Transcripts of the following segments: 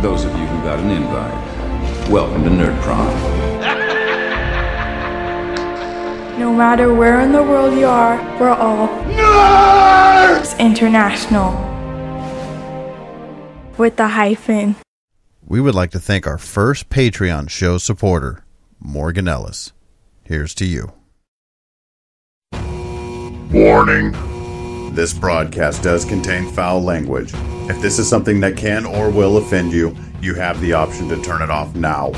those of you who got an invite, welcome to Nerd Prom. No matter where in the world you are, we're all Nerds International. With the hyphen. We would like to thank our first Patreon show supporter, Morgan Ellis. Here's to you. Warning. This broadcast does contain foul language. If this is something that can or will offend you, you have the option to turn it off now.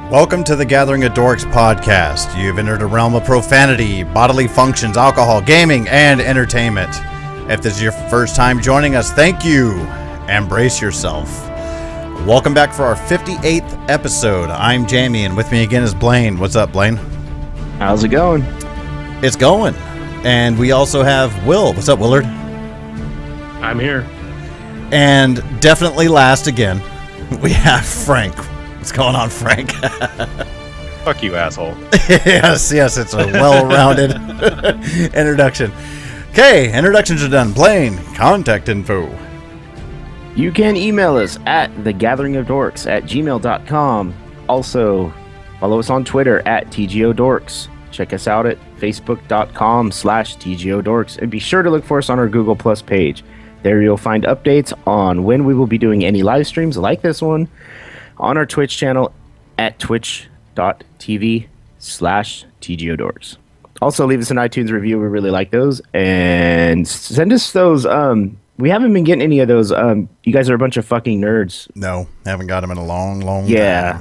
Welcome to the Gathering of Dorks podcast. You've entered a realm of profanity, bodily functions, alcohol, gaming, and entertainment. If this is your first time joining us, thank you. Embrace yourself. Welcome back for our 58th episode. I'm Jaime, and with me again is Blaine. What's up, Blaine? How's it going? It's going. And we also have Will. What's up, Willard? I'm here. And definitely last again, we have Frank. What's going on, Frank? Fuck you, asshole. yes, it's a well-rounded introduction. Okay, introductions are done. Blaine, contact info. You can email us at thegatheringofdorks@gmail.com. Also, follow us on Twitter at TGODorks. Check us out at facebook.com/TGODorks. And be sure to look for us on our Google Plus page. There you'll find updates on when we will be doing any live streams like this one on our Twitch channel at twitch.tv/TGODorks. Also, leave us an iTunes review. We really like those. And send us those. We haven't been getting any of those. You guys are a bunch of fucking nerds. No, haven't got them in a long time. Yeah.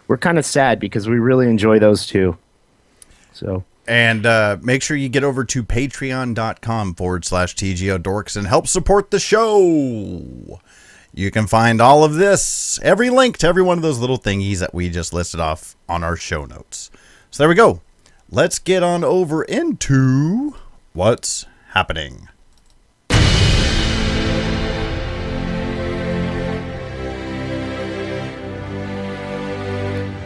We're kind of sad because we really enjoy those too. So. And make sure you get over to patreon.com/TGODorks and help support the show. You can find all of this, every link to every one of those little thingies that we just listed off on our show notes. So there we go. Let's get on over into what's happening.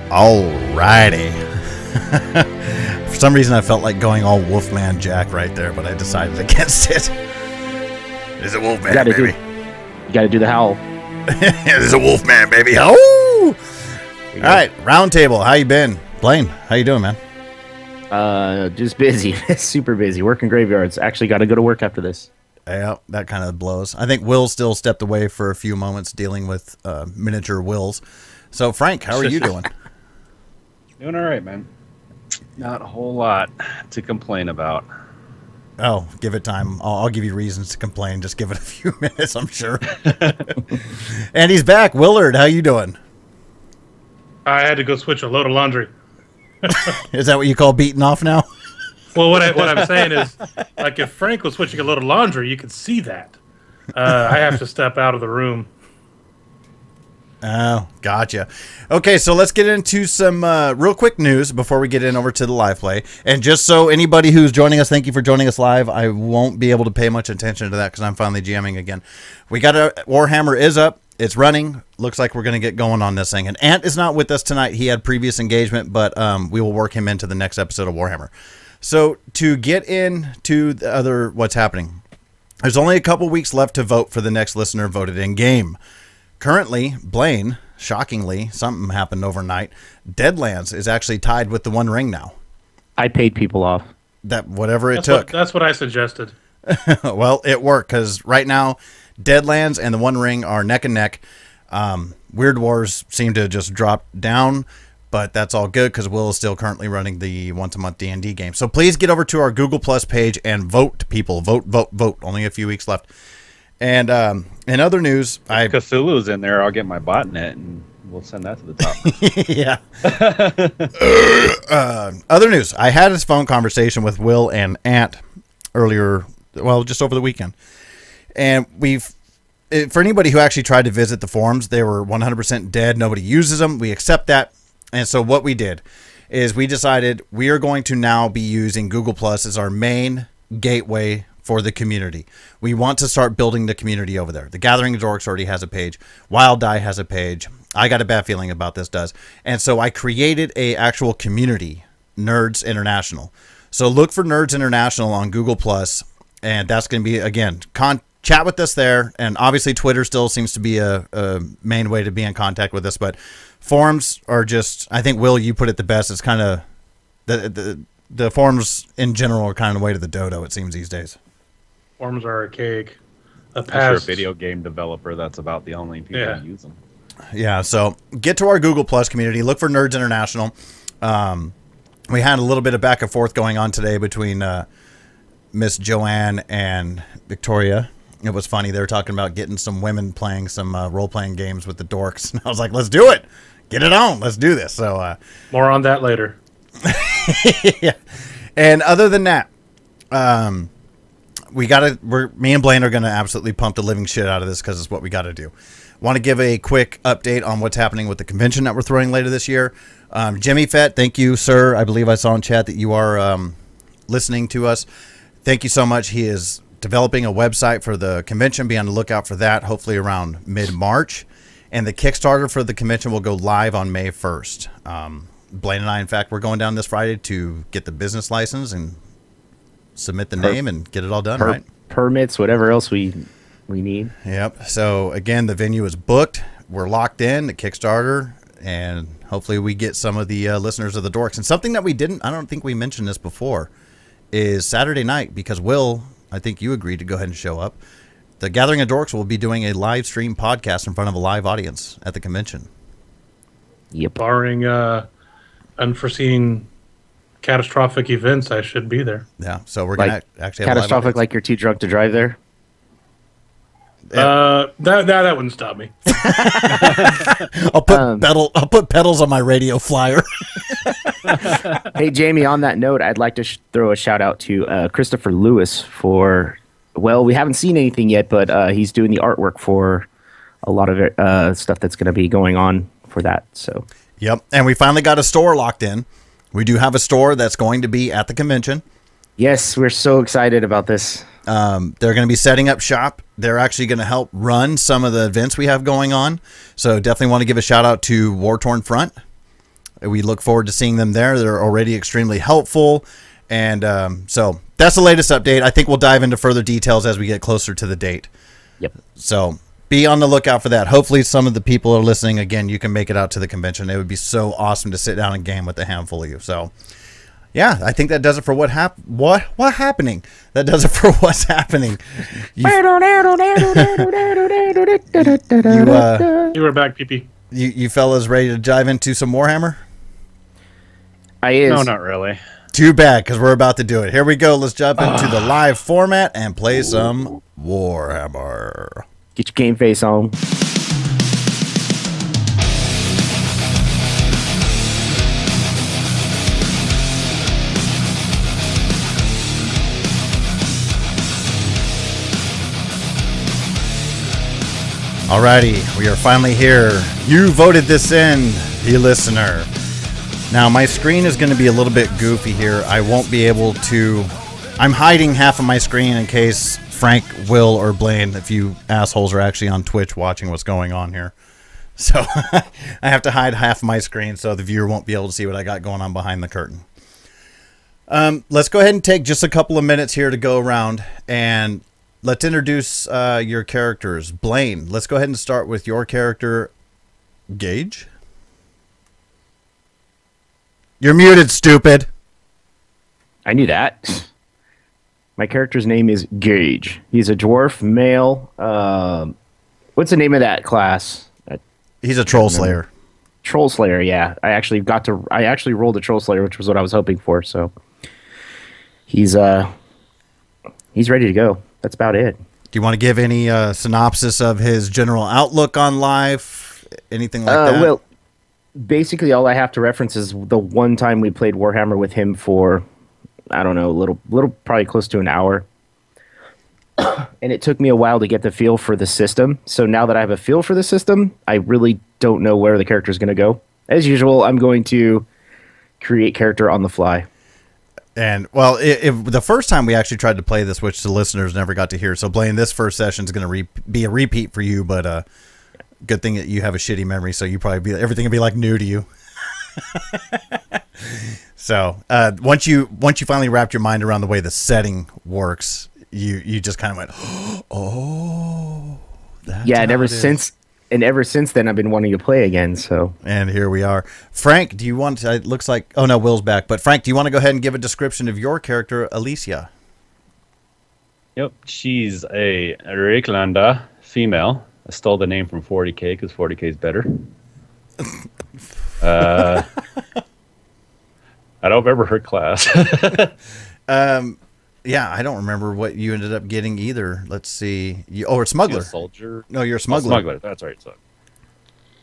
Alrighty. For some reason I felt like going all Wolfman Jack right there, but I decided against it. It's a Wolfman, baby. You gotta do the howl. There's a Wolfman, baby. Oh! All right, round table. How you been? Blaine, how you doing, man? Just busy. Super busy. Working graveyards. Actually got to go to work after this. Yeah, that kind of blows. I think Will still stepped away for a few moments dealing with miniature Wills. So, Frank, how are you doing? Doing all right, man. Not a whole lot to complain about. Oh, give it time. I'll give you reasons to complain. Just give it a few minutes, I'm sure. And he's back. Willard, how you doing? I had to go switch a load of laundry. Is that what you call beating off now? Well, what I'm saying is, like, if Frank was switching a load of laundry, you could see that. I have to step out of the room. Oh, gotcha. Okay, so let's get into some real quick news before we get in over to the live play. And just so anybody who's joining us, thank you for joining us live. I won't be able to pay much attention to that because I'm finally GMing again. We got a Warhammer is up. It's running. Looks like we're going to get going on this thing. And Ant is not with us tonight. He had previous engagement, but we will work him into the next episode of Warhammer. So to get into the other what's happening, there's only a couple weeks left to vote for the next listener voted in game. Currently, Blaine, shockingly, something happened overnight. Deadlands is actually tied with the One Ring now. I paid people off. Whatever it took. That's what I suggested. Well, it worked because right now, Deadlands and the One Ring are neck and neck. Weird Wars seem to just drop down, but that's all good because Will is still currently running the once-a-month D&D game. So please get over to our Google Plus page and vote, people. Vote, vote, vote. Only a few weeks left. And in other news, if Cthulhu's in there, I'll get my botnet and we'll send that to the top. Yeah. Other news, I had this phone conversation with Will and Ant earlier, well, just over the weekend. And for anybody who actually tried to visit the forums, they were 100% dead. Nobody uses them. We accept that. And so what we did is we decided we are going to now be using Google Plus as our main gateway for the community. We want to start building the community over there. The Gathering of Dorks already has a page. Wild Die has a page. I got a bad feeling about this does. And so I created a actual community, Nerds International. So look for Nerds International on Google Plus, and that's going to be, again, chat with us there. And obviously Twitter still seems to be a main way to be in contact with us, but forums are just, I think, Will, you put it the best. It's kind of the forums in general are kind of the way to the dodo, it seems, these days. Forums are archaic. If you're a video game developer, that's about the only people who use them. Yeah, so get to our Google Plus community. Look for Nerds International. We had a little bit of back and forth going on today between Miss Joanne and Victoria. It was funny. They were talking about getting some women playing some role-playing games with the dorks. And I was like, let's do it. Get it on. Let's do this. So more on that later. Yeah. And other than that, me and Blaine are going to absolutely pump the living shit out of this because it's what we got to do. Want to give a quick update on what's happening with the convention that we're throwing later this year. Jimmy Fett, thank you, sir. I believe I saw in chat that you are listening to us. Thank you so much. He is developing a website for the convention. Be on the lookout for that, hopefully around mid-March. And the Kickstarter for the convention will go live on May 1st. Blaine and I, in fact, we're going down this Friday to get the business license and submit the name and get it all done, right? Permits, whatever else we need. Yep. So, again, the venue is booked. We're locked in, the Kickstarter, and hopefully we get some of the listeners of the Dorks. And something that I don't think we mentioned this before, is Saturday night, because Will, I think you agreed to go ahead and show up. The Gathering of Dorks will be doing a live stream podcast in front of a live audience at the convention. Yep. Barring unforeseen catastrophic events, I should be there. Yeah, so we're going to actually have catastrophic, like you're too drunk to drive there? That wouldn't stop me. I'll put pedals on my radio flyer. Hey, Jamie, on that note, I'd like to throw a shout out to Christopher Lewis for, well, we haven't seen anything yet, but he's doing the artwork for a lot of stuff that's going to be going on for that. So, yep, and we finally got a store locked in. We do have a store that's going to be at the convention. Yes, we're so excited about this. They're going to be setting up shop. They're actually going to help run some of the events we have going on. So definitely want to give a shout out to War Torn Front. We look forward to seeing them there. They're already extremely helpful. And so that's the latest update. I think we'll dive into further details as we get closer to the date. Yep. So be on the lookout for that. Hopefully some of the people are listening. Again, you can make it out to the convention. It would be so awesome to sit down and game with a handful of you. So yeah, I think that does it for what happening. That does it for what's happening. You were back, PP. You fellas ready to dive into some Warhammer? No, not really. Too bad, because we're about to do it. Here we go. Let's jump into the live format and play some Warhammer. Get your game face on. Alrighty, we are finally here. You voted this in, the listener. Now, my screen is going to be a little bit goofy here. I won't be able to... I'm hiding half of my screen in case Frank, Will, or Blaine, if you assholes are actually on Twitch watching what's going on here. So, I have to hide half my screen so the viewer won't be able to see what I got going on behind the curtain. Let's go ahead and take just a couple of minutes here to go around and... let's introduce your characters. Blaine, let's go ahead and start with your character, Gage. You're muted, stupid. I knew that. My character's name is Gage. He's a dwarf, male. What's the name of that class? He's a Troll Slayer. Troll Slayer, yeah. I actually rolled a Troll Slayer, which was what I was hoping for. So he's ready to go. That's about it. Do you want to give any synopsis of his general outlook on life? Anything like that? Well, basically all I have to reference is the one time we played Warhammer with him for, I don't know, a little probably close to an hour. And it took me a while to get the feel for the system. So now that I have a feel for the system, I really don't know where the character is going to go. As usual, I'm going to create character on the fly. And, well, the first time we actually tried to play this, which the listeners never got to hear, so Blaine, this first session is going to be a repeat for you, but good thing that you have a shitty memory, so everything will be like new to you. So once you finally wrapped your mind around the way the setting works, you just kind of went, oh, that's Yeah, how and it is. ever since then, I've been wanting to play again. So And here we are. Frank, do you want to, it looks like, oh no, Will's back. But Frank, do you want to go ahead and give a description of your character, Alicia? Yep, she's a Reiklanda female. I stole the name from 40K because 40K is better. I don't remember her class. Yeah, I don't remember what you ended up getting either. Let's see. You're a smuggler. A soldier. No, you're a Oh, smuggler. smuggler. That's right. So.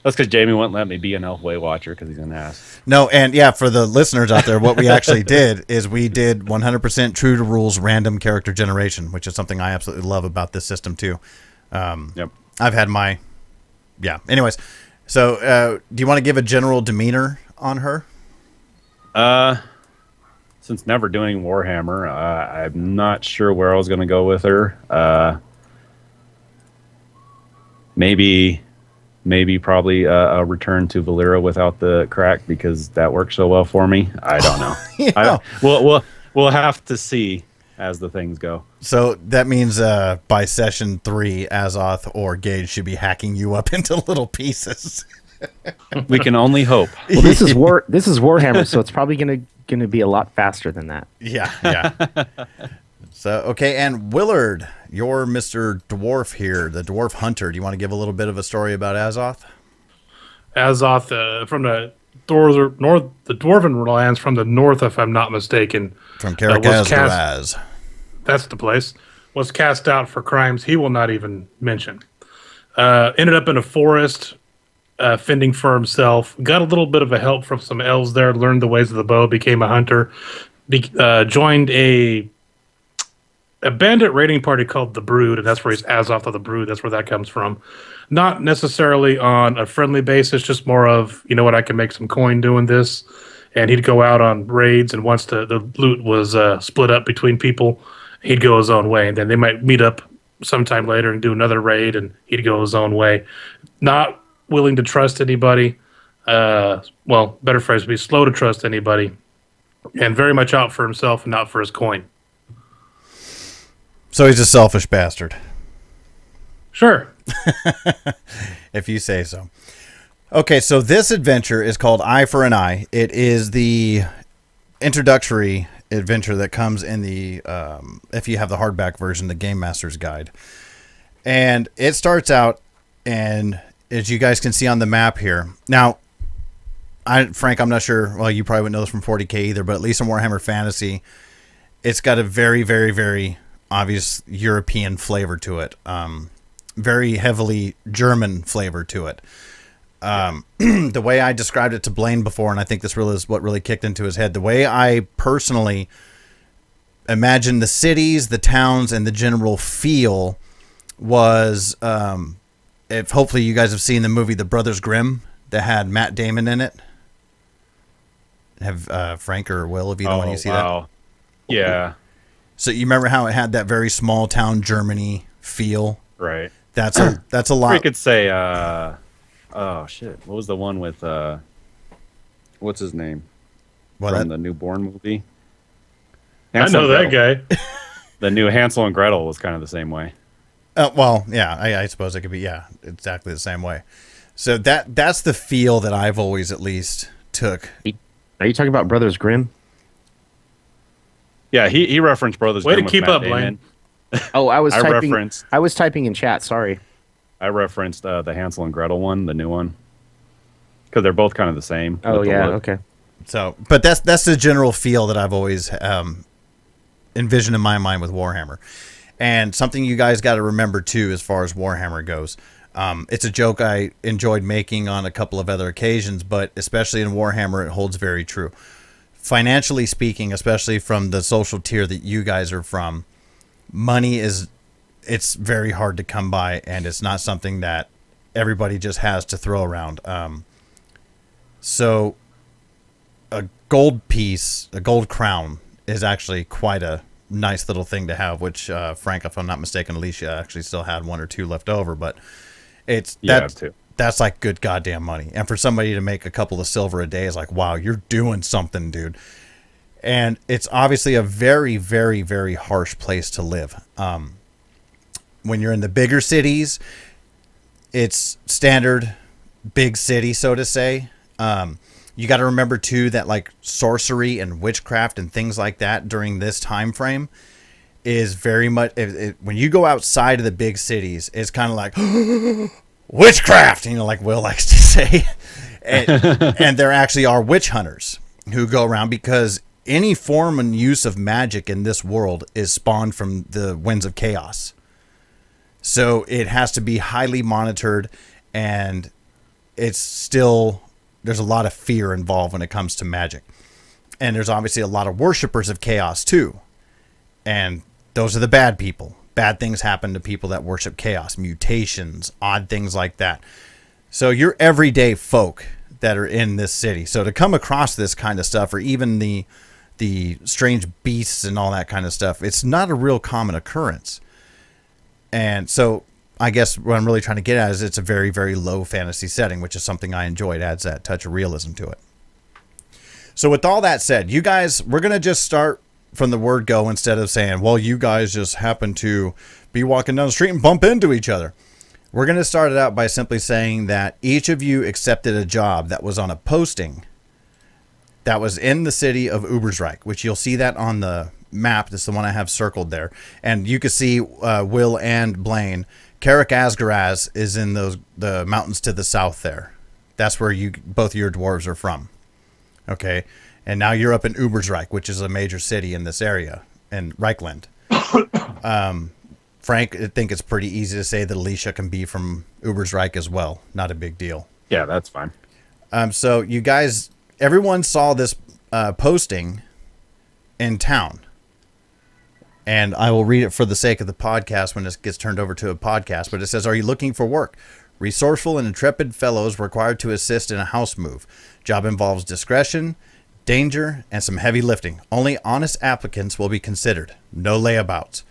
That's because Jamie wouldn't let me be an elf way watcher because he's an ass. No, and yeah, for the listeners out there, what we actually did is we did 100% true to rules random character generation, which is something I absolutely love about this system too. Yep. I've had my, yeah. Anyways, so do you want to give a general demeanor on her? Since never doing Warhammer, I'm not sure where I was going to go with her. Maybe probably a return to Valera without the crack because that worked so well for me. I don't know. Yeah. We'll have to see as the things go. So that means by session 3, Azoth or Gage should be hacking you up into little pieces. We can only hope. well, this is Warhammer, so it's probably gonna be a lot faster than that. Yeah, yeah. So, okay, and Willard, you're Mr. Dwarf here, the Dwarf Hunter. Do you want to give a little bit of a story about Azoth? Azoth from the Dwarven lands from the north, if I'm not mistaken. From Karakaz. That's the place. Was cast out for crimes he will not even mention. Ended up in a forest, fending for himself. Got a little bit of a help from some elves there. Learned the ways of the bow. Became a hunter. Joined a bandit raiding party called the Brood, and that's where he's Azoth of the Brood. That's where that comes from. Not necessarily on a friendly basis, just more of, you know what, I can make some coin doing this. And he'd go out on raids, and once the loot was split up between people, he'd go his own way. And then they might meet up sometime later and do another raid, and he'd go his own way. Not willing to trust anybody. Well, better phrase would be slow to trust anybody. And very much out for himself and not for his coin. So he's a selfish bastard. Sure. If you say so. Okay, so this adventure is called Eye for an Eye. It is the introductory adventure that comes in the, if you have the hardback version, the Game Master's Guide. And it starts out, and as you guys can see on the map here. Now, Frank, I'm not sure, well, you probably wouldn't know this from 40K either, but at least in Warhammer Fantasy, it's got a very, very, very obvious European flavor to it. Very heavily German flavor to it. The way I described it to Blaine before, and I think this really is what really kicked into his head, the way I personally imagine the cities, the towns, and the general feel was, if hopefully you guys have seen the movie The Brothers Grimm that had Matt Damon in it. Have Frank or Will, if you don't want to see that? Yeah. So you remember how it had that very small town Germany feel? Right. That's a lot. We could say, oh shit, what was the one with, what's his name? From the Newborn movie? Hansel, I know that guy. The new Hansel and Gretel was kind of the same way. Well, yeah, I suppose it could be, yeah, exactly the same way. So that's the feel that I've always at least took. Are you talking about Brothers Grimm? Yeah, he referenced Brothers Grimm. Way to keep up, Blaine. Oh, I was I typing in chat. Sorry. I referenced the Hansel and Gretel one, the new one, because they're both kind of the same. Oh yeah, okay. So, but that's the general feel that I've always envisioned in my mind with Warhammer, and something you guys got to remember too, as far as Warhammer goes. It's a joke I enjoyed making on a couple of other occasions, but especially in Warhammer, it holds very true. Financially speaking, especially from the social tier that you guys are from, money it's very hard to come by, and it's not something that everybody just has to throw around. So a gold piece, a gold crown, is actually quite a nice little thing to have, which Frank, if I'm not mistaken, Alicia actually still had one or two left over, but that's like good goddamn money. And for somebody to make a couple of silver a day is like, wow, you're doing something, dude. And it's obviously a very, very, very harsh place to live. When you're in the bigger cities, it's standard big city, so to say. You got to remember too that like sorcery and witchcraft and things like that during this time frame is very much when you go outside of the big cities, it's kind of like witchcraft, you know, like Will likes to say. And there actually are witch hunters who go around, because any form and use of magic in this world is spawned from the winds of chaos. So it has to be highly monitored, and it's still, there's a lot of fear involved when it comes to magic. And there's obviously a lot of worshipers of chaos too. And those are the bad people. Bad things happen to people that worship chaos, mutations, odd things like that. So you're everyday folk that are in this city. So to come across this kind of stuff, or even the strange beasts and all that kind of stuff, it's not a real common occurrence. And so I guess what I'm really trying to get at is it's a very, very low fantasy setting, which is something I enjoy. It adds that touch of realism to it. So with all that said, you guys, we're going to just start from the word go, instead of saying, well, you guys just happen to be walking down the street and bump into each other. We're going to start it out by simply saying that each of you accepted a job that was on a posting that was in the city of Ubersreich, which you'll see that on the map. This is the one I have circled there. And you can see Will and Blaine. Carrick Asgaraz is in the mountains to the south there. That's where both your dwarves are from. Okay. And now you're up in Ubersreich, which is a major city in this area, in Reichland. Frank, I think it's pretty easy to say that Alicia can be from Ubersreich as well. Not a big deal. Yeah, that's fine. So you guys, everyone saw this posting in town. And I will read it for the sake of the podcast when this gets turned over to a podcast. But it says, are you looking for work? Resourceful and intrepid fellows required to assist in a house move. Job involves discretion, danger, and some heavy lifting. Only honest applicants will be considered. No layabouts.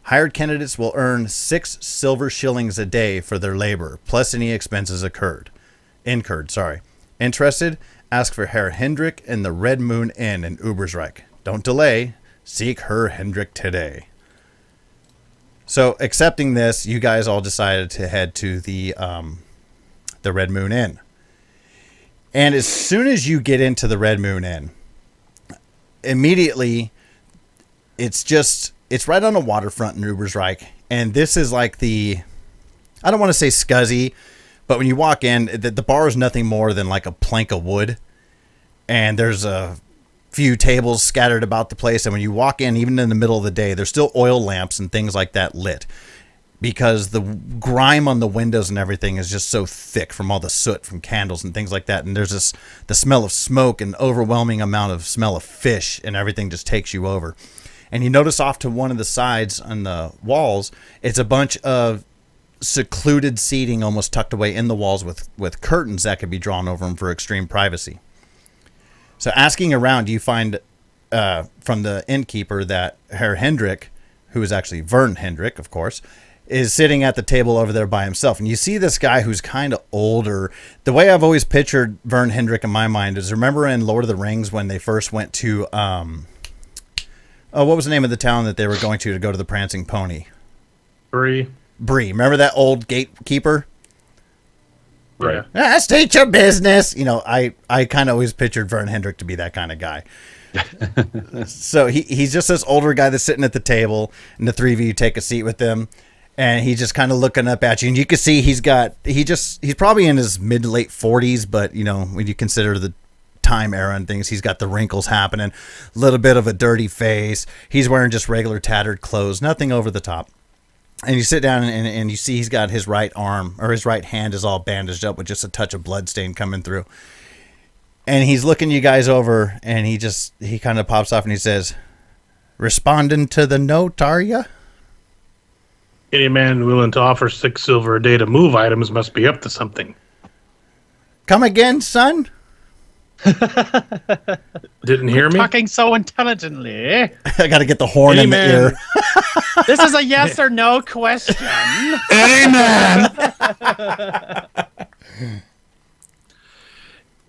Hired candidates will earn 6 silver shillings a day for their labor, plus any expenses incurred. Interested? Ask for Herr Hendrik in the Red Moon Inn in Ubersreich. Don't delay. Seek Herr Hendrik today. So, accepting this, you guys all decided to head to the Red Moon Inn. And as soon as you get into the Red Moon Inn, immediately, it's right on the waterfront in Ubersreich. And this is like I don't want to say scuzzy, but when you walk in, the bar is nothing more than like a plank of wood. And there's a few tables scattered about the place. And when you walk in, even in the middle of the day, there's still oil lamps and things like that lit, because the grime on the windows and everything is just so thick from all the soot from candles and things like that. And there's the smell of smoke and overwhelming amount of smell of fish, and everything just takes you over. And you notice off to one of the sides on the walls, it's a bunch of secluded seating almost tucked away in the walls with curtains that could be drawn over them for extreme privacy. So asking around, you find from the innkeeper that Herr Hendrik, who is actually Vern Hendrik, of course, is sitting at the table over there by himself. And you see this guy who's kind of older. The way I've always pictured Vern Hendrik in my mind is, remember in Lord of the Rings when they first went to, what was the name of the town that they were going to go to the Prancing Pony? Bree. Remember that old gatekeeper? Right. State your business. You know, I kind of always pictured Vern Hendrik to be that kind of guy. So he's just this older guy that's sitting at the table, and the three of you take a seat with him, and he's just kind of looking up at you, and you can see he's probably in his mid to late 40s, but you know, when you consider the time era and things, he's got the wrinkles happening, a little bit of a dirty face. He's wearing just regular tattered clothes, nothing over the top. And you sit down and you see he's got his right arm, or his right hand is all bandaged up with just a touch of blood stain coming through. And he's looking you guys over, and he kind of pops off and he says, "Responding to the note, are ya?" Any man willing to offer 6 silver a day to move items must be up to something. Come again, son? Didn't hear me? Talking so intelligently. I got to get the horn in the ear. This is a yes or no question. Amen.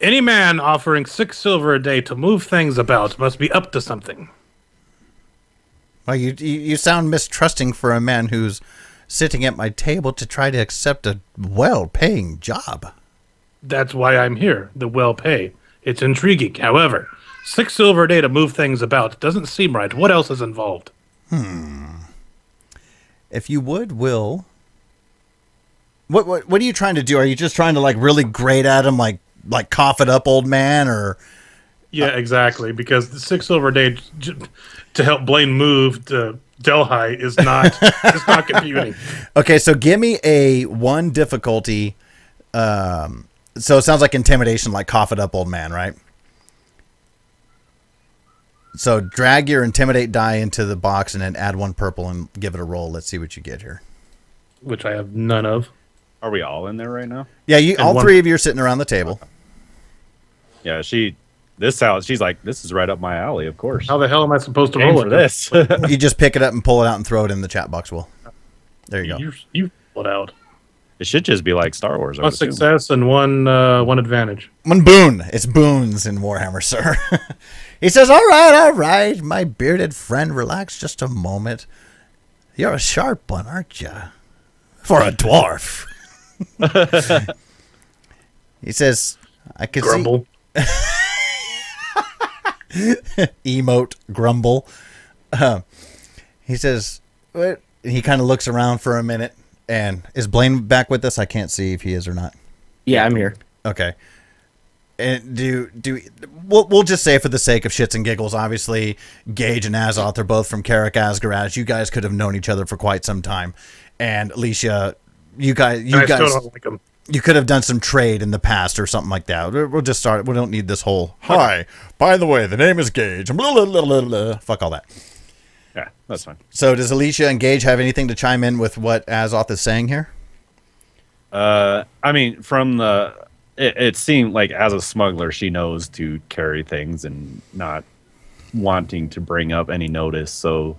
Any man offering 6 silver a day to move things about must be up to something. Well, you sound mistrusting for a man who's sitting at my table to try to accept a well-paying job. That's why I'm here, the well pay. It's intriguing. However, 6 silver a day to move things about doesn't seem right. What else is involved? If you would, Will, what are you trying to do? Are you just trying to like really grate at him, like cough it up, old man, or? Yeah, exactly. Because the 6 silver a day to help Blaine move to Delhi is not it's not computing. Okay, so give me a 1 difficulty. So it sounds like intimidation, like cough it up, old man, right? So drag your intimidate die into the box and then add 1 purple and give it a roll. Let's see what you get here. Which I have none of. Are we all in there right now? Yeah, all one- 3 of you are sitting around the table. Yeah, she's like, this is right up my alley, of course. How the hell am I supposed to Aim roll for it? this. You just pick it up and pull it out and throw it in the chat box, Will. There you go. You pull it out. It should just be like Star Wars. I One would assume. success and one advantage. 1 boon. It's boons in Warhammer, sir. He says, all right, my bearded friend, relax just a moment. You're a sharp one, aren't you? For a dwarf. He says, I can Grumble. Emote grumble. He says, what? He kind of looks around for a minute. And is Blaine back with us? I can't see if he is or not. Yeah, I'm here. Okay. And we'll just say for the sake of shits and giggles, obviously Gage and Azoth are both from Karak Asgarad. You guys could have known each other for quite some time. And Alicia, you guys still don't like him. You could have done some trade in the past or something like that. We'll just start. We don't need this whole, hi, by the way, the name is Gage. Blah, blah, blah, blah, blah. Fuck all that. Yeah, that's fine. So does Alicia and Gage have anything to chime in with what Azoth is saying here? I mean, from it seemed like as a smuggler, she knows to carry things and not wanting to bring up any notice. So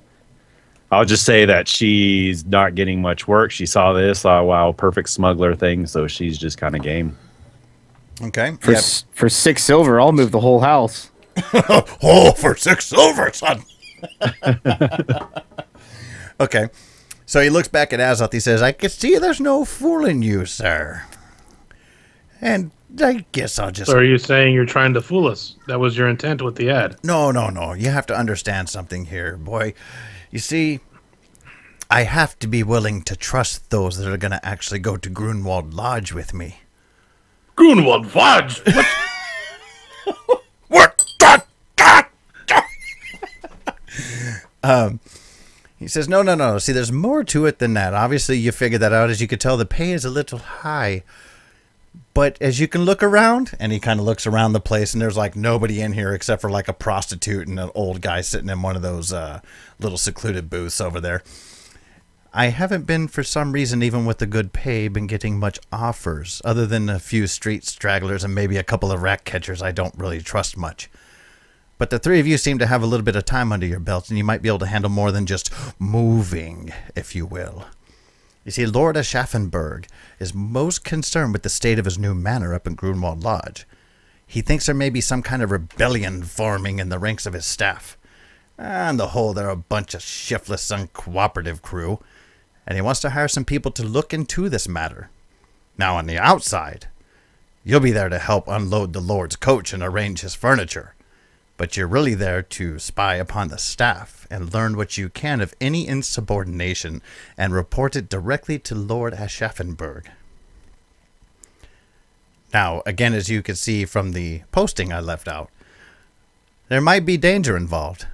I'll just say that she's not getting much work. She saw this, wow, perfect smuggler thing. So she's just kind of game. Okay. For 6 silver, I'll move the whole house. Oh, for 6 silver, son. Okay. So he looks back at Azoth. He says, I can see there's no fooling you, sir. And I guess I'll just... So are you saying you're trying to fool us? That was your intent with the ad. No. You have to understand something here, boy. You see, I have to be willing to trust those that are going to actually go to Grunwald Lodge with me. Grunwald Lodge? What? He says, no. See, there's more to it than that. Obviously, you figured that out. As you could tell, the pay is a little high. But as you can look around, and he kind of looks around the place, and there's like nobody in here except for like a prostitute and an old guy sitting in one of those little secluded booths over there. I haven't been, for some reason, even with the good pay, been getting much offers, other than a few street stragglers and maybe a couple of rat catchers I don't really trust much. But the 3 of you seem to have a little bit of time under your belts, and you might be able to handle more than just moving, if you will. You see, Lord Aschaffenburg is most concerned with the state of his new manor up in Grunwald Lodge. He thinks there may be some kind of rebellion forming in the ranks of his staff. On the whole, they're a bunch of shiftless, uncooperative crew, and he wants to hire some people to look into this matter. Now, on the outside, you'll be there to help unload the Lord's coach and arrange his furniture. But you're really there to spy upon the staff and learn what you can of any insubordination and report it directly to Lord Aschaffenburg. Now, again, as you can see from the posting I left out, there might be danger involved.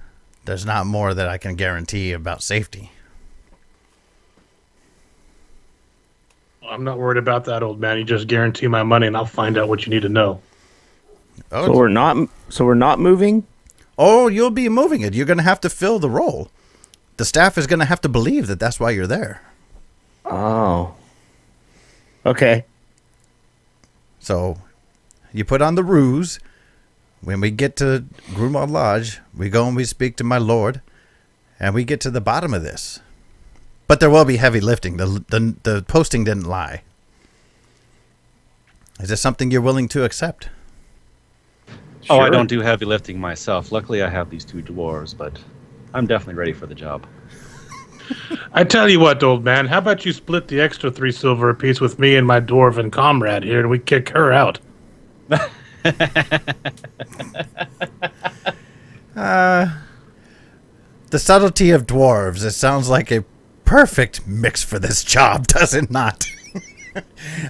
There's not more that I can guarantee about safety. I'm not worried about that, old man. You just guarantee my money, and I'll find out what you need to know. Oh, So we're not moving? oh, you'll be moving it. You're going to have to fill the role. The staff is going to have to believe that that's why you're there. Oh. Okay. So you put on the ruse. When we get to Grunwald Lodge, we go and we speak to my lord, and we get to the bottom of this. But there will be heavy lifting. The posting didn't lie. Is this something you're willing to accept? Oh, I Sure. don't do heavy lifting myself. Luckily, I have these two dwarves, but I'm definitely ready for the job. I tell you what, old man, how about you split the extra 3 silver apiece with me and my dwarven comrade here, and we kick her out? The subtlety of dwarves. It sounds like a perfect mix for this job, does it not?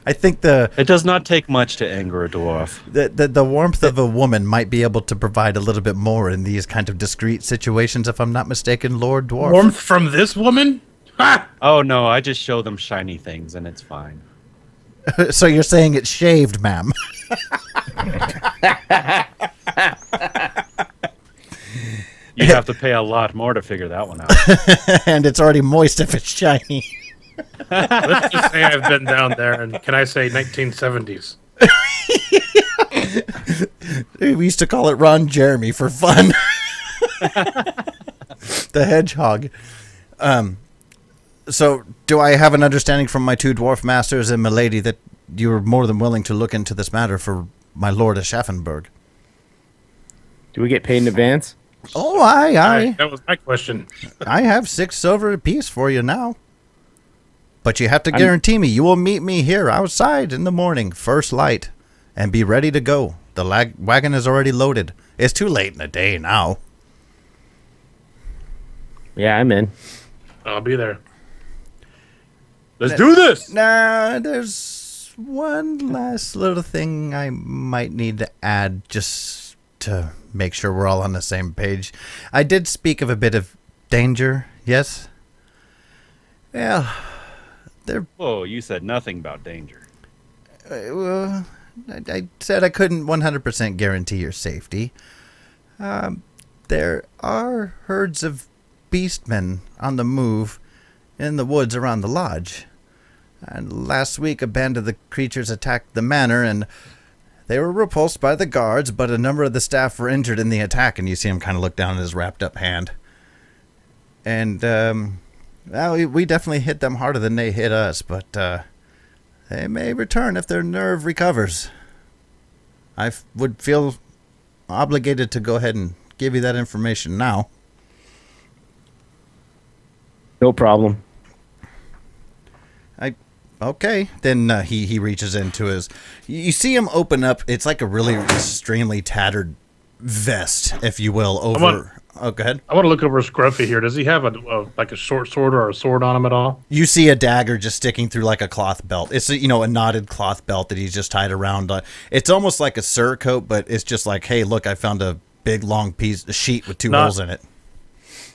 I think It does not take much to anger a dwarf. the warmth of a woman might be able to provide a little bit more in these kind of discreet situations, if I'm not mistaken, Lord Dwarf. Warmth from this woman? Ha! Oh no, I just show them shiny things and it's fine. So you're saying it's shaved, ma'am? You have to pay a lot more to figure that one out. And it's already moist if it's shiny. Let's just say I've been down there, and can I say 1970s? We used to call it Ron Jeremy for fun. The hedgehog. So, do I have an understanding from my 2 dwarf masters and milady that you are more than willing to look into this matter for my lord of Schaffenburg? Do we get paid in advance? Oh, aye. That was my question. I have 6 silver apiece for you now. But you have to guarantee me you will meet me here outside in the morning, first light, and be ready to go. The wagon is already loaded. It's too late in the day now. Yeah, I'm in. I'll be there. Let's do this! Nah, there's one last little thing I might need to add just to make sure we're all on the same page. I did speak of a bit of danger, yes? Well, Whoa, you said nothing about danger. I said I couldn't 100% guarantee your safety. There are herds of beastmen on the move in the woods around the lodge. And last week a band of the creatures attacked the manor, and they were repulsed by the guards, but a number of the staff were injured in the attack, and you see him kind of look down at his wrapped-up hand. And, well, we definitely hit them harder than they hit us, but they may return if their nerve recovers. I would feel obligated to go ahead and give you that information now. No problem. Okay, then he reaches into his... You see him open up. It's like a really extremely tattered vest, if you will, over... Oh, go ahead. I want to look over Scruffy here. Does he have like a short sword or a sword on him at all? You see a dagger just sticking through like a cloth belt. It's a knotted cloth belt that he's just tied around. It's almost like a surcoat, but it's just like, hey, look, I found a big long sheet with 2 holes in it.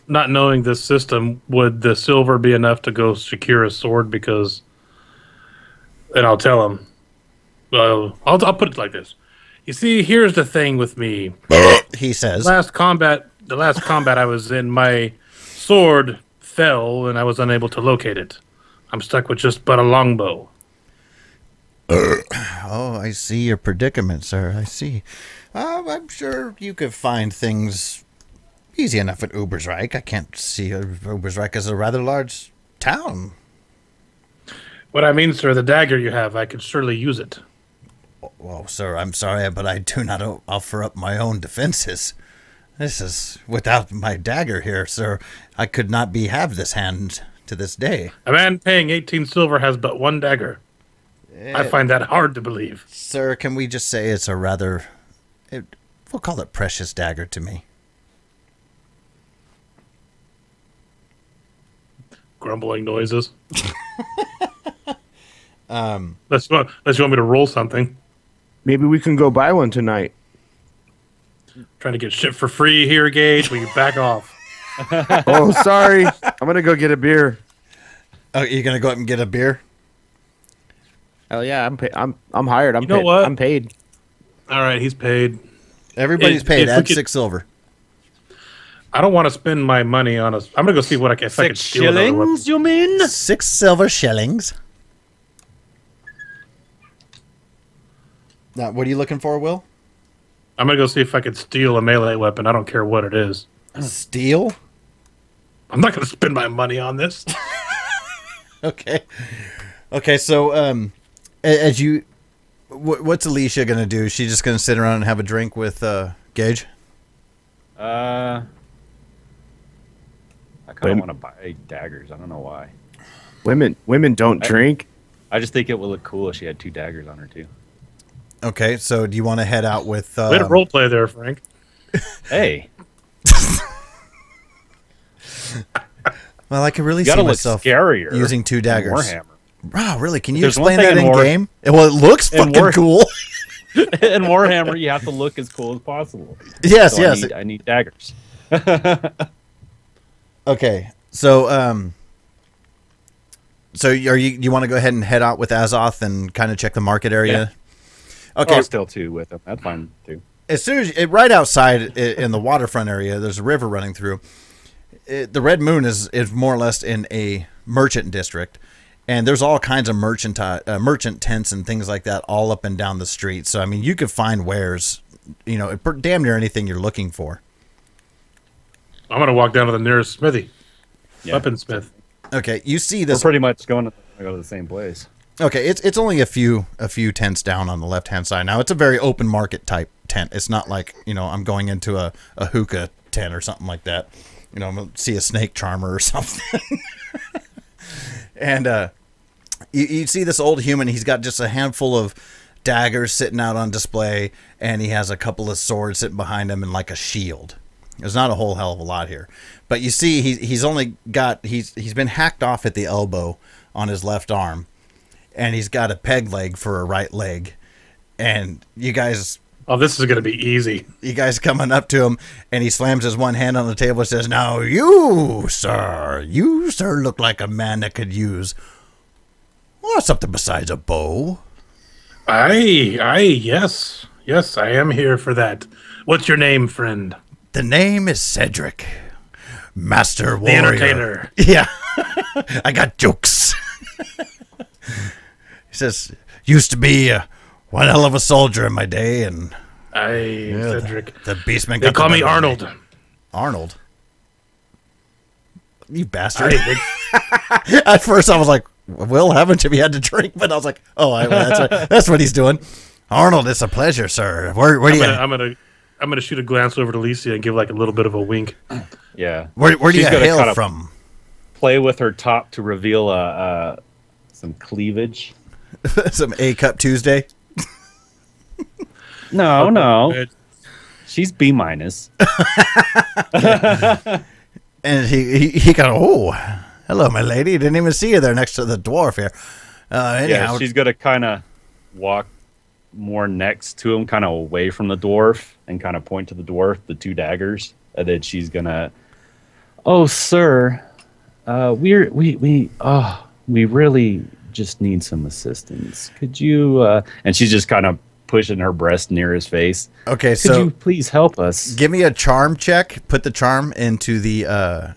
Not knowing this system, would the silver be enough to go secure a sword? Because, and I'll tell him. I'll put it like this. You see, here's the thing with me. He says. The last combat I was in, my sword fell and I was unable to locate it. I'm stuck with just but a longbow. Oh, I see your predicament, sir. I see. I'm sure you could find things easy enough at Ubersreich. I can't see Ubersreich as a rather large town. What I mean, sir, the dagger you have, I could surely use it. Well, sir, I'm sorry, but I do not offer up my own defenses. This is without my dagger here, sir. I could not have this hand to this day. A man paying 18 silver has but 1 dagger. I find that hard to believe. Sir, can we just say it's a rather... we'll call it precious dagger to me. Grumbling noises. Unless you want me to roll something. Maybe we can go buy one tonight. Trying to get shit for free here, Gage. Will you back off? Oh, sorry. I'm gonna go get a beer. Oh, you're gonna go up and get a beer? Hell yeah, I'm hired. You know what? I'm paid. All right, he's paid. Everybody's paid. if we Add could- 6 silver. I don't want to spend my money on a. I'm gonna go see what I can. If I can 6 steal another weapon. shillings, you mean? 6 silver shillings. Now, what are you looking for, Will? I'm gonna go see if I can steal a melee weapon. I don't care what it is. Steel? I'm not gonna spend my money on this. Okay. Okay, so as you What's Alicia gonna do? Is she just gonna sit around and have a drink with Gage? I kind of want to buy daggers. I don't know why. Women don't drink. I just think it would look cool if she had 2 daggers on her too. Okay, so do you want to head out with? Way to role play there, Frank. Hey, Well, I could really you see gotta look myself scarier using 2 than daggers. Warhammer. Wow, really? Can you There's one explain that thing in in game? Well, it looks in fucking cool. In Warhammer, you have to look as cool as possible. Yes, So yes. I need daggers. Okay, so so you want to go ahead and head out with Azoth and kind of check the market area? Okay. I'll still 2 with them. That's fine too. As soon as right outside in the waterfront area, there's a river running through. The Red Moon is more or less in a merchant district, and there's all kinds of merchant tents and things like that all up and down the street. So I mean, you could find wares, damn near anything you're looking for. I'm gonna walk down to the nearest smithy, Yeah. weaponsmith. Okay, you see We're this. pretty much going to go to the same place. Okay, it's only a few tents down on the left hand side. Now it's a very open market type tent. It's not like I'm going into a hookah tent or something like that. I'm gonna see a snake charmer or something. And you see this old human. He's got just a handful of daggers sitting out on display, and he has a couple of swords sitting behind him and like a shield. There's not a whole hell of a lot here, but you see he's been hacked off at the elbow on his left arm, and he's got a peg leg for a right leg. And you guys This is gonna be easy. coming up to him, and he slams his one hand on the table and says, "Now you sir look like a man that could use something besides a bow." Yes, I am here for that. What's your name, friend? The name is Cedric, Master The Warrior. entertainer. Yeah, I got jokes. He says, "Used to be one hell of a soldier in my day, and Cedric. the beastman." They call me Arnold. Arnold. You bastard! Aye, At first, I was like, "Will, haven't you had to drink?" But I was like, "Oh, that's what he's doing." Arnold, it's a pleasure, sir. Where do you? I'm gonna shoot a glance over to Alicia and give like a little bit of a wink. Yeah. Where do you She's gonna hail kinda from? Play with her top to reveal some cleavage. Some A Cup Tuesday. No. She's B minus. And he got, "Oh, hello, my lady. Didn't even see you there next to the dwarf here." Anyhow, Yeah, she's gonna kind of walk more next to him, kind of away from the dwarf, and kind of point to the dwarf, the 2 daggers, and then she's gonna, "Oh, sir, we really just need some assistance. Could you?" And she's just kind of pushing her breast near his face. okay, Could so you please help us? give me a charm check. Put the charm into the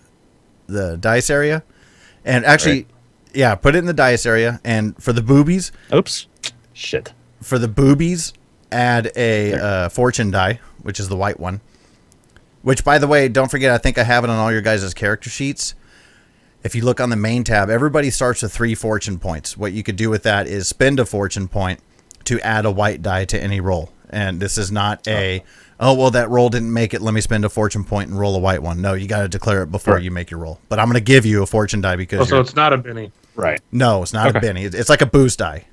dice area, and actually, yeah, put it in the dice area. And for the boobies, Oops, shit. for the boobies, add a fortune die, which is the white one. Which, by the way, don't forget, I think I have it on all your guys' character sheets. If you look on the main tab, everybody starts with 3 fortune points. What you could do with that is spend a fortune point to add a white die to any roll. And this is not that roll didn't make it, let me spend a fortune point and roll a white one. No, you got to declare it before you make your roll. But I'm going to give you a fortune die because So it's not a Benny. Right. no, it's not a Benny. It's like a boost die.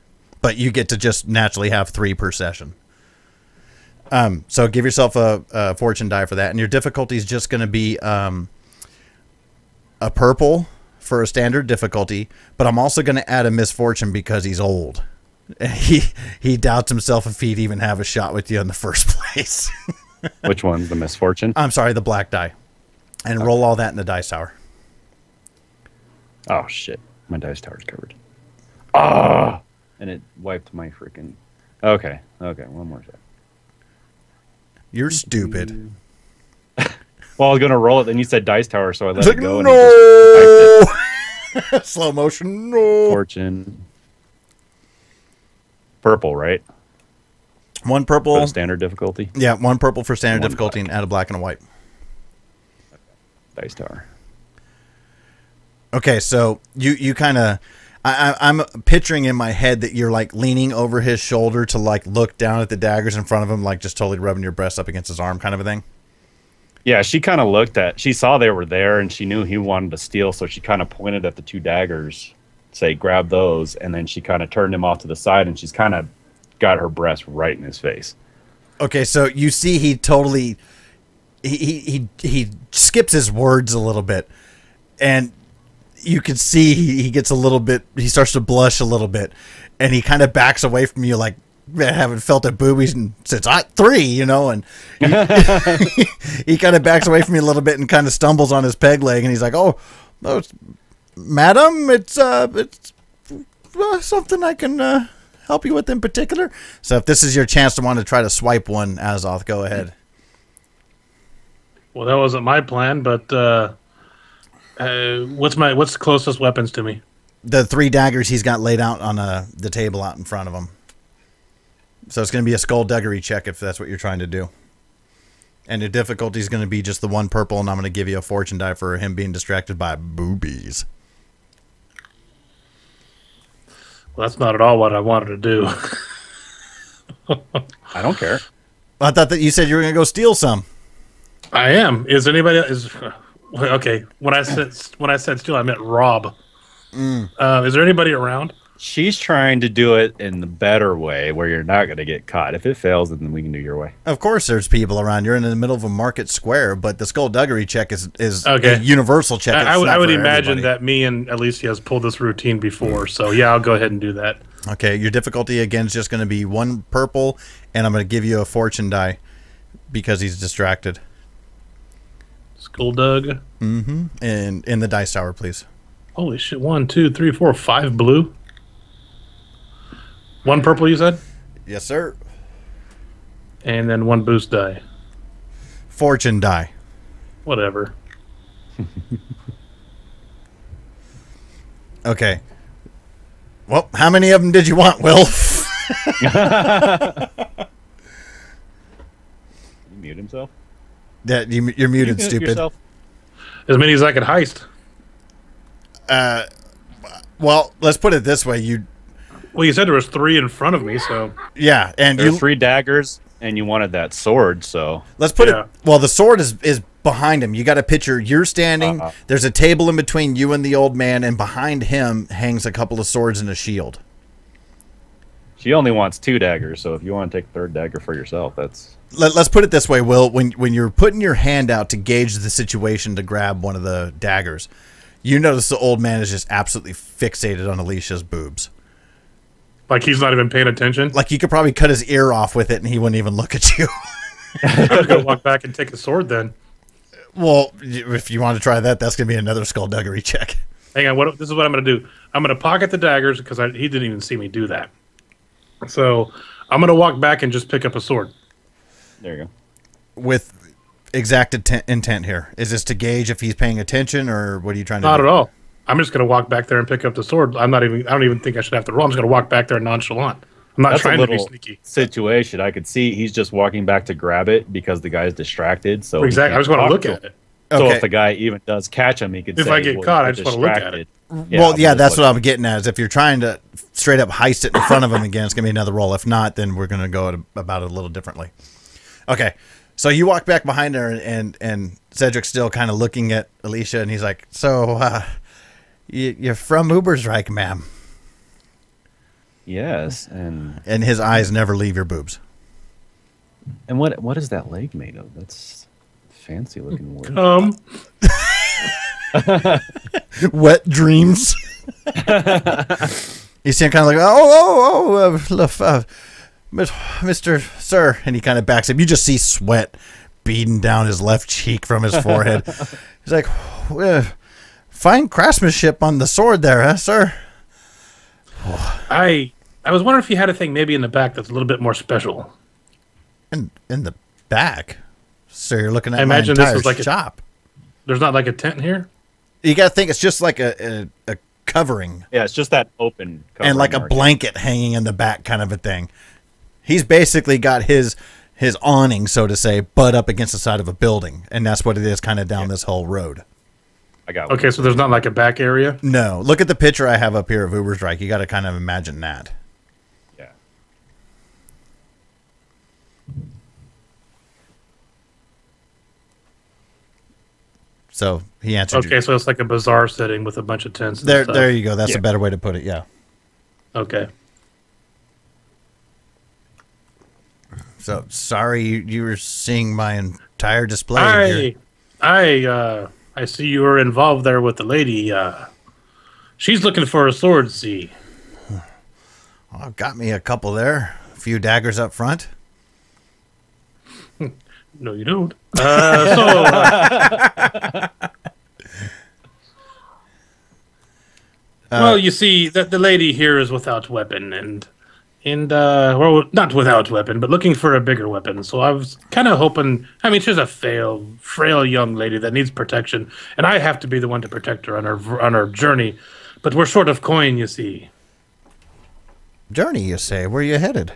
But you get to just naturally have 3 per session. So give yourself a fortune die for that. And your difficulty is just going to be a purple for a standard difficulty. But I'm also going to add a misfortune because he's old. He doubts himself if he'd even have a shot with you in the first place. Which one's the misfortune? I'm sorry, the black die. And roll all that in the dice tower. Oh shit, my dice tower's covered. Ah, and it wiped my freaking. Okay, one more second. You're stupid. Well, I was gonna roll it, then you said dice tower, so I let It's it go. And it just wiped Slow motion. it. No. Fortune. Purple, right? One For purple. the standard difficulty. Yeah, one purple for standard One difficulty black. and add a black and a white. Dice tower. Okay, so you kind of, I'm picturing in my head that you're like leaning over his shoulder to like look down at the daggers in front of him, like just totally rubbing your breast up against his arm kind of a thing. Yeah, she kind of she saw they were there and she knew he wanted to steal, so she kind of pointed at the 2 daggers, say, grab those, and then she kind of turned him off to the side and she's kind of got her breast right in his face. Okay, so you see he totally he skips his words a little bit, and you can see he gets a little bit, he starts to blush a little bit, and he kind of backs away from you like, I haven't felt at boobies since 3, you know, and he kind of backs away from you a little bit and kind of stumbles on his peg leg, and he's like, oh madam, it's something I can help you with in particular. So if this is your chance to want to try to swipe one, Azoth, go ahead. Well, that wasn't my plan, but what's the closest weapons to me? The 3 daggers he's got laid out on the table out in front of him. So it's going to be a skullduggery check if that's what you're trying to do. And the difficulty is going to be just the 1 purple, and I'm going to give you a fortune die for him being distracted by boobies. Well, that's not at all what I wanted to do. I don't care. I thought that you said you were going to go steal some. I am. Is anybody okay? When I said steal, I meant rob. Is there anybody around? She's trying to do it in the better way where you're not going to get caught. If it fails, then we can do your way. Of course there's people around. You're in the middle of a market square, but the skullduggery check is okay. A universal check. I would imagine that me and Alicia has pulled this routine before, so yeah, I'll go ahead and do that. Okay, your difficulty again is just going to be 1 purple, and I'm going to give you a fortune die because he's distracted. Skulldug. Mm-hmm. And in the dice tower, please. Holy shit! 1, 2, 3, 4, 5 blue. 1 purple, you said? Yes, sir. And then 1 boost die. Fortune die. Whatever. Okay. Well, how many of them did you want, Will? You mute himself? That you're muted, You stupid. yourself? As many as I could heist. Well, let's put it this way. Well, you said there was 3 in front of me, so Yeah, and There were 3 daggers, and you wanted that sword, so... Let's put Yeah. it. Well, the sword is behind him. You got a picture. You're standing. There's a table in between you and the old man, and behind him hangs a couple of swords and a shield. She only wants 2 daggers, so if you want to take a 3rd dagger for yourself, that's... Let's put it this way, Will. When you're putting your hand out to gauge the situation to grab one of the daggers, you notice the old man is just absolutely fixated on Alicia's boobs. like he's not even paying attention. Like you could probably cut his ear off with it, and he wouldn't even look at you. I'm gonna walk back and take a sword then. Well, if you want to try that, that's going to be another skullduggery check. Hang on, this is what I'm going to do. I'm going to pocket the daggers because he didn't even see me do that. So I'm going to walk back and just pick up a sword. There you go. With exact intent here. Is this to gauge if he's paying attention, or what are you trying to do? Not at all. I'm just going to walk back there and pick up the sword. I don't even think I should have to roll. I'm just going to walk back there nonchalant. I'm not That's trying a to be little sneaky. situation. I could see he's just walking back to grab it because the guy's distracted. So Exactly. I just want to look at it. So Okay. if the guy even does catch him, he could If say, I get well, caught, you're I just wanna look at it. Well, that's what I'm getting at. Is if you're trying to straight up heist it in front of him again, it's going to be another roll. If not, then we're going to go about it a little differently. Okay. So you walk back behind her, and Cedric's still kind of looking at Alicia, and he's like, so, you're from Ubersreich, ma'am. Yes, and And his eyes never leave your boobs. what is that leg made of? That's fancy looking word. Wet dreams. You see him kind of like, Mr. Sir, and he kind of backs up. You just see sweat beating down his left cheek from his forehead. He's like, fine craftsmanship on the sword there, huh, sir? I was wondering if you had a thing maybe in the back that's a little bit more special. In the back, so you're looking at I imagine my this entire is like shop. There's not like a tent here? You got to think it's just like a covering. Yeah, it's just that open And like a market. blanket hanging in the back kind of a thing. He's basically got his awning, so to say, butt up against the side of a building, and that's what it is kind of down this whole road. I got one. Okay, so there's not like a back area. No, look at the picture I have up here of Uberstrike. You got to kind of imagine that. Yeah. So he answered. Okay, so it's like a bazaar setting with a bunch of tents. And There, stuff. there you go. That's a better way to put it. Yeah. Okay. So sorry you were seeing my entire display here. I see you were involved there with the lady. She's looking for a sword. See. Oh, got me a couple there. A few daggers up front. No, you don't. Well, you see that the lady here is without weapon, and well, not without weapon, but looking for a bigger weapon. So I was kind of hoping. I mean, she's a frail young lady that needs protection, and I have to be the one to protect her on her journey. But we're short of coin, you see. Journey, you say? Where are you headed?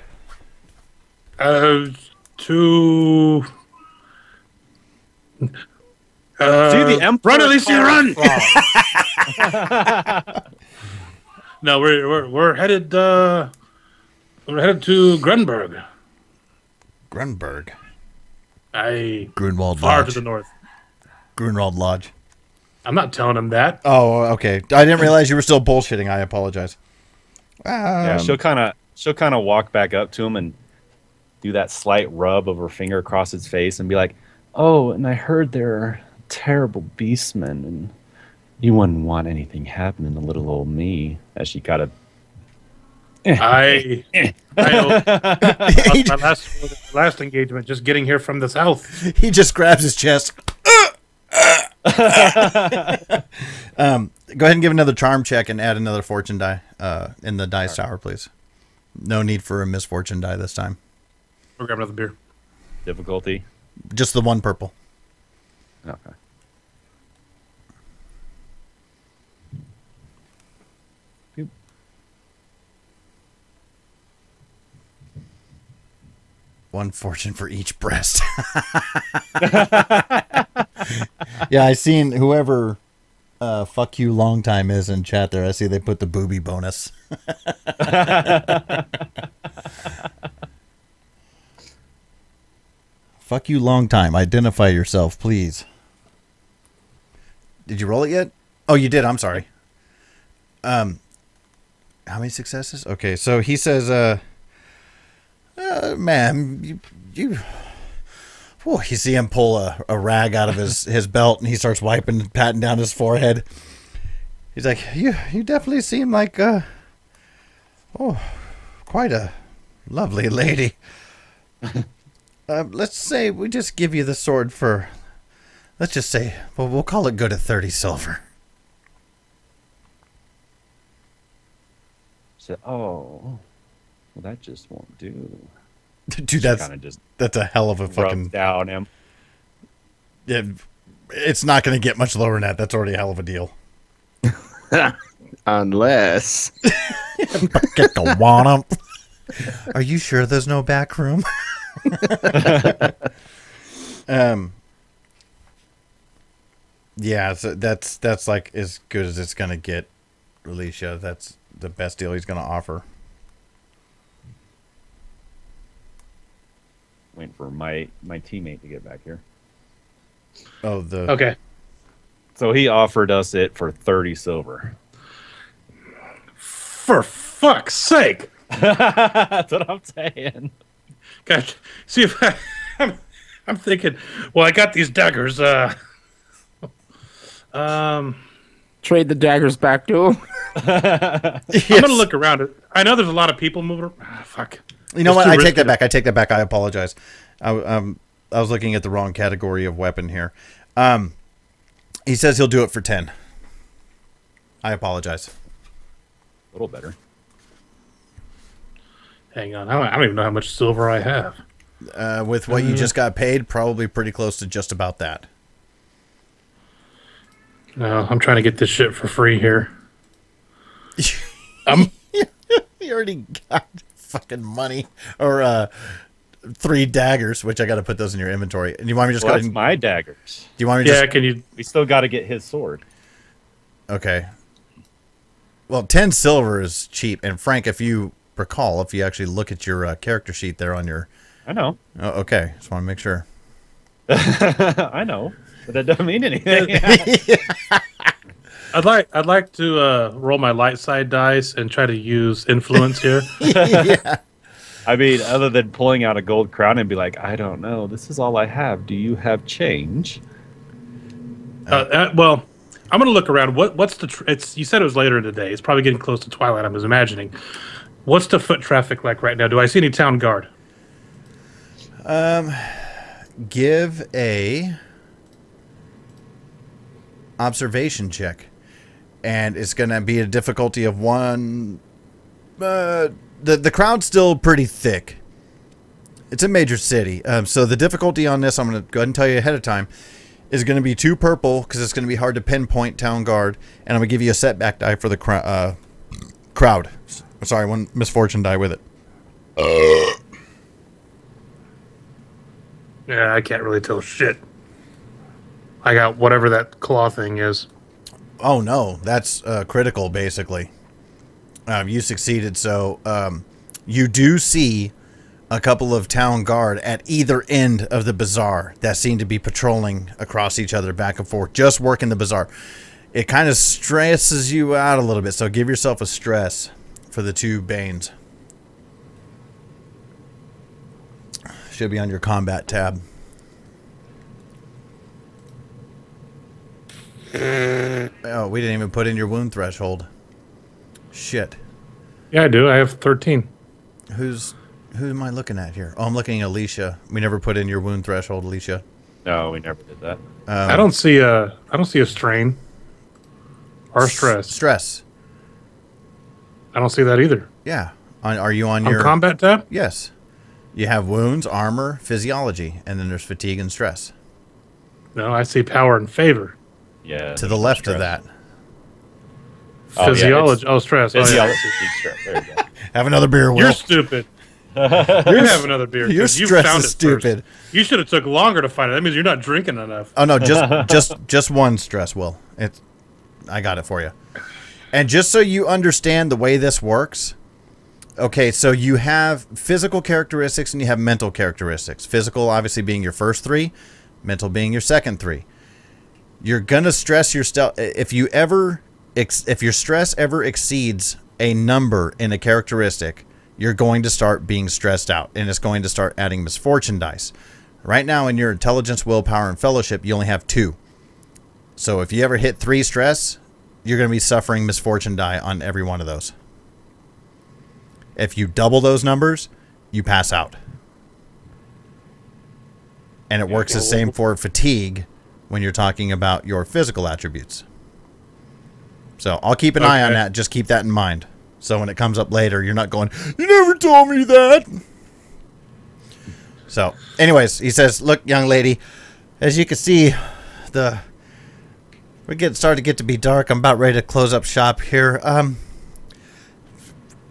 To. See the Emperor. Run, Alicia, run! No, we're headed. We're headed to Grunberg. Grunberg. Grunwald Lodge. To the north. Grunwald Lodge. I'm not telling him that. Oh, okay. I didn't realize you were still bullshitting. I apologize. Yeah, she'll kind of walk back up to him and do that slight rub of her finger across his face and be like, "Oh, and I heard there are terrible beastmen, and you wouldn't want anything happening to little old me." As she kind of, I my last engagement, just getting here from the south. He just grabs his chest. Go ahead and give another charm check and add another fortune die in the dice tower, please. No need for a misfortune die this time. We'll grab another beer. difficulty. Just the one purple. Okay. One fortune for each breast. Yeah, I seen whoever fuck you long time is in chat there. I see they put the booby bonus. Fuck you long time. Identify yourself, please. Did you roll it yet? Oh, you did. I'm sorry. How many successes? Okay, so he says, ma'am, you see him pull a rag out of his belt, and he starts wiping and patting down his forehead. He's like, you definitely seem like, quite a lovely lady. Let's say we just give you the sword for, let's just say, well, we'll call it good at 30 silver. So, well, that just won't do. Dude, that's a hell of a fucking down him. Yeah, it's not going to get much lower than that. That's already a hell of a deal. Unless Get the want Are you sure there's no back room? Yeah, so that's like as good as it's going to get, Alicia. That's the best deal he's going to offer. Waiting for my teammate to get back here. Oh, Okay. So he offered us it for 30 silver. For fuck's sake! That's what I'm saying. Gosh, see if I'm thinking. Well, I got these daggers. trade the daggers back to him. Yes. I'm gonna look around. I know there's a lot of people moving. Fuck. You know It's what? too I take risky that back. I take that back. I apologize. I was looking at the wrong category of weapon here. He says he'll do it for 10. I apologize. A little better. Hang on. I don't even know how much silver I have. With what you just got paid, probably pretty close to just about that. No, I'm trying to get this shit for free here. You already got fucking money or 3 daggers, which I got to put those in your inventory. And you want me to just go ahead That's and my daggers. do you want me to Yeah, just can you? We still got to get his sword. Okay. Well, 10 silver is cheap. And Frank, if you recall, if you actually look at your character sheet there on your... I know. Oh, okay. Just want to make sure. I know, but that doesn't mean anything. I'd like to roll my light side dice and try to use influence here. Yeah. I mean, other than pulling out a gold crown and be like, I don't know, this is all I have. Do you have change? Well, I'm going to look around. What's the? It's you said it was later in the day. It's probably getting close to twilight. I was imagining. What's the foot traffic like right now? Do I see any town guard? Give a observation check, and it's going to be a difficulty of 1. The crowd's still pretty thick. It's a major city, so the difficulty on this, I'm going to go ahead and tell you ahead of time, is going to be 2 purple because it's going to be hard to pinpoint town guard, and I'm going to give you a setback die for the crowd. Sorry, 1 misfortune die with it. Yeah, I can't really tell shit. I got whatever that claw thing is. Oh no, that's critical basically. You succeeded, so you do see a couple of town guard at either end of the bazaar that seem to be patrolling across each other back and forth, just working the bazaar. It kind of stresses you out a little bit, so give yourself a stress for the 2 Banes. Should be on your combat tab. Oh, we didn't even put in your wound threshold. Shit. Yeah, I do. I have 13. Who am I looking at here? Oh, I'm looking at Alicia. We never put in your wound threshold, Alicia. No, we never did that. I don't see a strain or stress. Stress. I don't see that either. Yeah. Are you on your combat tab? Yes. You have wounds, armor, physiology, and then there's fatigue and stress. No, I see power and favor. Yeah. To the left of that. Physiology. Stress. Physiology. Stress. There you go. Have another beer, Will. You're stupid. You have another beer. Your 'cause you stress found is it first. stupid. You should have took longer to find it. That means you're not drinking enough. Oh no, just 1 stress, Will. I got it for you. And just so you understand the way this works, okay, so you have physical characteristics and you have mental characteristics. Physical obviously being your first 3, mental being your second 3. You're gonna stress your stuff if your stress ever exceeds a number in a characteristic, you're going to start being stressed out, and it's going to start adding misfortune dice. Right now in your intelligence, willpower, and fellowship, you only have 2. So if you ever hit 3 stress, you're going to be suffering misfortune die on every one of those. If you double those numbers, you pass out. And it works the same for fatigue when you're talking about your physical attributes. So I'll keep an eye on that. Just keep that in mind. So when it comes up later, you're not going, you never told me that. So anyways, he says, look, young lady, as you can see, we're starting to get to be dark. I'm about ready to close up shop here.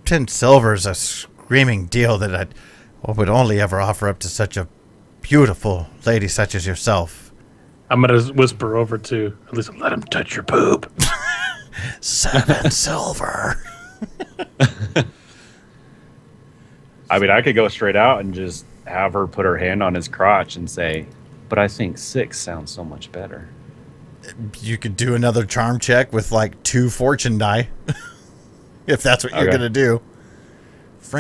10 silver is a screaming deal that I would only ever offer up to such a beautiful lady such as yourself. I'm going to whisper over to at least let him touch your boob. 7 silver. I mean, I could go straight out and just have her put her hand on his crotch and say, but I think 6 sounds so much better. You could do another charm check with like 2 fortune die. If that's what you're going to do.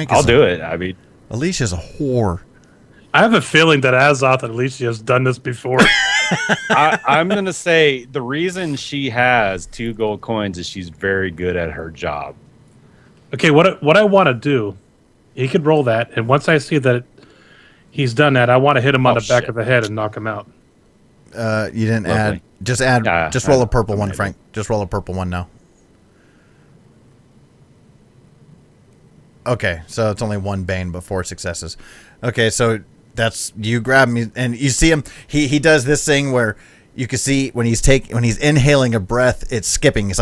I'll do it. I mean, Alicia's a whore. I have a feeling that Azoth and Alicia has done this before. I'm going to say the reason she has 2 gold coins is she's very good at her job. Okay, what I want to do, he could roll that, and once I see that he's done that, I want to hit him on the back of the head and knock him out. You didn't add. Just add. Just roll a purple one, Frank. Just roll a purple one now. Okay, so it's only 1 bane but 4 successes. Okay, so that's you grab him and you see him. He does this thing where you can see when he's inhaling a breath, it's skipping. It's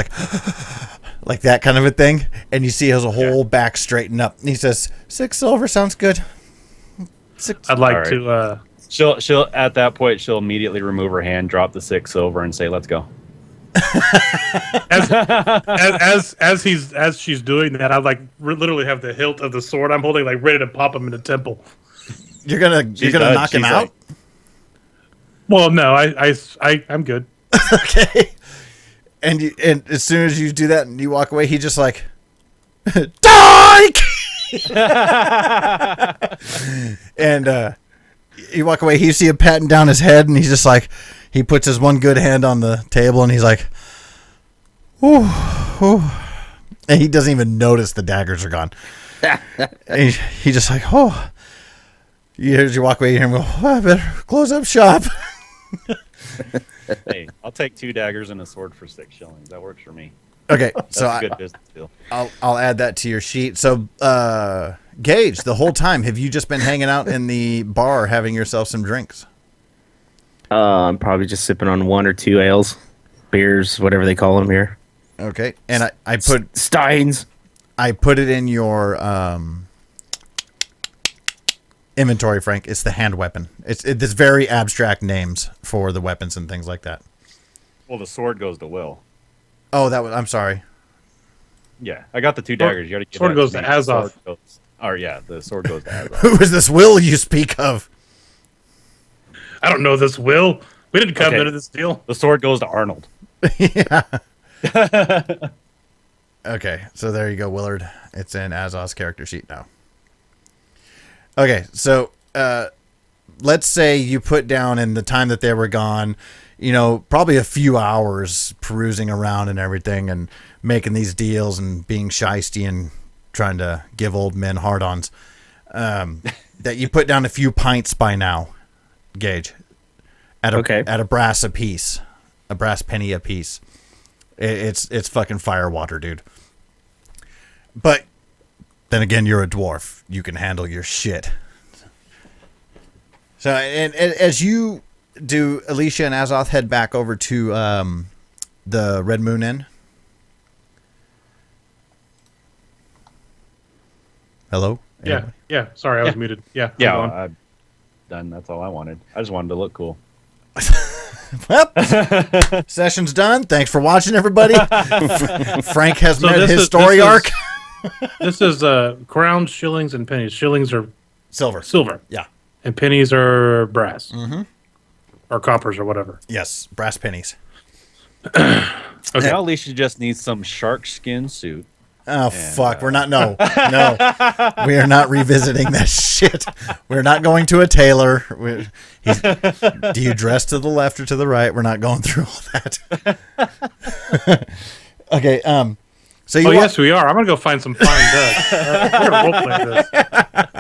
like that kind of a thing, and you see his whole back straighten up. And he says, 6 silver sounds good. 6. I'd like to. She'll at that point she'll immediately remove her hand, drop the 6 silver, and say, "Let's go." as she's doing that, I like literally have the hilt of the sword I'm holding like ready to pop him in the temple. You're gonna knock him out? Well, no, I'm good. Okay. And as soon as you do that and you walk away, he just like Dyke! And you walk away, you see him patting down his head, and he's just like, he puts his one good hand on the table, and he's like, ooh, ooh. And he doesn't even notice the daggers are gone. And he just like, oh. As you walk away, you hear him go, oh, I better close up shop. Hey, I'll take 2 daggers and a sword for 6 shillings. That works for me. Okay, That's so a good business deal. I'll add that to your sheet. So, Gage, the whole time, have you just been hanging out in the bar having yourself some drinks? I'm probably just sipping on 1 or 2 ales, beers, whatever they call them here. Okay, and I put Steins. I put it in your inventory, Frank. It's the hand weapon. It's very abstract names for the weapons and things like that. Well, the sword goes to Will. Oh, I'm sorry. Yeah, I got the 2 daggers. You got to get Sword goes to Azoth. The sword goes to Azoth. Who is this Will you speak of? I don't know this Will. We didn't come into this deal. The sword goes to Arnold. Yeah. Okay, so there you go, Willard. It's in Azoth's character sheet now. Okay, so let's say you put down in the time that they were gone, probably a few hours perusing around and everything and making these deals and being shysty and trying to give old men hard-ons, that you put down a few pints by now, Gage, at a brass apiece, a brass penny apiece. It's fucking firewater, dude. But then again, you're a dwarf. You can handle your shit. So, and as you do, Alicia and Azoth head back over to the Red Moon Inn. Hello? Anybody? Yeah. Sorry, I was muted. Yeah. I'm done. That's all I wanted. I just wanted to look cool. Well, session's done. Thanks for watching, everybody. Frank has met his story arc. This is crowns, shillings, and pennies. Shillings are silver. Yeah. And pennies are brass. Mm-hmm. Or coppers or whatever. Yes, brass pennies. Okay. Now Alicia just needs some shark skin suit. Oh, fuck. We're not. No. We are not revisiting that shit. We're not going to a tailor. Do you dress to the left or to the right? We're not going through all that. Okay. So yes, we are. I'm going to go find some fine duds. We're going to roleplay this.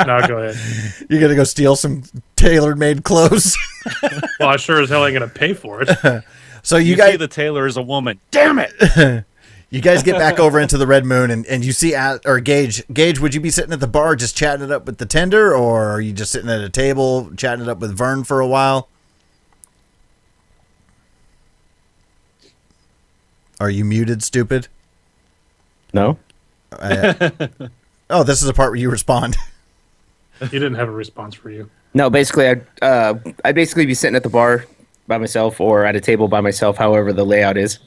No, go ahead. You're going to go steal some tailor-made clothes? Well, I sure as hell ain't going to pay for it. So you guys, see the tailor is a woman. Damn it! You guys get back over into the Red Moon, and you see, Gage. Gage, would you be sitting at the bar just chatting it up with the tender, or are you just sitting at a table chatting it up with Vern for a while? Are you muted, stupid? No. Oh, this is the part where you respond. He didn't have a response for you. No, basically, I'd basically be sitting at the bar by myself or at a table by myself, however the layout is.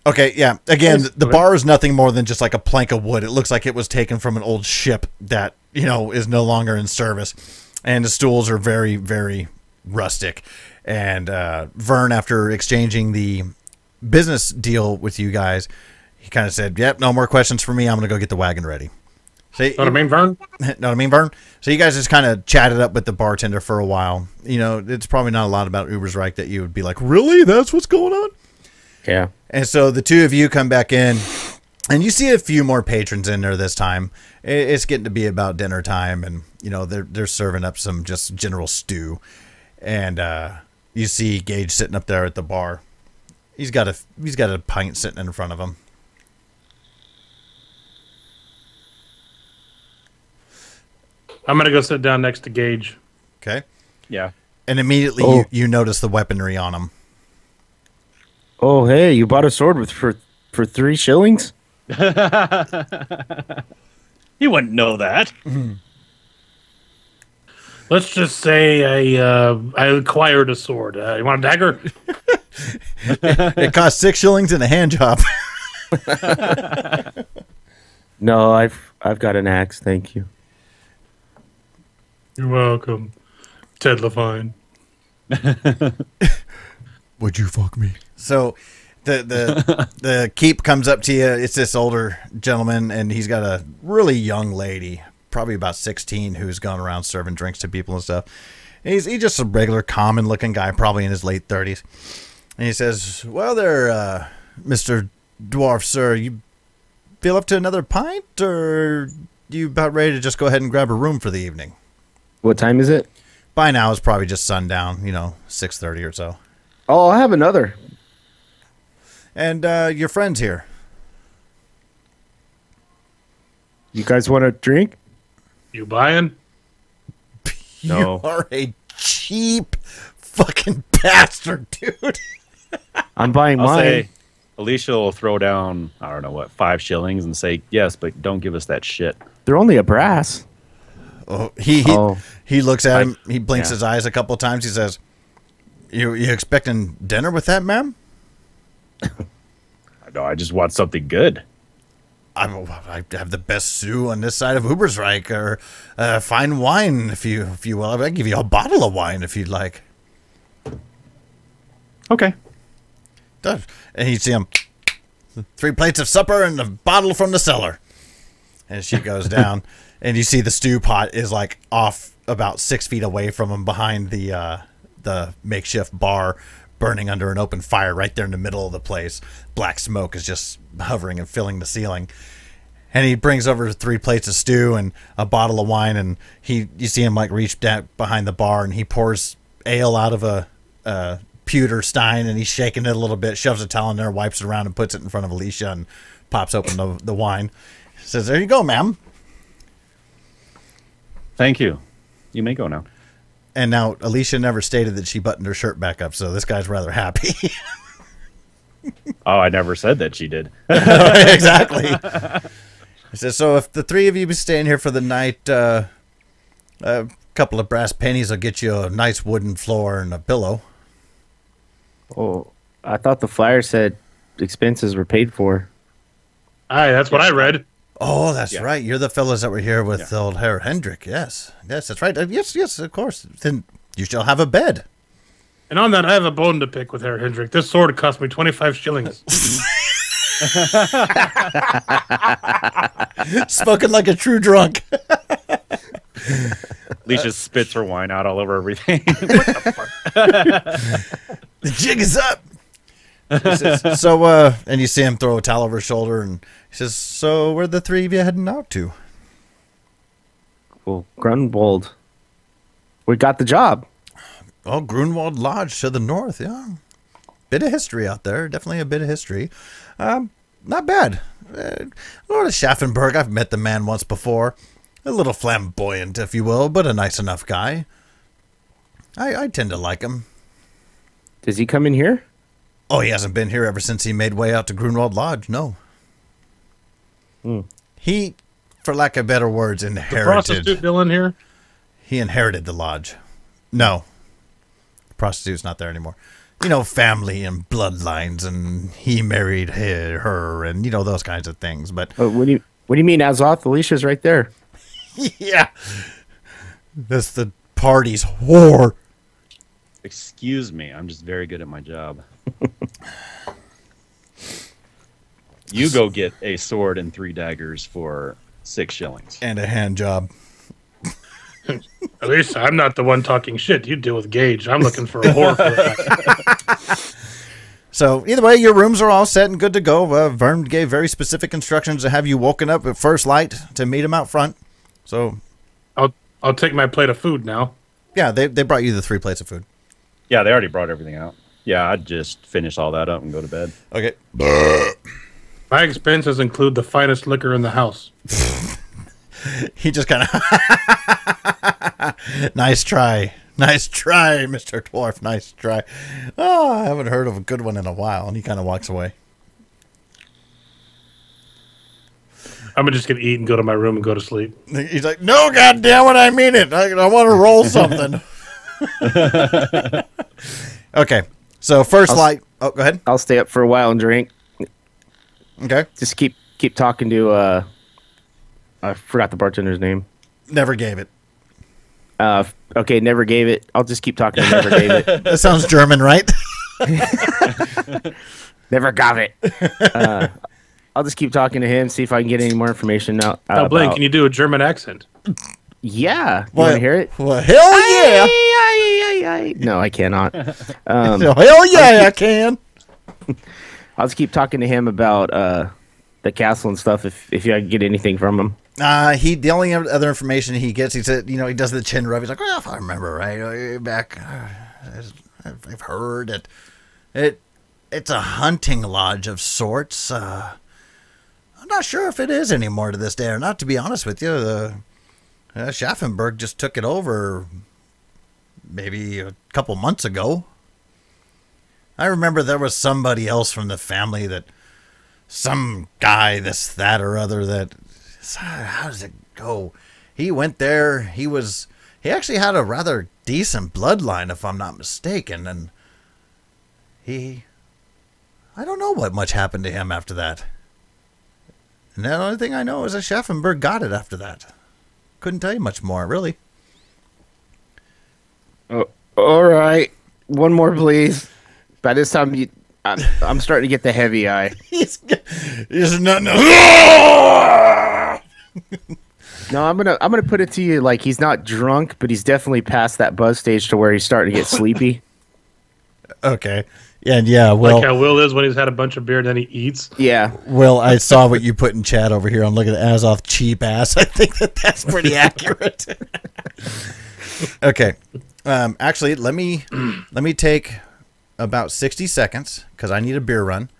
Okay, yeah. Again, the bar is nothing more than just like a plank of wood. It looks like it was taken from an old ship that, is no longer in service. And the stools are very, very rustic. And Vern, after exchanging the business deal with you guys, he kind of said, yep, no more questions for me. I'm going to go get the wagon ready. So, know what I mean, Vern? Know what I mean, Vern? So you guys just kind of chatted up with the bartender for a while. It's probably not a lot about Uber's Reich that you would be like, really? That's what's going on? Yeah. And so the two of you come back in, and you see a few more patrons in there this time. It's getting to be about dinner time, and they're serving up some just general stew. And you see Gage sitting up there at the bar. He's got a pint sitting in front of him. I'm gonna go sit down next to Gage. Okay. Yeah. And immediately you notice the weaponry on him. Oh, hey, you bought a sword for 3 shillings? You wouldn't know that. Let's just say I acquired a sword. You want a dagger? It cost 6 shillings and a hand job. No, I've got an axe. Thank you. You're welcome, Ted Levine. Would you fuck me? So the keep comes up to you. It's this older gentleman, and he's got a really young lady, probably about 16, who's gone around serving drinks to people and stuff. And he's just a regular, common-looking guy, probably in his late 30s. And he says, well, there, Mr. Dwarf, sir, you feel up to another pint, or you about ready to just go ahead and grab a room for the evening? What time is it? By now, it's probably just sundown, 6:30 or so. Oh, I'll have another. And your friend's here. You guys want a drink? You buying? No. You are a cheap fucking bastard, dude. I'm buying I'll mine. say Alicia will throw down, I don't know what, 5 shillings and say, yes, but don't give us that shit. They're only a brass. Oh, he looks at him. He blinks his eyes a couple of times. He says, "You expecting dinner with that, ma'am?" No, I just want something good. I have the best stew on this side of Ubersreich, or fine wine, if you will. I can give you a bottle of wine if you'd like. Okay. And you see him, 3 plates of supper and a bottle from the cellar. And she goes down, and you see the stew pot is like off about 6 feet away from him, behind the makeshift bar, burning under an open fire right there in the middle of the place. Black smoke is just hovering and filling the ceiling. And he brings over 3 plates of stew and a bottle of wine, and you see him like reach down behind the bar, and he pours ale out of a pewter stein, and he's shaking it a little bit, shoves a towel in there, wipes it around, and puts it in front of Alicia, and pops open the wine. Says, "There you go, ma'am." Thank you. You may go now. And now Alicia never stated that she buttoned her shirt back up, so this guy's rather happy. Oh, I never said that she did. Exactly. He says, so if the 3 of you be staying here for the night, a couple of brass pennies will get you a nice wooden floor and a pillow. Oh, I thought the flyer said expenses were paid for. Aye, that's what I read. Oh, that's right. You're the fellas that were here with old Herr Hendrik. Yes, that's right. Yes, of course. Then you shall have a bed. And on that, I have a bone to pick with Herr Hendrik. This sword cost me 25 shillings. Spoken like a true drunk. Alicia spits her wine out all over everything. The jig is up. He says, and you see him throw a towel over his shoulder, and he says, so where are the 3 of you heading out to? Well, Grunwald. We got the job. Oh, Grunwald Lodge to the north, yeah. Bit of history out there, definitely a bit of history. Not bad. Lord of Schaffenburg, I've met the man once before. A little flamboyant, if you will, but a nice enough guy. I tend to like him. Does he come in here? Oh, he hasn't been here ever since he made way out to Grunwald Lodge, no. He, for lack of better words, The inherited. prostitute still in here? He inherited the lodge. No. The prostitute's not there anymore. Family and bloodlines, and he married her, and those kinds of things. But What do you mean, Azoth? Alicia's right there. yeah, that's the party's whore. Excuse me. I'm just very good at my job. You go get a sword and 3 daggers for 6 shillings. And a hand job. At least I'm not the one talking shit. You deal with Gage. I'm looking for a whore for that. So either way, your rooms are all set and good to go. Vern gave very specific instructions to have you woken up at first light to meet him out front. So I'll take my plate of food now. yeah, they brought you the 3 plates of food. Yeah, they already brought everything out. Yeah, I'd just finish all that up and go to bed. Okay. My expenses include the finest liquor in the house. He just kind of nice try, Mr. Dwarf, nice try. Oh, I haven't heard of a good one in a while. And he kind of walks away. I'm just gonna eat and go to my room and go to sleep. He's like, no, goddamn it, I mean it. I want to roll something. Okay, so first light, Oh, go ahead. I'll stay up for a while and drink. Okay. Just keep talking to I forgot the bartender's name. Never gave it. Okay, never gave it. I'll just keep talking to never gave it. That sounds German, right? Never got it. I'll just keep talking to him, see if I can get any more information out. Now, Blaine, about- can you do a German accent? Yeah. You want to hear it? Well, hell yeah. No, I cannot. Hell yeah, I can. I'll just keep talking to him about the castle and stuff if I can get anything from him. The only other information he gets, he said, he does the chin rub. He's like, well, if I remember right, back, I've heard it's a hunting lodge of sorts. I'm not sure if it is anymore to this day or not, to be honest with you. The Schaffenberg just took it over maybe a couple months ago. I remember there was somebody else from the family some guy, that, or other that, how does it go? He went there, he actually had a rather decent bloodline, if I'm not mistaken, and I don't know what much happened to him after that. And the only thing I know is that Schaffenberg got it after that. Couldn't tell you much more, really. Oh, all right. One more, please. By this time, I'm starting to get the heavy eye. He's nothing. No, I'm gonna put it to you like he's not drunk, but he's definitely past that buzz stage to where he's starting to get sleepy. Okay. And yeah, well, Like how Will is when he's had a bunch of beer and then he eats. Yeah. Well, I saw what you put in chat over here. I'm looking at Azoth cheap ass. I think that's pretty accurate. Okay. Actually, let me take about 60 seconds because I need a beer run,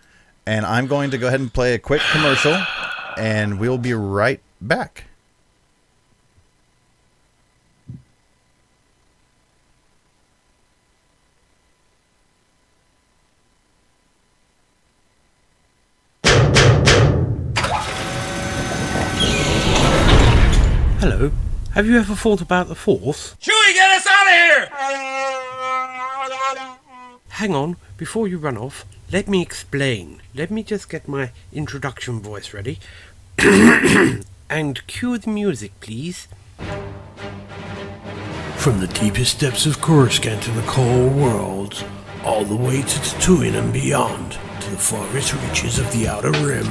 and I'm going to go ahead and play a quick commercial, and we'll be right back. Hello. Have you ever thought about the Force? Chewie, get us out of here! Hang on, before you run off, let me explain. Let me just get my introduction voice ready. And cue the music, please. From the deepest depths of Coruscant to the cold worlds, all the way to Tatooine and beyond, to the farthest reaches of the Outer Rim,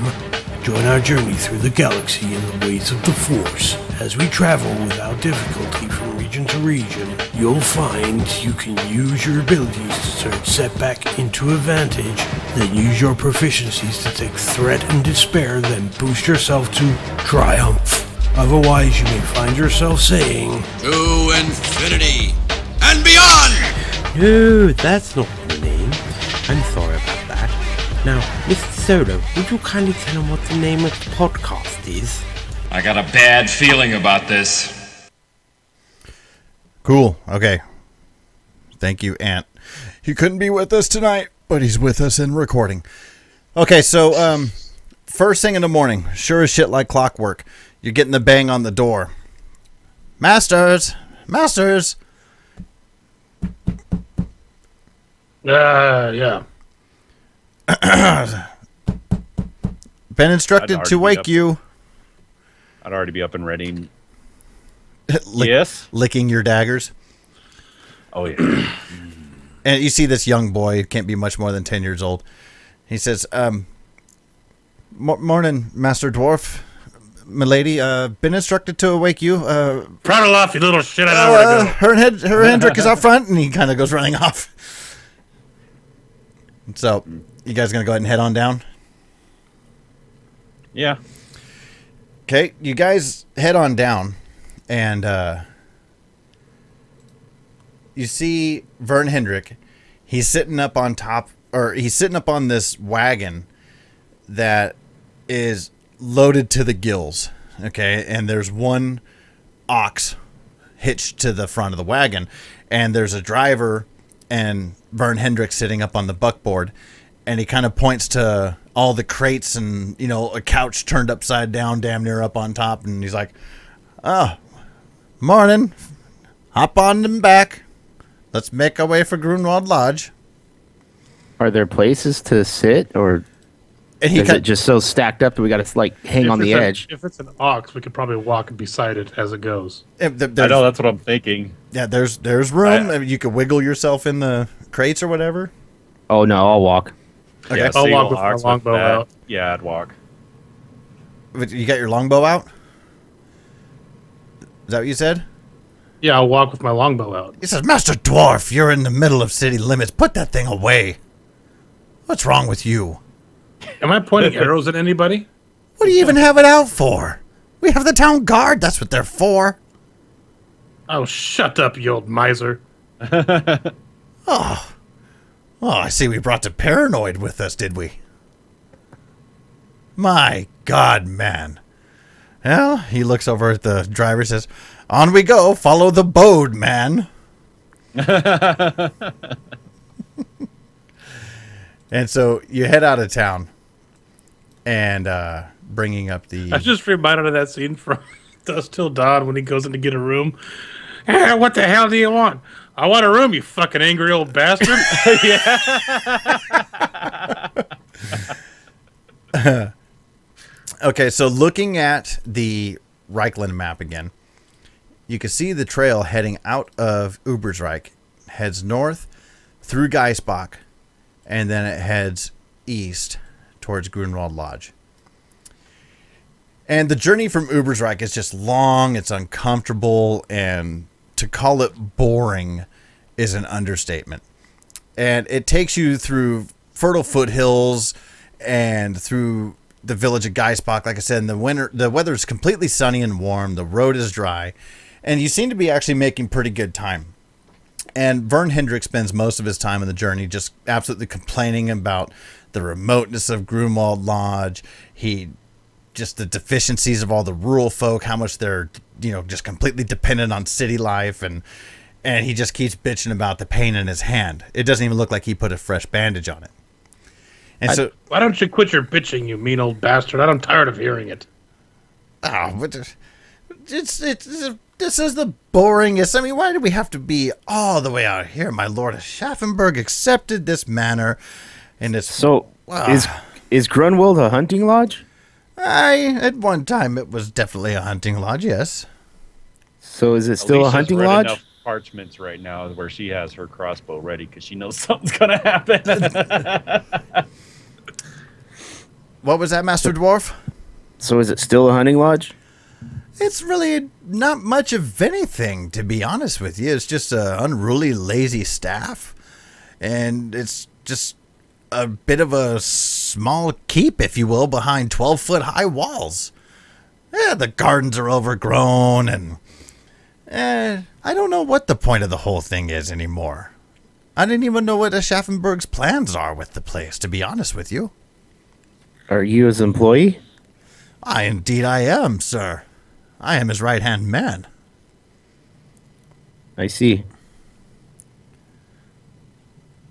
join our journey through the galaxy in the ways of the Force. As we travel without difficulty from region to region, you'll find you can use your abilities to turn setback into advantage, then use your proficiencies to take threat and despair, then boost yourself to triumph. Otherwise, you may find yourself saying, To infinity and beyond! no, that's not the name. I'm sorry about that. Now, Mr. Solo, would you kindly tell him what the name of the podcast is? I got a bad feeling about this. Cool. Okay. Thank you, Ant. He couldn't be with us tonight, but he's with us in recording. Okay, so first thing in the morning, sure as shit like clockwork, you're getting the bang on the door. Masters! Masters! Yeah. Been instructed to wake you. I'd already be up and ready. Yes? Licking your daggers. Oh, yeah. And you see this young boy, can't be much more than 10 years old. He says, morning, Master Dwarf. Milady, been instructed to awake you. Proud of off, you little shit. I know where to go. Her Hendrick is out front, and he kind of goes running off. So, you guys going to go ahead and head on down? Yeah. Okay, you guys head on down, and you see Vern Hendrick. He's sitting up on top, or he's sitting up on this wagon that is loaded to the gills. Okay, and there's one ox hitched to the front of the wagon, and there's a driver and Vern Hendrick sitting up on the buckboard, and he kind of points to all the crates and, a couch turned upside down, damn near up on top, and he's like, morning, hop on them back. Let's make our way for Grunwald Lodge. Are there places to sit, or And he is it just so stacked up that we got to like hang on the edge? If it's an ox, we could probably walk beside it as it goes. I know, that's what I'm thinking. Yeah, there's room. I mean, you could wiggle yourself in the crates or whatever. Oh no, I'll walk. Okay. Yeah, I'll single walk with my ox longbow that. out. Yeah, I'd walk. But you got your longbow out? Is that what you said? Yeah, I'll walk with my longbow out. He says, Master Dwarf, you're in the middle of city limits. Put that thing away. What's wrong with you? Am I pointing arrows at anybody? What do you even have it out for? We have the town guard. That's what they're for. Oh, shut up, you old miser. Oh, I see we brought the paranoid with us, did we? My God, man. Well, he looks over at the driver and says, on we go. Follow the boat, man. And so you head out of town and bringing up the... I just reminded of that scene from Dusk Till Dawn when he goes in to get a room. Eh, what the hell do you want? I want a room, you fucking angry old bastard. Okay, so looking at the Reichland map again, you can see the trail heading out of Ubersreich, heads north through Geisbach, and then it heads east towards Grunwald Lodge. And the journey from Ubersreich is just long, it's uncomfortable, and to call it boring is an understatement. And it takes you through fertile foothills and through the village of Geisbach. Like I said, in the winter, the weather is completely sunny and warm. The road is dry, and you seem to be actually making pretty good time. And Vern Hendrick spends most of his time on the journey just absolutely complaining about the remoteness of Grunwald Lodge. Just the deficiencies of all the rural folk, how much they're, just completely dependent on city life, and he just keeps bitching about the pain in his hand. It doesn't even look like he put a fresh bandage on it. And so, why don't you quit your bitching, you mean old bastard? I'm tired of hearing it. Oh, but this is the boringest. I mean, why do we have to be all the way out here? My lord of Schaffenburg accepted this manor, and it's is Grunwald a hunting lodge? At one time it was definitely a hunting lodge. Yes. So is it still a hunting read lodge? Enough parchments right now where she has her crossbow ready because she knows something's gonna happen. What was that, Master Dwarf? So is it still a hunting lodge? It's really not much of anything, to be honest with you. It's just an unruly, lazy staff. And it's just a bit of a small keep, if you will, behind 12-foot high walls. Yeah, the gardens are overgrown, and I don't know what the point of the whole thing is anymore. I didn't even know what Schaffenburg's plans are with the place, to be honest with you. Are you his employee? Indeed I am, sir. I am his right-hand man. I see.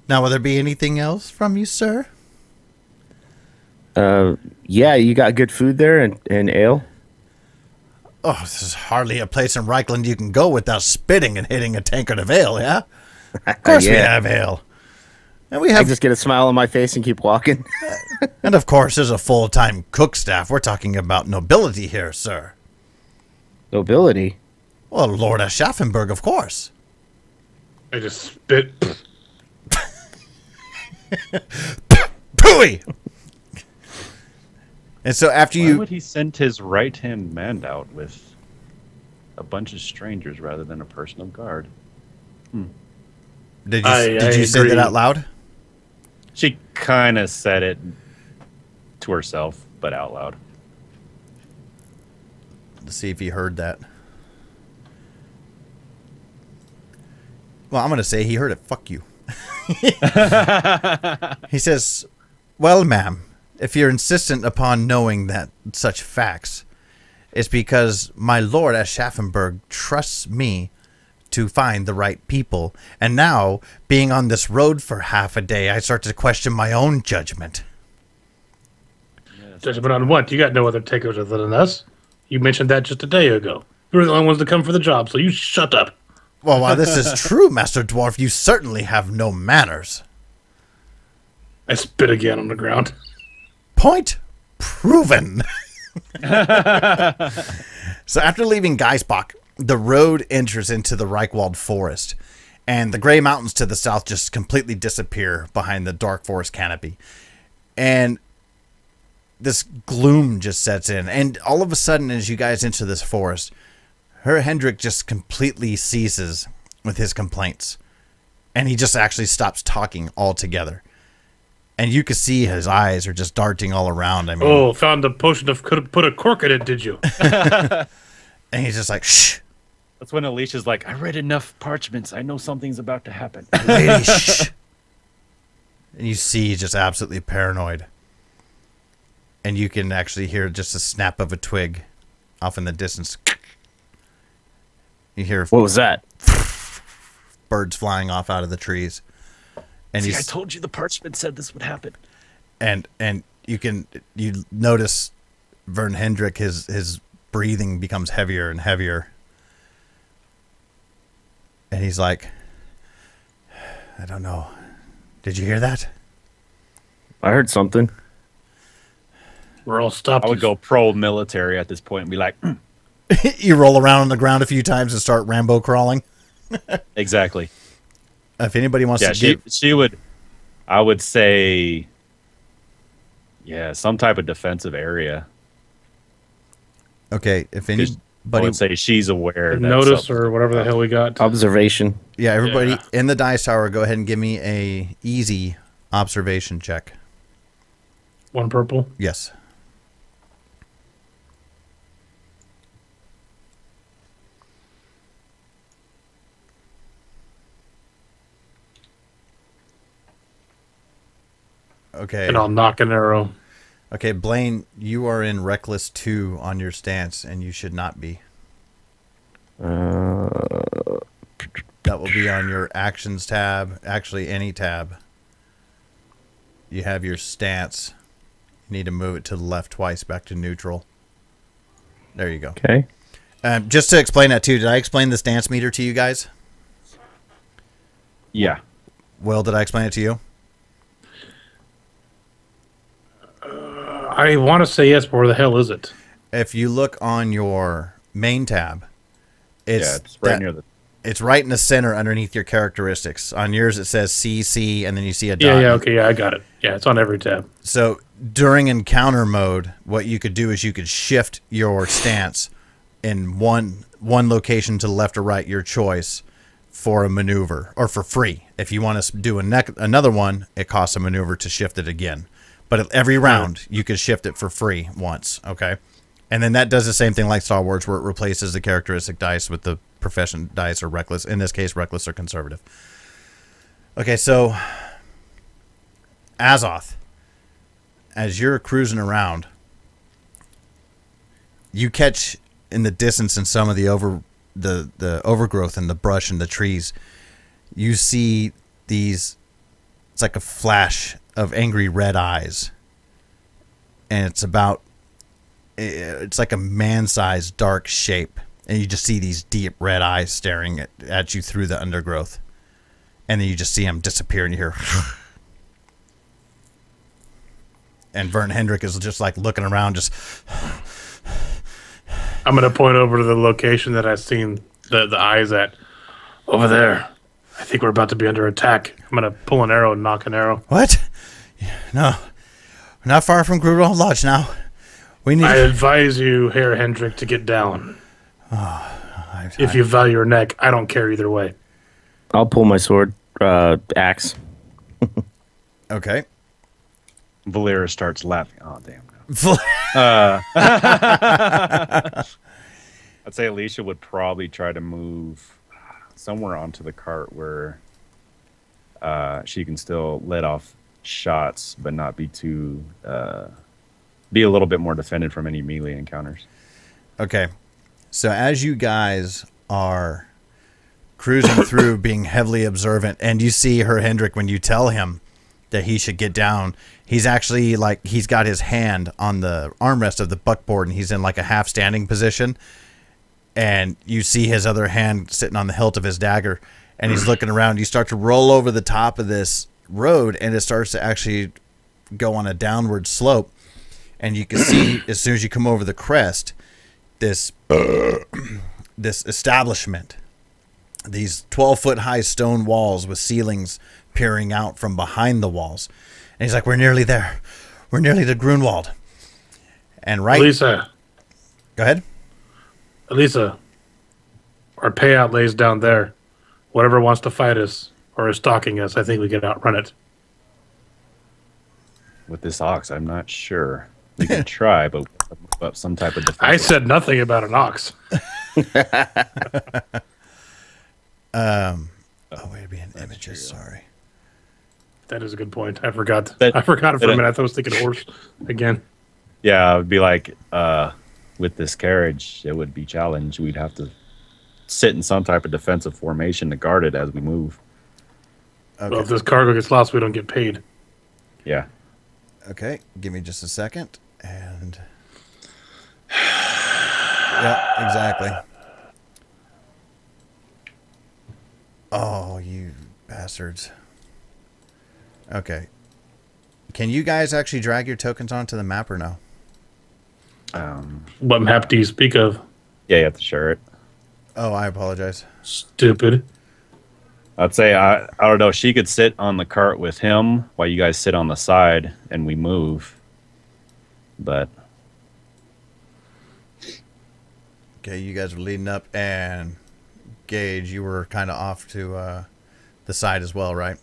Now, will there be anything else from you, sir? Yeah, you got good food there and ale? Oh, this is hardly a place in Reichland you can go without spitting and hitting a tankard of ale, yeah? Of course we have ale. And we have... I just get a smile on my face and keep walking. And of course, there's a full-time cook staff. We're talking about nobility here, sir. Nobility? Well, Lord of Schaffenburg, of course. I just spit. Pooey! And so after Why would he send his right-hand man out with a bunch of strangers rather than a personal guard? Did you say that out loud? She kind of said it to herself, but out loud. Let's see if he heard that. Well, I'm going to say he heard it. Fuck you. He says, well, ma'am, if you're insistent upon knowing that such facts, it's because my lord at Schaffenburg trusts me to find the right people. And now, being on this road for half a day, I start to question my own judgment. Yes. Judgment on what? You got no other takers other than us. You mentioned that just a day ago. We were the only ones to come for the job, so you shut up. Well, while this is true, Master Dwarf, you certainly have no manners. I spit again on the ground. Point proven. So after leaving Geisbach, the road enters into the Reichwald forest, and the Grey Mountains to the south just completely disappear behind the dark forest canopy. And this gloom just sets in, and all of a sudden, as you guys enter this forest, Herr Hendrik just completely ceases with his complaints, and he just actually stops talking altogether. And you can see his eyes are just darting all around. I mean, found a potion of could put a cork in it, did you? And he's just like, shh. That's when Alicia's like, I read enough parchments. I know something's about to happen. Lady, shh. And you see he's just absolutely paranoid. And you can actually hear just a snap of a twig off in the distance. You hear, what was that? Birds flying off out of the trees. And See, I told you the parchment said this would happen. And you notice Vern Hendrik, his breathing becomes heavier and heavier. And he's like, I don't know. Did you hear that? I heard something. We're all stopped. I would go pro-military at this point and be like, You roll around on the ground a few times and start Rambo crawling. exactly. If anybody wants to she would, I would say, some type of defensive area. Okay, if anybody I would say she's aware. Notice or whatever the hell we got. Observation. Yeah, everybody in the dice tower, go ahead and give me a easy observation check. 1 purple. Yes. Okay. And I'll knock an arrow. Okay, Blaine, you are in Reckless 2 on your stance, and you should not be. That will be on your Actions tab. Actually, any tab. You have your stance. You need to move it to the left twice, back to neutral. There you go. Okay. Just to explain that, too, did I explain the stance meter to you guys? Yeah. Will, did I explain it to you? I want to say yes, but where the hell is it? If you look on your main tab, it's right near the. It's right in the center underneath your characteristics. On yours, it says CC, and then you see a dot. Yeah, okay, I got it. Yeah, it's on every tab. So during encounter mode, what you could do is you could shift your stance in one location to the left or right, your choice, for a maneuver, or for free. If you want to do another one, it costs a maneuver to shift it again. But every round, you could shift it for free once, okay? And then that does the same thing like Star Wars, where it replaces the characteristic dice with the profession dice or reckless. In this case, reckless or conservative. Okay, so Azoth, as you're cruising around, you catch in the distance in some of the overgrowth and the brush and the trees, you see these, it's like a flash of angry red eyes, and it's like a man-sized dark shape, and you just see these deep red eyes staring at you through the undergrowth, and then you just see him disappear, and you hear and Vern Hendrik is just like looking around, just I'm gonna point over to the location that I've seen the eyes at over there. I think we're about to be under attack. I'm gonna pull an arrow and knock an arrow. What? No, we're not far from Grudwald Lodge now. I advise you, Herr Hendrik, to get down. If you value your neck, I don't care either way. I'll pull my sword, axe. Okay. Valera starts laughing. Oh, damn. I'd say Alicia would probably try to move somewhere onto the cart where she can still let off shots, but not be too be a little bit more defended from any melee encounters. Okay, so as you guys are cruising through, being heavily observant, and you see Herr Hendrik, when you tell him that he should get down, he's actually like, he's got his hand on the armrest of the buckboard, and he's in like a half standing position, and you see his other hand sitting on the hilt of his dagger, and he's looking around. You start to roll over the top of this road, and it starts to actually go on a downward slope. And you can see, as soon as you come over the crest, this establishment, these 12-foot high stone walls with ceilings peering out from behind the walls. And he's like, we're nearly there. We're nearly to Grunwald. And Elisa. Go ahead. Elisa, our payout lays down there. Whatever wants to fight us or is stalking us, I think we can outrun it. With this ox, I'm not sure. We can try, but some type of defense. I said nothing about an ox. Wait, it'd be in images. Sorry. That is a good point. I forgot. I forgot it for a minute. I thought I was thinking horse again. Yeah, it would be like with this carriage, it would be challenged. We'd have to sit in some type of defensive formation to guard it as we move. Okay. Well, if this cargo gets lost, we don't get paid. Yeah. Okay, give me just a second. And yeah, exactly. Oh, you bastards. Okay. Can you guys actually drag your tokens onto the map or no? What map do you speak of? Yeah, you have to share it. Oh, I apologize. Stupid. I'd say, I don't know, she could sit on the cart with him while you guys sit on the side and we move. But okay, you guys were leading up, and Gage, you were kind of off to the side as well, right?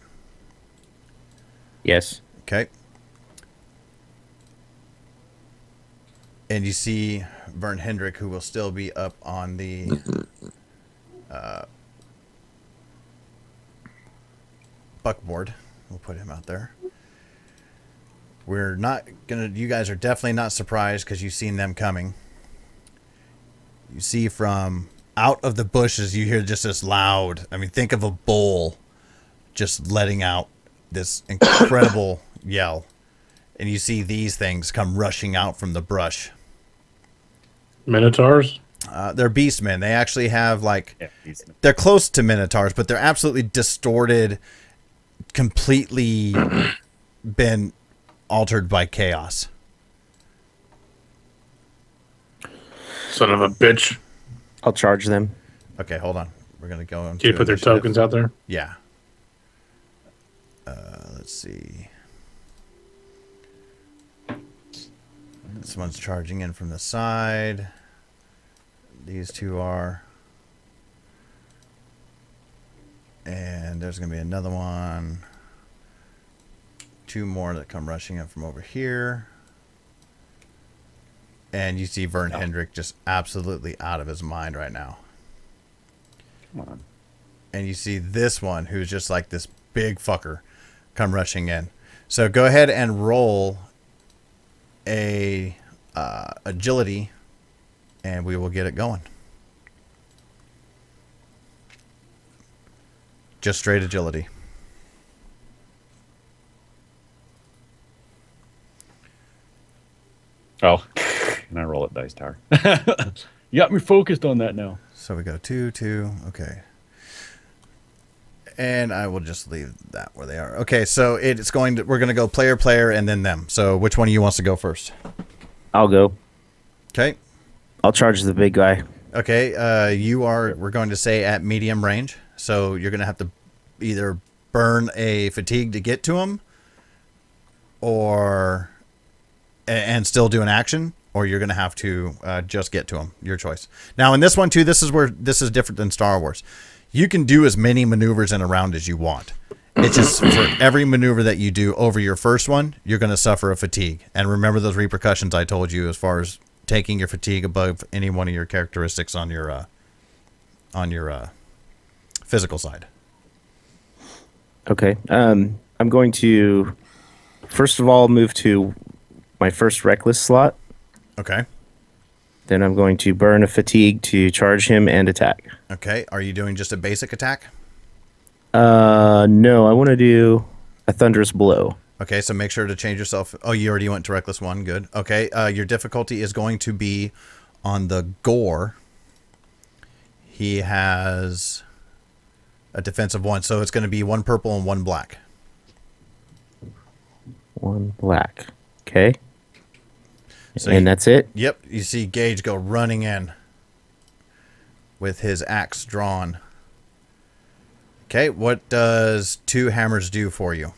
Yes. Okay. And you see Vern Hendrick, who will still be up on the buckboard. We'll put him out there. We're not gonna. You guys are definitely not surprised because you've seen them coming. You see from out of the bushes, you hear just this loud. I mean, think of a bull just letting out this incredible yell, and you see these things come rushing out from the brush. Minotaurs? They're beastmen. They actually have they're close to minotaurs, but they're absolutely distorted, completely been altered by chaos. Son of a bitch. I'll charge them. Okay, hold on. We're going to go into Can you put their initiative. tokens out there? Yeah. Let's see. This one's charging in from the side. These two are. And there's going to be another one. Two more that come rushing in from over here. And you see Vern Hendrick just absolutely out of his mind right now. Come on. And you see this one who's just like this big fucker come rushing in. So go ahead and roll a agility, and we will get it going. Just straight agility. Oh, and I roll at Dice Tower. You got me focused on that now. So we go 2, 2. Okay. And I will just leave that where they are. Okay, so it's going to, we're going to go player, player, and then them. So which one of you wants to go first? I'll go. Okay. I'll charge the big guy. Okay, we're going to say at medium range. So you're going to have to either burn a fatigue to get to him, or and still do an action, or you're going to have to just get to him. Your choice. Now in this one too, this is where this is different than Star Wars. You can do as many maneuvers in a round as you want. It's just for every maneuver that you do over your first one, you're going to suffer a fatigue. And remember those repercussions I told you as far as taking your fatigue above any one of your characteristics on your physical side. Okay. I'm going to first of all move to my first reckless slot. Okay. Then I'm going to burn a fatigue to charge him and attack. Okay. Are you doing just a basic attack? No, I want to do a thunderous blow. Okay, so make sure to change yourself. Oh, you already went to reckless 1. Good. Okay, your difficulty is going to be on the gore. He has a defensive 1, so it's going to be 1 purple and 1 black. 1 black. Okay. So and that's it? Yep. You see Gage go running in with his axe drawn. Okay, what does 2 hammers do for you?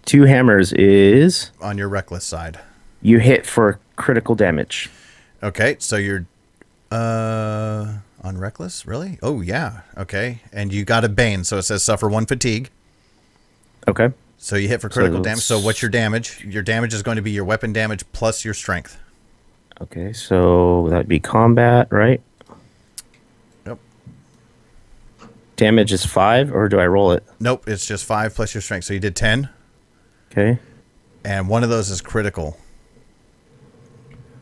2 hammers is... On your reckless side. You hit for critical damage. Okay, so you're on reckless? Really? Oh, yeah. Okay, and you got a bane, so it says suffer 1 fatigue. Okay. So you hit for critical damage. So what's your damage? Your damage is going to be your weapon damage plus your strength. Okay, so that'd be combat, right? Yep. Damage is 5, or do I roll it? Nope, it's just 5 plus your strength. So you did 10. Okay. And one of those is critical.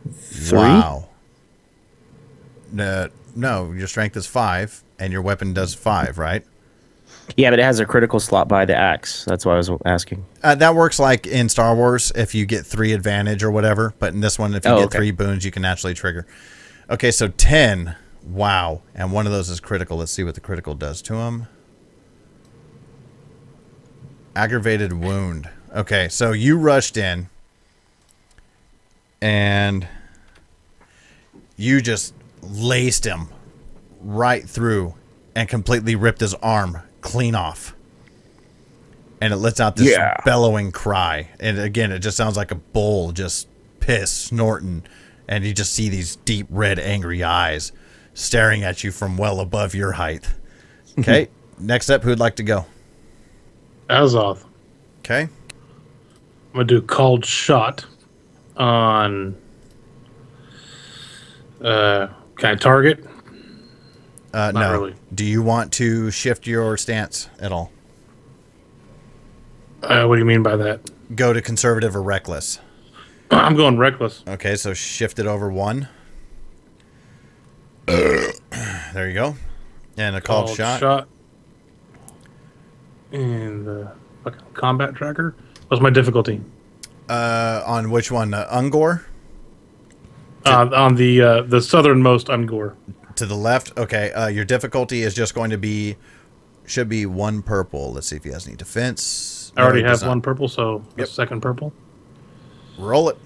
3? Wow. No, your strength is 5, and your weapon does 5, right? Yeah, but it has a critical slot by the axe. That's why I was asking. That works like in Star Wars if you get 3 advantage or whatever. But in this one, if you get 3 boons, you can naturally trigger. Okay, so 10. Wow. And one of those is critical. Let's see what the critical does to him. Aggravated wound. Okay, so you rushed in. And you just laced him right through and completely ripped his arm clean off. And it lets out this bellowing cry. And again, it just sounds like a bull just pissed, snorting. And you just see these deep red, angry eyes staring at you from well above your height. Okay, next up, who would like to go? Azoth. Okay. I'm going to do called shot on... can I target? No. Really. Do you want to shift your stance at all? What do you mean by that? Go to conservative or reckless. I'm going reckless. Okay, so shift it over 1. There you go. And a called shot. And the fucking combat tracker. What's my difficulty? On which one? Ungor? On the southernmost Ungor. To the left? Okay, your difficulty is just going to be... Should be 1 purple. Let's see if he has any defense. I already have 1 purple, so Yep. a second purple. Roll it.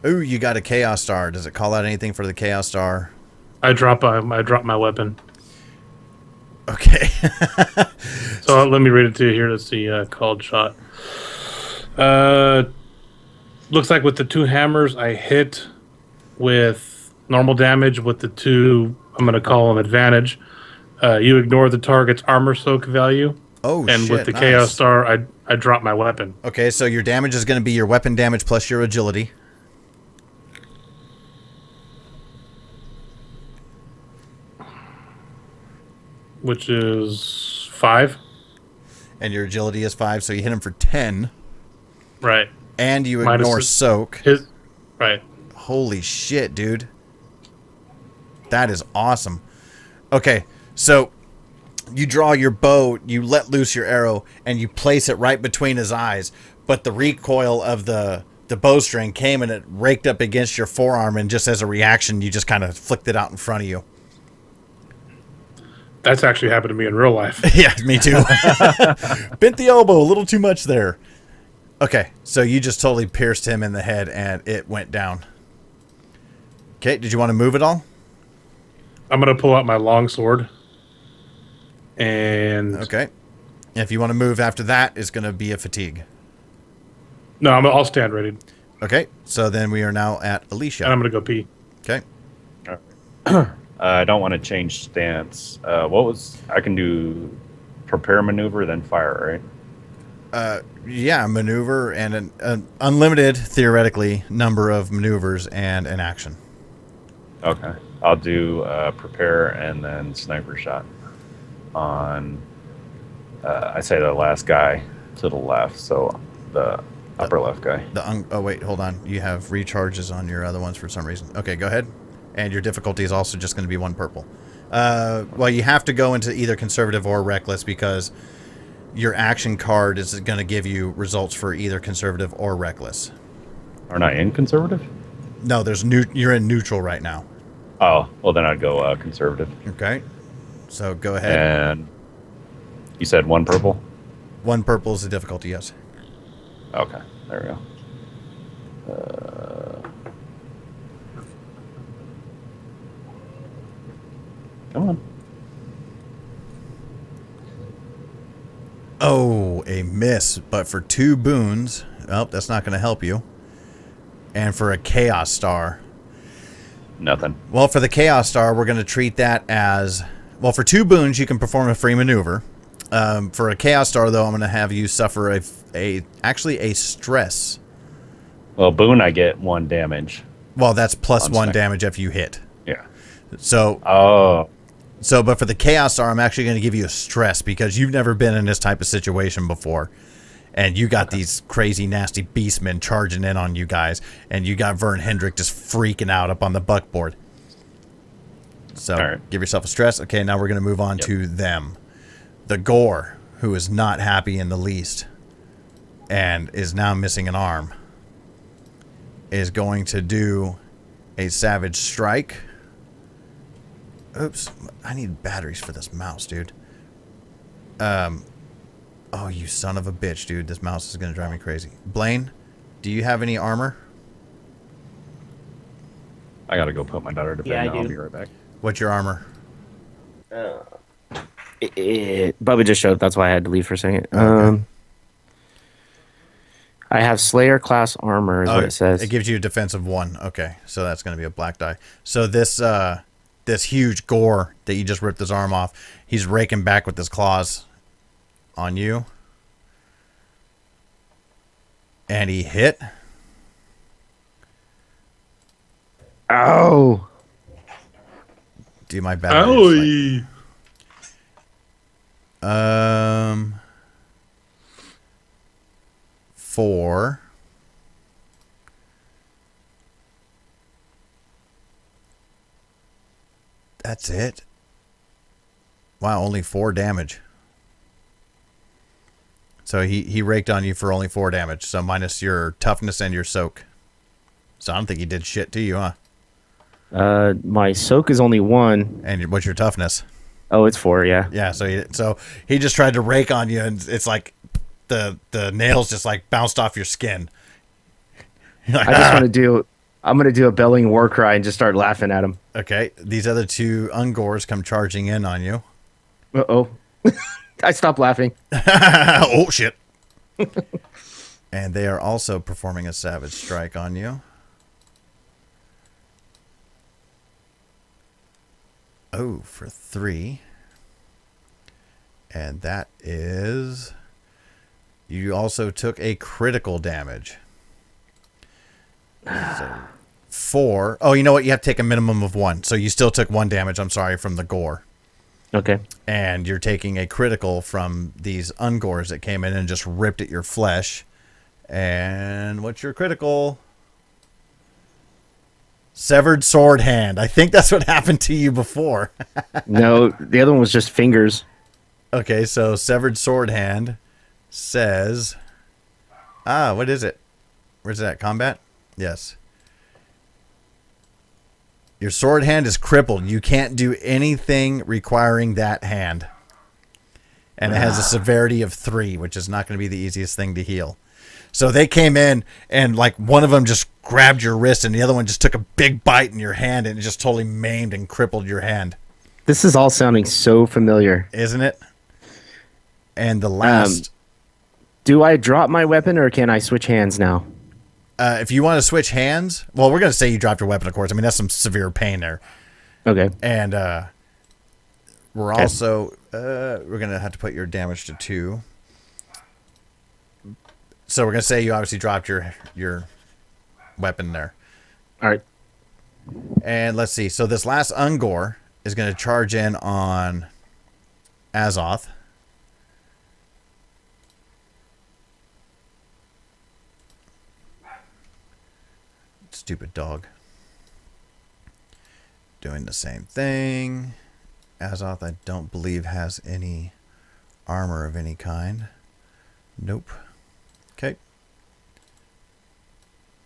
Ooh, you got a Chaos Star. Does it call out anything for the Chaos Star? I drop my weapon. Okay. So let me read it to you here. Let's see. Called shot. Looks like with the 2 hammers, I hit with normal damage. With the 2, I'm going to call them advantage. You ignore the target's armor soak value. Oh, and shit, with the nice. Chaos Star, I drop my weapon. Okay, so your damage is going to be your weapon damage plus your agility. Which is 5. And your agility is 5, so you hit him for 10. Right. And you Minus ignore soak. Right. Holy shit, dude. That is awesome. Okay, so you draw your bow, you let loose your arrow, and you place it right between his eyes. But the recoil of the bowstring came and it raked up against your forearm, and just as a reaction, you just kind of flicked it out in front of you. That's actually happened to me in real life. Yeah, me too. Bent the elbow a little too much there. Okay, so you just totally pierced him in the head, and it went down. Okay, did you want to move at all? I'm going to pull out my longsword. And... Okay. If you want to move after that, it's going to be a fatigue. No, I'll stand ready. Okay, so then we are now at Alicia. And I'm going to go pee. Okay. I don't want to change stance. I can do prepare maneuver, then fire, right? Yeah, maneuver and an unlimited, theoretically, number of maneuvers and an action. Okay. I'll do prepare and then sniper shot on, I say the last guy to the left, so the upper left guy. Oh, wait, hold on. You have recharges on your other ones for some reason. Okay, go ahead. And your difficulty is also just going to be 1 purple. Well, you have to go into either conservative or reckless because your action card is going to give you results for either conservative or reckless. Aren't I in conservative? No, you're in neutral right now. Oh, well then I'd go conservative. Okay. So go ahead. And you said 1 purple? 1 purple is the difficulty, yes. Okay, there we go. Come on. Oh, a miss, but for 2 boons. Oh, that's not going to help you. And for a Chaos Star. Nothing. Well, for the Chaos Star, we're going to treat that as... Well, for 2 boons, you can perform a free maneuver. For a Chaos Star, though, I'm going to have you suffer actually a stress. Well, boon, I get 1 damage. Well, that's plus 1 damage if you hit. Yeah. So... Oh. So, but for the Chaos Star, I'm actually going to give you a stress because you've never been in this type of situation before. And you got these crazy, nasty beastmen charging in on you guys. And you got Vern Hendrick just freaking out up on the buckboard. So, give yourself a stress. Okay, now we're going to move on to them. The Gore, who is not happy in the least and is now missing an arm, is going to do a Savage Strike. Oops, I need batteries for this mouse, dude. Oh, you son of a bitch, dude. This mouse is going to drive me crazy. Blaine, do you have any armor? I got to go put my daughter to bed now. I'll be right back. What's your armor? Bubba just showed. That's why I had to leave for a second. Okay. I have Slayer class armor is what it says. It gives you a defense of 1. Okay, so that's going to be a black die. So this this huge Gore that you just ripped his arm off, he's raking back with his claws on you. And he hit. Ow. Do my battery. Owie. 4. That's it. Wow, only 4 damage. So he raked on you for only 4 damage. So minus your toughness and your soak. So I don't think he did shit to you, huh? My soak is only 1. And what's your toughness? Oh, it's 4, yeah. Yeah, so he just tried to rake on you, and it's like the nails just like bounced off your skin. Like, I just want to do... I'm going to do a belling war cry and just start laughing at him. Okay, these other 2 Ungors come charging in on you. Uh-oh. I stopped laughing. Oh, shit. And they are also performing a Savage Strike on you. Oh, for 3. And that is... You also took a critical damage. So 4. Oh, you know what? You have to take a minimum of 1. So you still took 1 damage, I'm sorry, from the Gore. Okay. And you're taking a critical from these Ungors that came in and just ripped at your flesh. And what's your critical? Severed sword hand. I think that's what happened to you before. No, the other one was just fingers. Okay, so severed sword hand says... what is it? Where's that? Combat? Yes. Your sword hand is crippled. You can't do anything requiring that hand. And it has a severity of 3, which is not going to be the easiest thing to heal. So they came in, and like one of them just grabbed your wrist, and the other one just took a big bite in your hand, and it just totally maimed and crippled your hand. This is all sounding so familiar. Isn't it? And the last... do I drop my weapon, or can I switch hands now? If you want to switch hands, well, we're going to say you dropped your weapon, of course. I mean, that's some severe pain there. Okay. And we're also we're going to have to put your damage to 2. So we're going to say you obviously dropped your weapon there. All right. And let's see. So this last Ungor is going to charge in on Azoth. Stupid dog. Doing the same thing. Azoth, I don't believe, has any armor of any kind. Nope. Okay.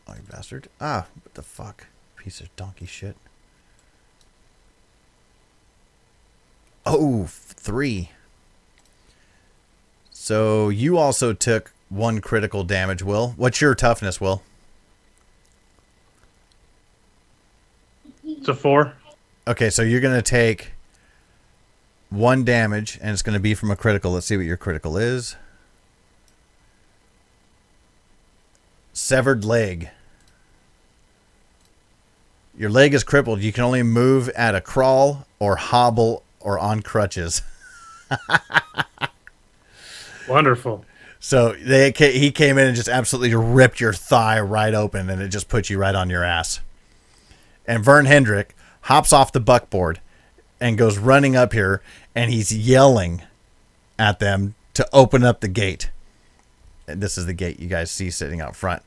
Oh, you bastard. Ah, what the fuck? Piece of donkey shit. Oh, 3. So you also took 1 critical damage, Will. What's your toughness, Will? It's a 4. Okay, so you're going to take 1 damage, and it's going to be from a critical. Let's see what your critical is. Severed leg. Your leg is crippled. You can only move at a crawl or hobble or on crutches. Wonderful. So he came in and just absolutely ripped your thigh right open, and it just put you right on your ass. And Vern Hendrick hops off the buckboard and goes running up here, and he's yelling at them to open up the gate. And this is the gate you guys see sitting out front.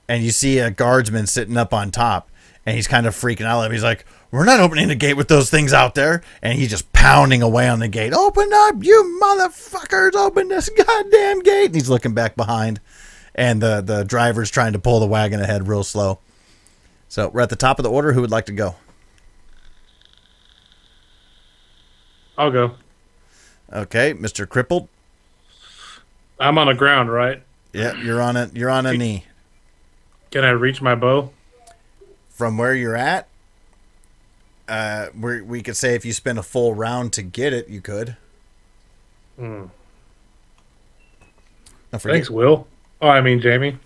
And you see a guardsman sitting up on top, and he's kind of freaking out. He's like, we're not opening the gate with those things out there. And he's just pounding away on the gate. Open up, you motherfuckers. Open this goddamn gate. And he's looking back behind. And the driver's trying to pull the wagon ahead real slow. So we're at the top of the order. Who would like to go? I'll go. Okay, Mr. Crippled. I'm on the ground, right? Yeah, you're on a knee. Can I reach my bow? From where you're at, we could say if you spend a full round to get it, you could. Thanks, Will. Oh, I mean, Jamie.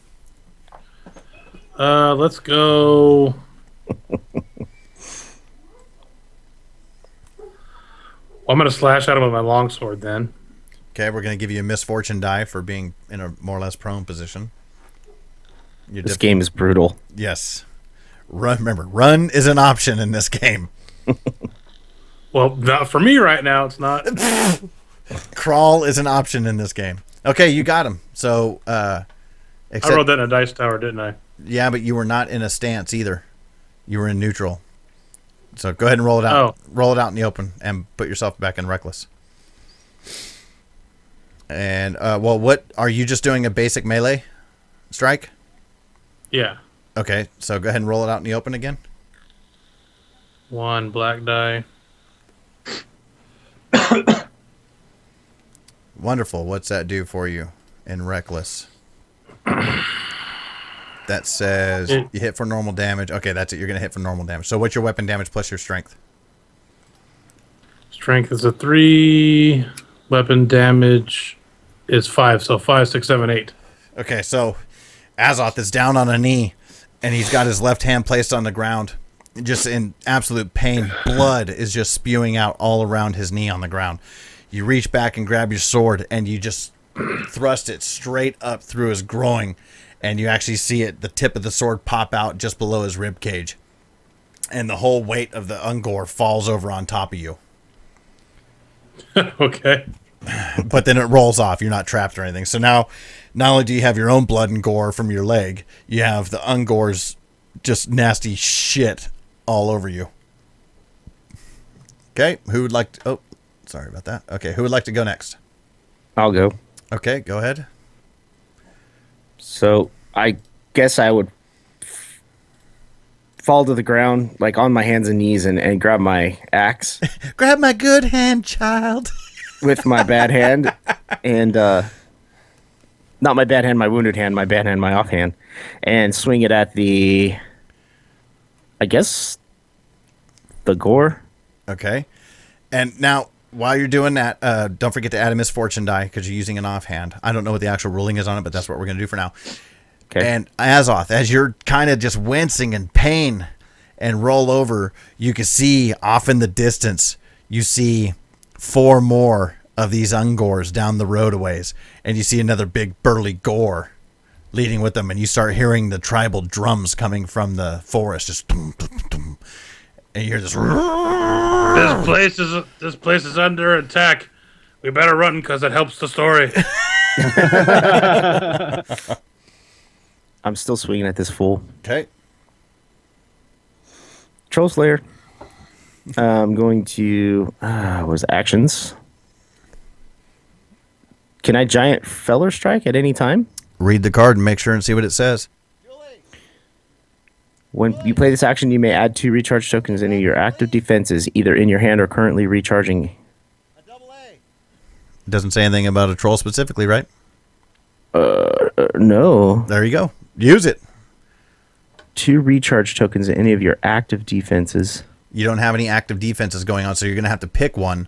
Let's go. I'm going to slash at him with my longsword then. Okay, we're going to give you a misfortune die for being in a more or less prone position. This game is brutal. Yes. Remember, run is an option in this game. Well, not for me right now. It's not. Crawl is an option in this game. Okay, you got him. So, I rolled that in a dice tower, didn't I? Yeah, but you were not in a stance either. You were in neutral. So go ahead and roll it out. Oh. Roll it out in the open and put yourself back in reckless. And, well, what are you just doing a basic melee strike? Yeah. Okay, so go ahead and roll it out in the open again. 1 black die. Wonderful. What's that do for you in reckless? That says you hit for normal damage. Okay, that's it. You're going to hit for normal damage. So what's your weapon damage plus your strength? Strength is a 3. Weapon damage is 5. So 5, 6, 7, 8. Okay, so Azoth is down on a knee, and he's got his left hand placed on the ground, just in absolute pain. Blood is just spewing out all around his knee on the ground. You reach back and grab your sword, and you just thrust it straight up through his groin, and you actually see the tip of the sword pop out just below his rib cage, and the whole weight of the Ungor falls over on top of you. Okay. But then it rolls off. You're not trapped or anything. So now, not only do you have your own blood and gore from your leg, you have the Ungor's just nasty shit all over you. Okay, who would like to... Oh, sorry about that. Okay, who would like to go next? I'll go. Okay, go ahead. So I guess I would fall to the ground, like on my hands and knees, and grab my axe. Grab my good hand, child. With my bad hand. And, not my bad hand, my wounded hand, my bad hand, my offhand. And swing it at the, I guess, the gore. Okay. And now, while you're doing that, don't forget to add a misfortune die because you're using an offhand. I don't know what the actual ruling is on it, but that's what we're going to do for now. Okay. And Azoth, as you're kind of just wincing in pain and roll over, you can see off in the distance, you see 4 more of these Ungors down the road a ways. And you see another big burly gore leading with them. And you start hearing the tribal drums coming from the forest. Just dum, dum, dum. And you hear this. This place is under attack. We better run because it helps the story. I'm still swinging at this fool. Okay. Troll Slayer. I'm going to... what was it, actions? Can I giant feller strike at any time? Read the card and make sure and see what it says. When you play this action, you may add 2 recharge tokens into your active defenses, either in your hand or currently recharging It doesn't say anything about a troll specifically, right? No. There you go. Use it. 2 recharge tokens in any of your active defenses. You don't have any active defenses going on, so you're going to have to pick one,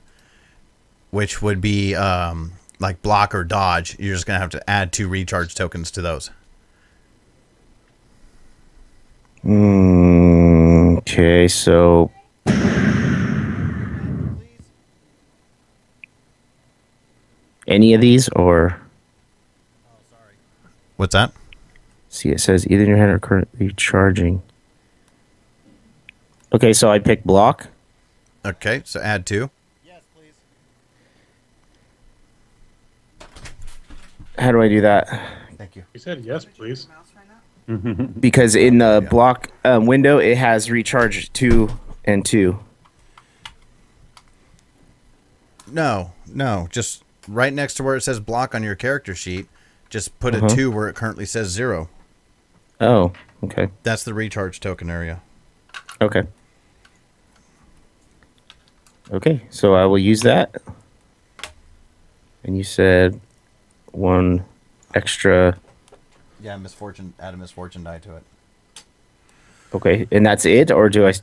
which would be like block or dodge. You're just going to have to add 2 recharge tokens to those. Okay, so... Any of these, or... What's that? See, it says either in your hand or currently charging. Okay, so I pick block. Okay, so add 2. How do I do that? Thank you. He said yes, please. Because in the block window, it has recharge 2 and 2. No. Just right next to where it says block on your character sheet, just put a 2 where it currently says 0. Oh, okay. That's the recharge token area. Okay. Okay, so I will use that. And you said 1 extra. Yeah, misfortune. Add a misfortune die to it. Okay, and that's it, or do I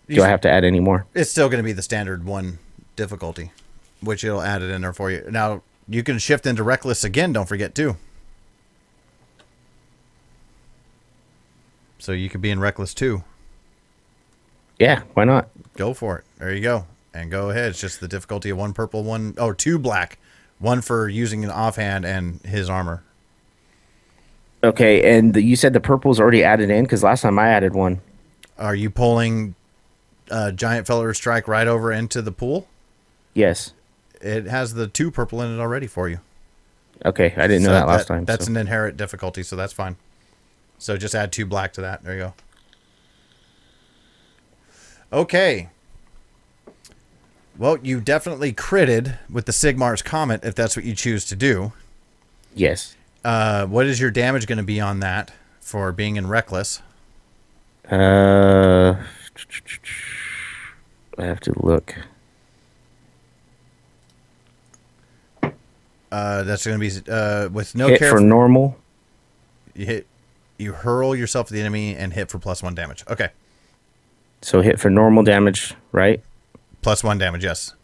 have to add any more? It's still going to be the standard 1 difficulty, which it'll add it in there for you. Now you can shift into reckless again. Don't forget too. So you could be in reckless too. Yeah, why not? Go for it. There you go. And go ahead. It's just the difficulty of 1 purple, 2 black. 1 for using an offhand and his armor. Okay, and you said the purple's already added in, because last time I added 1. Are you pulling Giant Feller Strike right over into the pool? Yes. It has the 2 purple in it already for you. Okay, I didn't know that last time. That's an inherent difficulty, so that's fine. So just add 2 black to that. There you go. Okay. Well, you definitely critted with the Sigmar's Comet, if that's what you choose to do. Yes. What is your damage going to be on that for being in reckless? I have to look. That's going to be with no hit care for normal. You hurl yourself to the enemy and hit for +1 damage. Okay. So hit for normal damage, right? +1 damage, yes.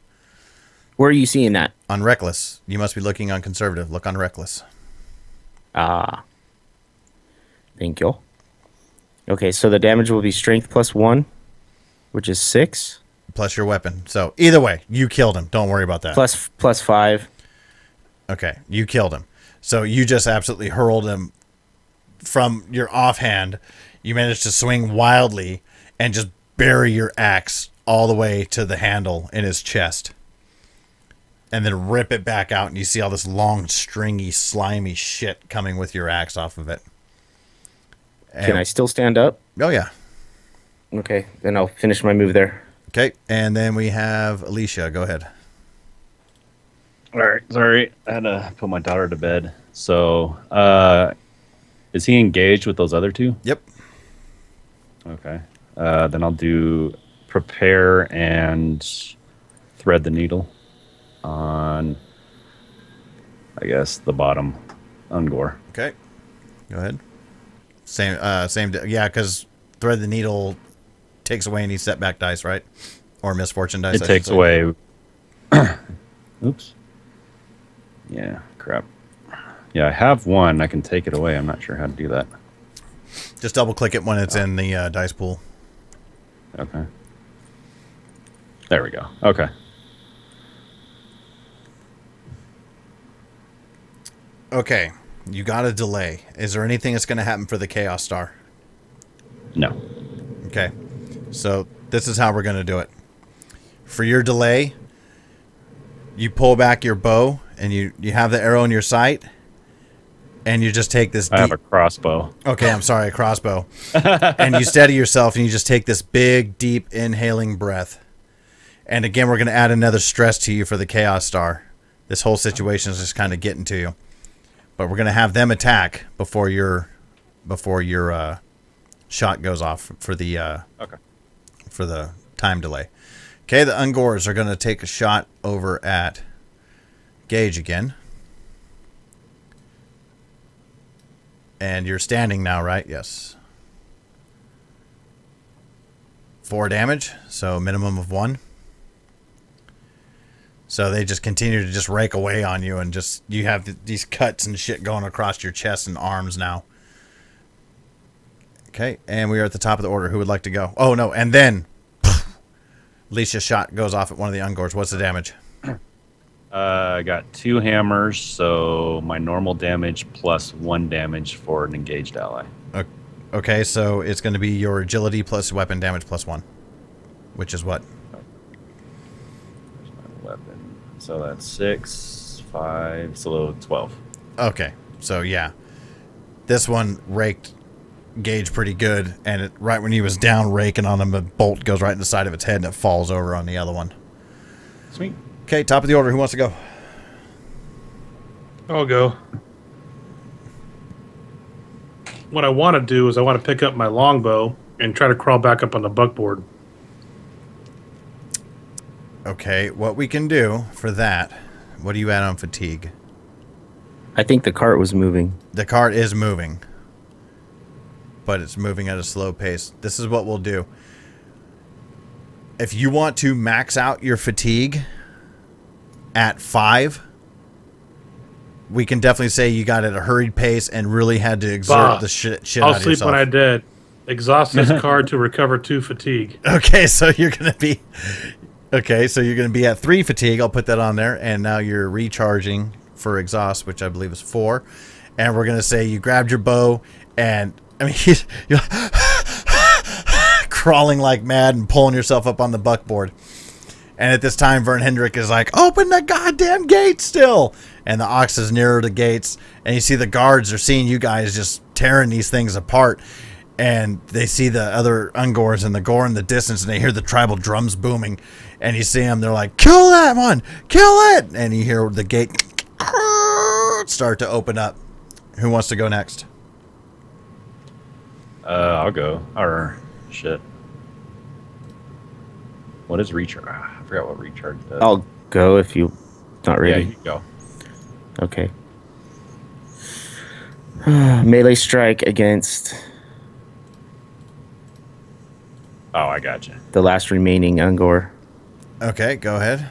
Where are you seeing that? On reckless. You must be looking on conservative. Look on reckless. Ah. Thank you. Okay, so the damage will be strength +1, which is 6. Plus your weapon. So either way, you killed him. Don't worry about that. Plus 5. Okay, you killed him. So you just absolutely hurled him from your offhand. You managed to swing wildly and just bury your axe all the way to the handle in his chest. And then rip it back out, and you see all this long, stringy, slimy shit coming with your axe off of it. And, can I still stand up? Oh, yeah. Okay, then I'll finish my move there. Okay, and then we have Alicia. Go ahead. All right, sorry. I had to put my daughter to bed. So, is he engaged with those other 2? Yep. Okay. Then I'll do prepare and thread the needle on, I guess, the bottom Ungor. Okay. Go ahead. Same. Yeah, because thread the needle takes away any setback dice, right? Or misfortune dice. It takes away. Oops. Yeah, crap. Yeah, I have 1. I can take it away. I'm not sure how to do that. Just double click it when it's in the dice pool. Okay. There we go. Okay. Okay. You got a delay. Is there anything that's going to happen for the Chaos Star? No. Okay. So this is how we're going to do it. For your delay, you pull back your bow and you have the arrow in your sight, and you just take this. I have a crossbow. Okay, I'm sorry, a crossbow. And you steady yourself, and you just take this big, deep, inhaling breath. And again, we're going to add another stress to you for the Chaos Star. This whole situation is just kind of getting to you. But we're going to have them attack before your shot goes off for the for the time delay. Okay, the Ungors are going to take a shot over at Gage again. And you're standing now, right? Yes. 4 damage, so minimum of 1. So they just continue to just rake away on you, and just you have these cuts and shit going across your chest and arms now. Okay, and we are at the top of the order. Who would like to go? Oh, no, and then Alicia's shot goes off at one of the Ungors. What's the damage? I got 2 hammers, so my normal damage plus 1 damage for an engaged ally. Okay, so it's going to be your agility plus weapon damage plus 1, which is what? Weapon. So that's 6, 5, so 12. Okay, so yeah. This one raked Gage pretty good, and right when he was down raking on him, a bolt goes right in the side of its head and it falls over on the other one. Sweet. Okay, top of the order. Who wants to go? I'll go. What I want to do is I want to pick up my longbow and try to crawl back up on the buckboard. Okay, what we can do for that, what do you add on fatigue? I think the cart was moving. The cart is moving, but it's moving at a slow pace. This is what we'll do. If you want to max out your fatigue at 5, we can definitely say you got at a hurried pace and really had to exert the shit I'll out of yourself. sleep when I dead. Exhaust this card to recover 2 fatigue. Okay, so you're gonna be at 3 fatigue. I'll put that on there, and now you're recharging for exhaust, which I believe is 4. And we're gonna say you grabbed your bow, and I mean you're crawling like mad and pulling yourself up on the buckboard. And at this time, Vern Hendrick is like, "Open the goddamn gate still!" And the ox is nearer to gates, and you see the guards are seeing you guys just tearing these things apart. And they see the other Ungors and the gore in the distance, and they hear the tribal drums booming. And you see them, they're like, "Kill that one! Kill it!" And you hear the gate start to open up. Who wants to go next? I'll go. Or, shit. What is recharge? I forgot what recharge does. I'll go if you're not ready. Yeah, you go. Okay. Melee strike against Oh, I got you. the last remaining Ungor. Okay, go ahead.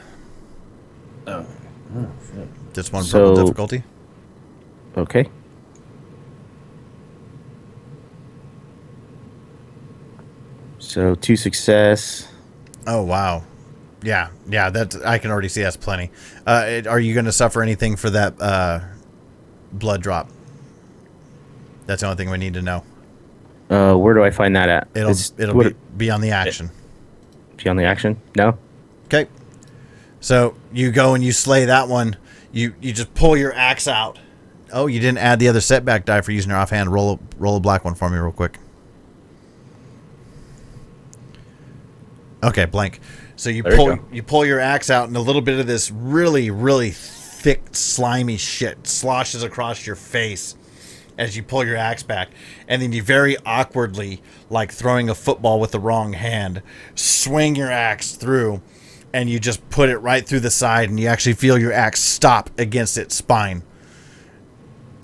Oh, Just one So- purple difficulty. Okay. So 2 success. Oh, wow. Yeah, that I can already see that's plenty. Are you going to suffer anything for that blood drop? That's the only thing we need to know. Where do I find that at? It'll be on the action. Be on the action? No? Okay. So you go and you slay that one. You just pull your axe out. Oh, you didn't add the other setback die for using your offhand. Roll a black one for me real quick. Okay, blank. So you pull your axe out, and a little bit of this really, really thick, slimy shit sloshes across your face as you pull your axe back. And then you very awkwardly, like throwing a football with the wrong hand, swing your axe through, and you just put it right through the side, and you actually feel your axe stop against its spine.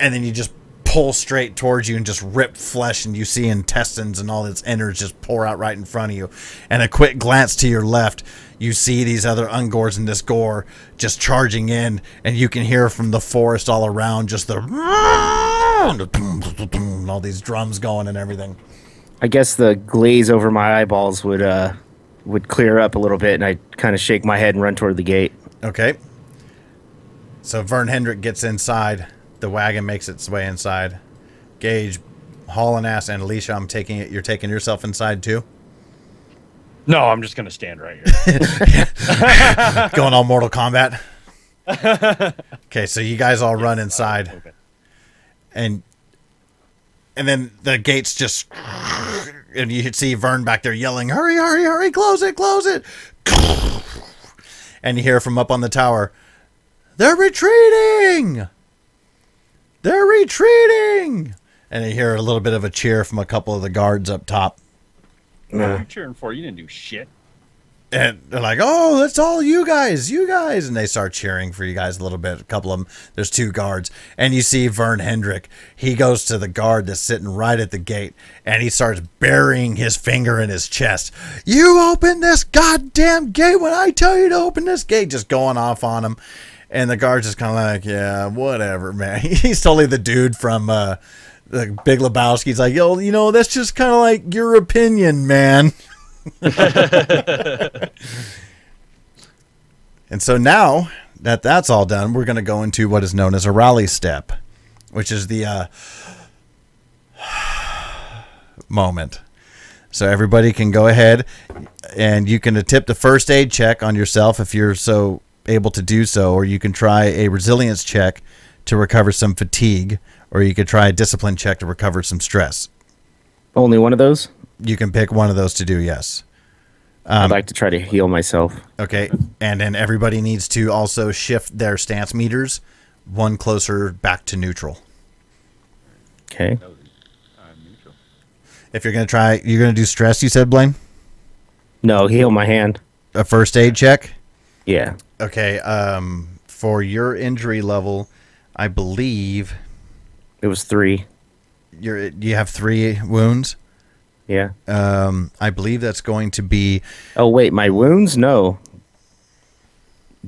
And then you just pull straight towards you and just rip flesh, and you see intestines and all its innards just pour out right in front of you. And a quick glance to your left, you see these other Ungors and this gore just charging in, and you can hear from the forest all around just the and all these drums going and everything. I guess the glaze over my eyeballs would clear up a little bit, and I kind of shake my head and run toward the gate. Okay. So Vern Hendrick gets inside. The wagon makes its way inside. Gage, hauling ass, and Alicia, I'm taking it. You're taking yourself inside too? No, I'm just going to stand right here. Going all Mortal Kombat? Okay, so you guys all run inside. Okay. And then the gates just... And you see Vern back there yelling, "Hurry, hurry, hurry, close it, close it!" And you hear from up on the tower, "They're retreating! They're retreating!" And you hear a little bit of a cheer from a couple of the guards up top. What are you cheering for? You didn't do shit. And they're like, oh, that's all you guys. And they start cheering for you guys a little bit. A couple of them, there's 2 guards. And you see Vern Hendrick. He goes to the guard that's sitting right at the gate. And he starts burying his finger in his chest. You open this goddamn gate when I tell you to open this gate. Just going off on him. And the guard's just kind of like, yeah, whatever, man. He's totally the dude from the Big Lebowski. He's like, yo, you know, that's just kind of like your opinion, man. And so now that that's all done, we're going to go into what is known as a rally step, which is the moment. So everybody can go ahead and you can attempt a first aid check on yourself if you're so able to do so, or you can try a resilience check to recover some fatigue, or you could try a discipline check to recover some stress. Only one of those? You can pick one of those to do, yes. I'd like to try to heal myself. Okay, and then everybody needs to also shift their stance meters 1 closer back to neutral. Okay. If you're going to try, you're going to do stress, you said, Blaine? No, heal my hand. A first aid check? Yeah. Okay, for your injury level, I believe... It was 3. You have 3 wounds? Yeah. I believe that's going to be... Oh, wait, my wounds? No.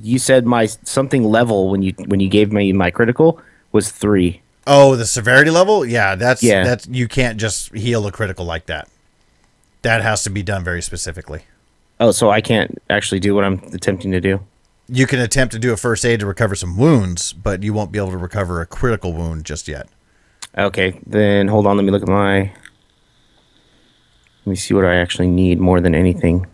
You said my something level when you gave me my critical was 3. Oh, the severity level? Yeah, that's you can't just heal a critical like that. That has to be done very specifically. Oh, so I can't actually do what I'm attempting to do? You can attempt to do a first aid to recover some wounds, but you won't be able to recover a critical wound just yet. Okay, then hold on, let me look at my... Let me see what I actually need more than anything.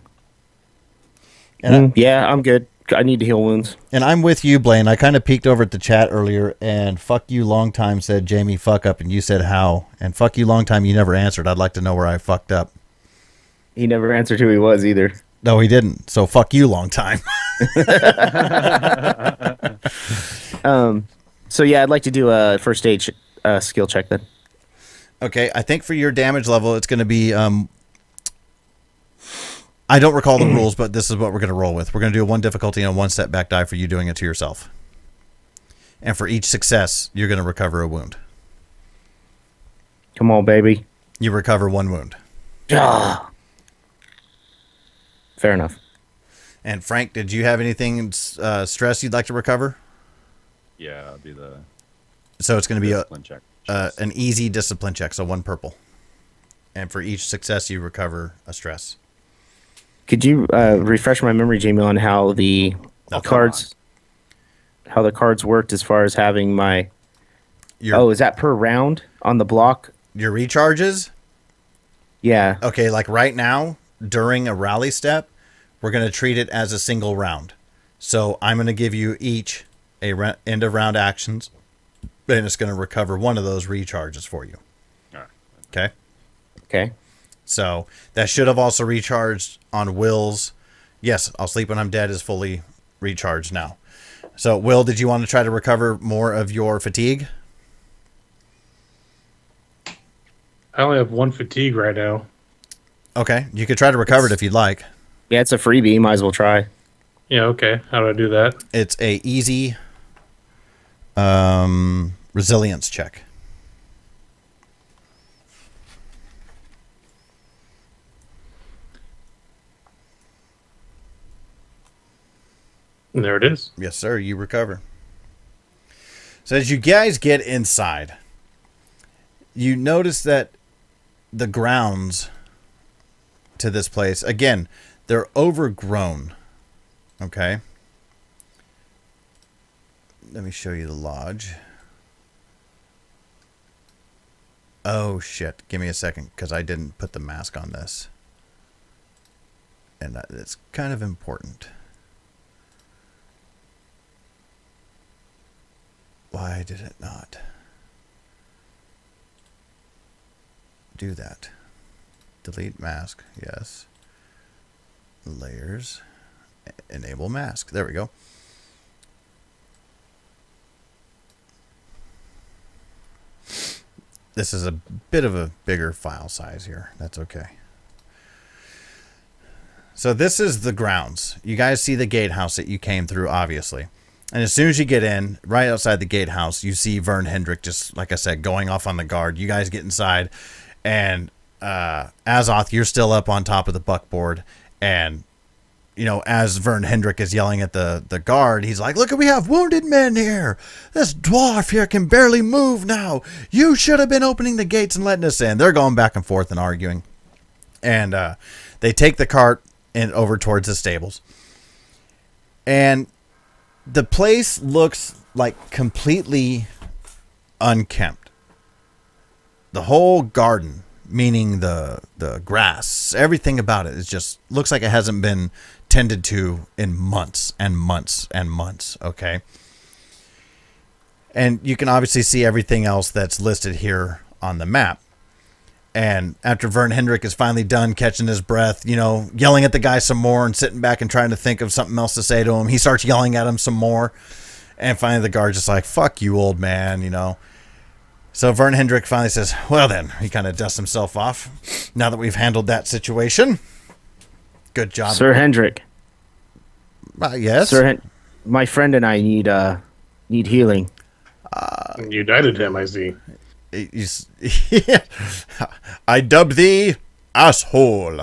Yeah, I'm good. I need to heal wounds. And I'm with you, Blaine. I kind of peeked over at the chat earlier, and fuck you long time said, Jamie, fuck up, and you said how. And fuck you long time, you never answered. I'd like to know where I fucked up. He never answered who he was either. No, he didn't. So fuck you long time. So yeah, I'd like to do a first aid skill check then. Okay, I think for your damage level, it's going to be... I don't recall the rules, but this is what we're going to roll with. We're going to do a 1 difficulty and a 1 setback die for you doing it to yourself. And for each success, you're going to recover a wound. Come on, baby. You recover 1 wound. Ah. Fair enough. And Frank, did you have anything stress you'd like to recover? Yeah, I'll do the... So it's going to be discipline check. An easy discipline check, so 1 purple. And for each success, you recover a stress. Could you refresh my memory, Jamie, on how the cards worked as far as having my... is that per round on the block? Your recharges? Yeah. Okay, like right now, during a rally step, we're going to treat it as a single round. So I'm going to give you each a end of round actions, and it's going to recover 1 of those recharges for you. All right. Okay? Okay. So that should have also recharged on Will's. Yes, I'll Sleep When I'm Dead is fully recharged now. So, Will, did you want to try to recover more of your fatigue? I only have 1 fatigue right now. Okay, you could try to recover it if you'd like. Yeah, it's a freebie. Might as well try. Yeah, okay. How do I do that? It's a easy resilience check. And there it is. Yes, sir. You recover. So as you guys get inside, you notice that the grounds to this place, again, they're overgrown. Okay. Let me show you the lodge. Oh, shit. Give me a second, because I didn't put the mask on this. And it's kind of important. Why did it not do that? Delete mask. Yes. Layers. Enable mask. There we go. This is a bit of a bigger file size here. That's okay. So this is the grounds. You guys see the gatehouse that you came through, obviously. And as soon as you get in, right outside the gatehouse, you see Vern Hendrick, just like I said, going off on the guard. You guys get inside, and Azoth, you're still up on top of the buckboard. And, you know, as Vern Hendrick is yelling at the guard, he's like, look, we have wounded men here. This dwarf here can barely move now. You should have been opening the gates and letting us in. They're going back and forth and arguing. And they take the cart and over towards the stables. And the place looks like completely unkempt. The whole garden, meaning the grass, everything about it is just looks like it hasn't been tended to in months and months and months, okay? And you can obviously see everything else that's listed here on the map. And after Vern Hendrick is finally done catching his breath, you know, yelling at the guy some more and sitting back and trying to think of something else to say to him, he starts yelling at him some more. And finally the guard's just like, fuck you, old man, you know. So Vern Hendrick finally says, well then, he kind of dusts himself off. Now that we've handled that situation. Good job. Sir Hendrick. Yes? My friend and I need healing. You knighted him, I see. I dubbed thee asshole.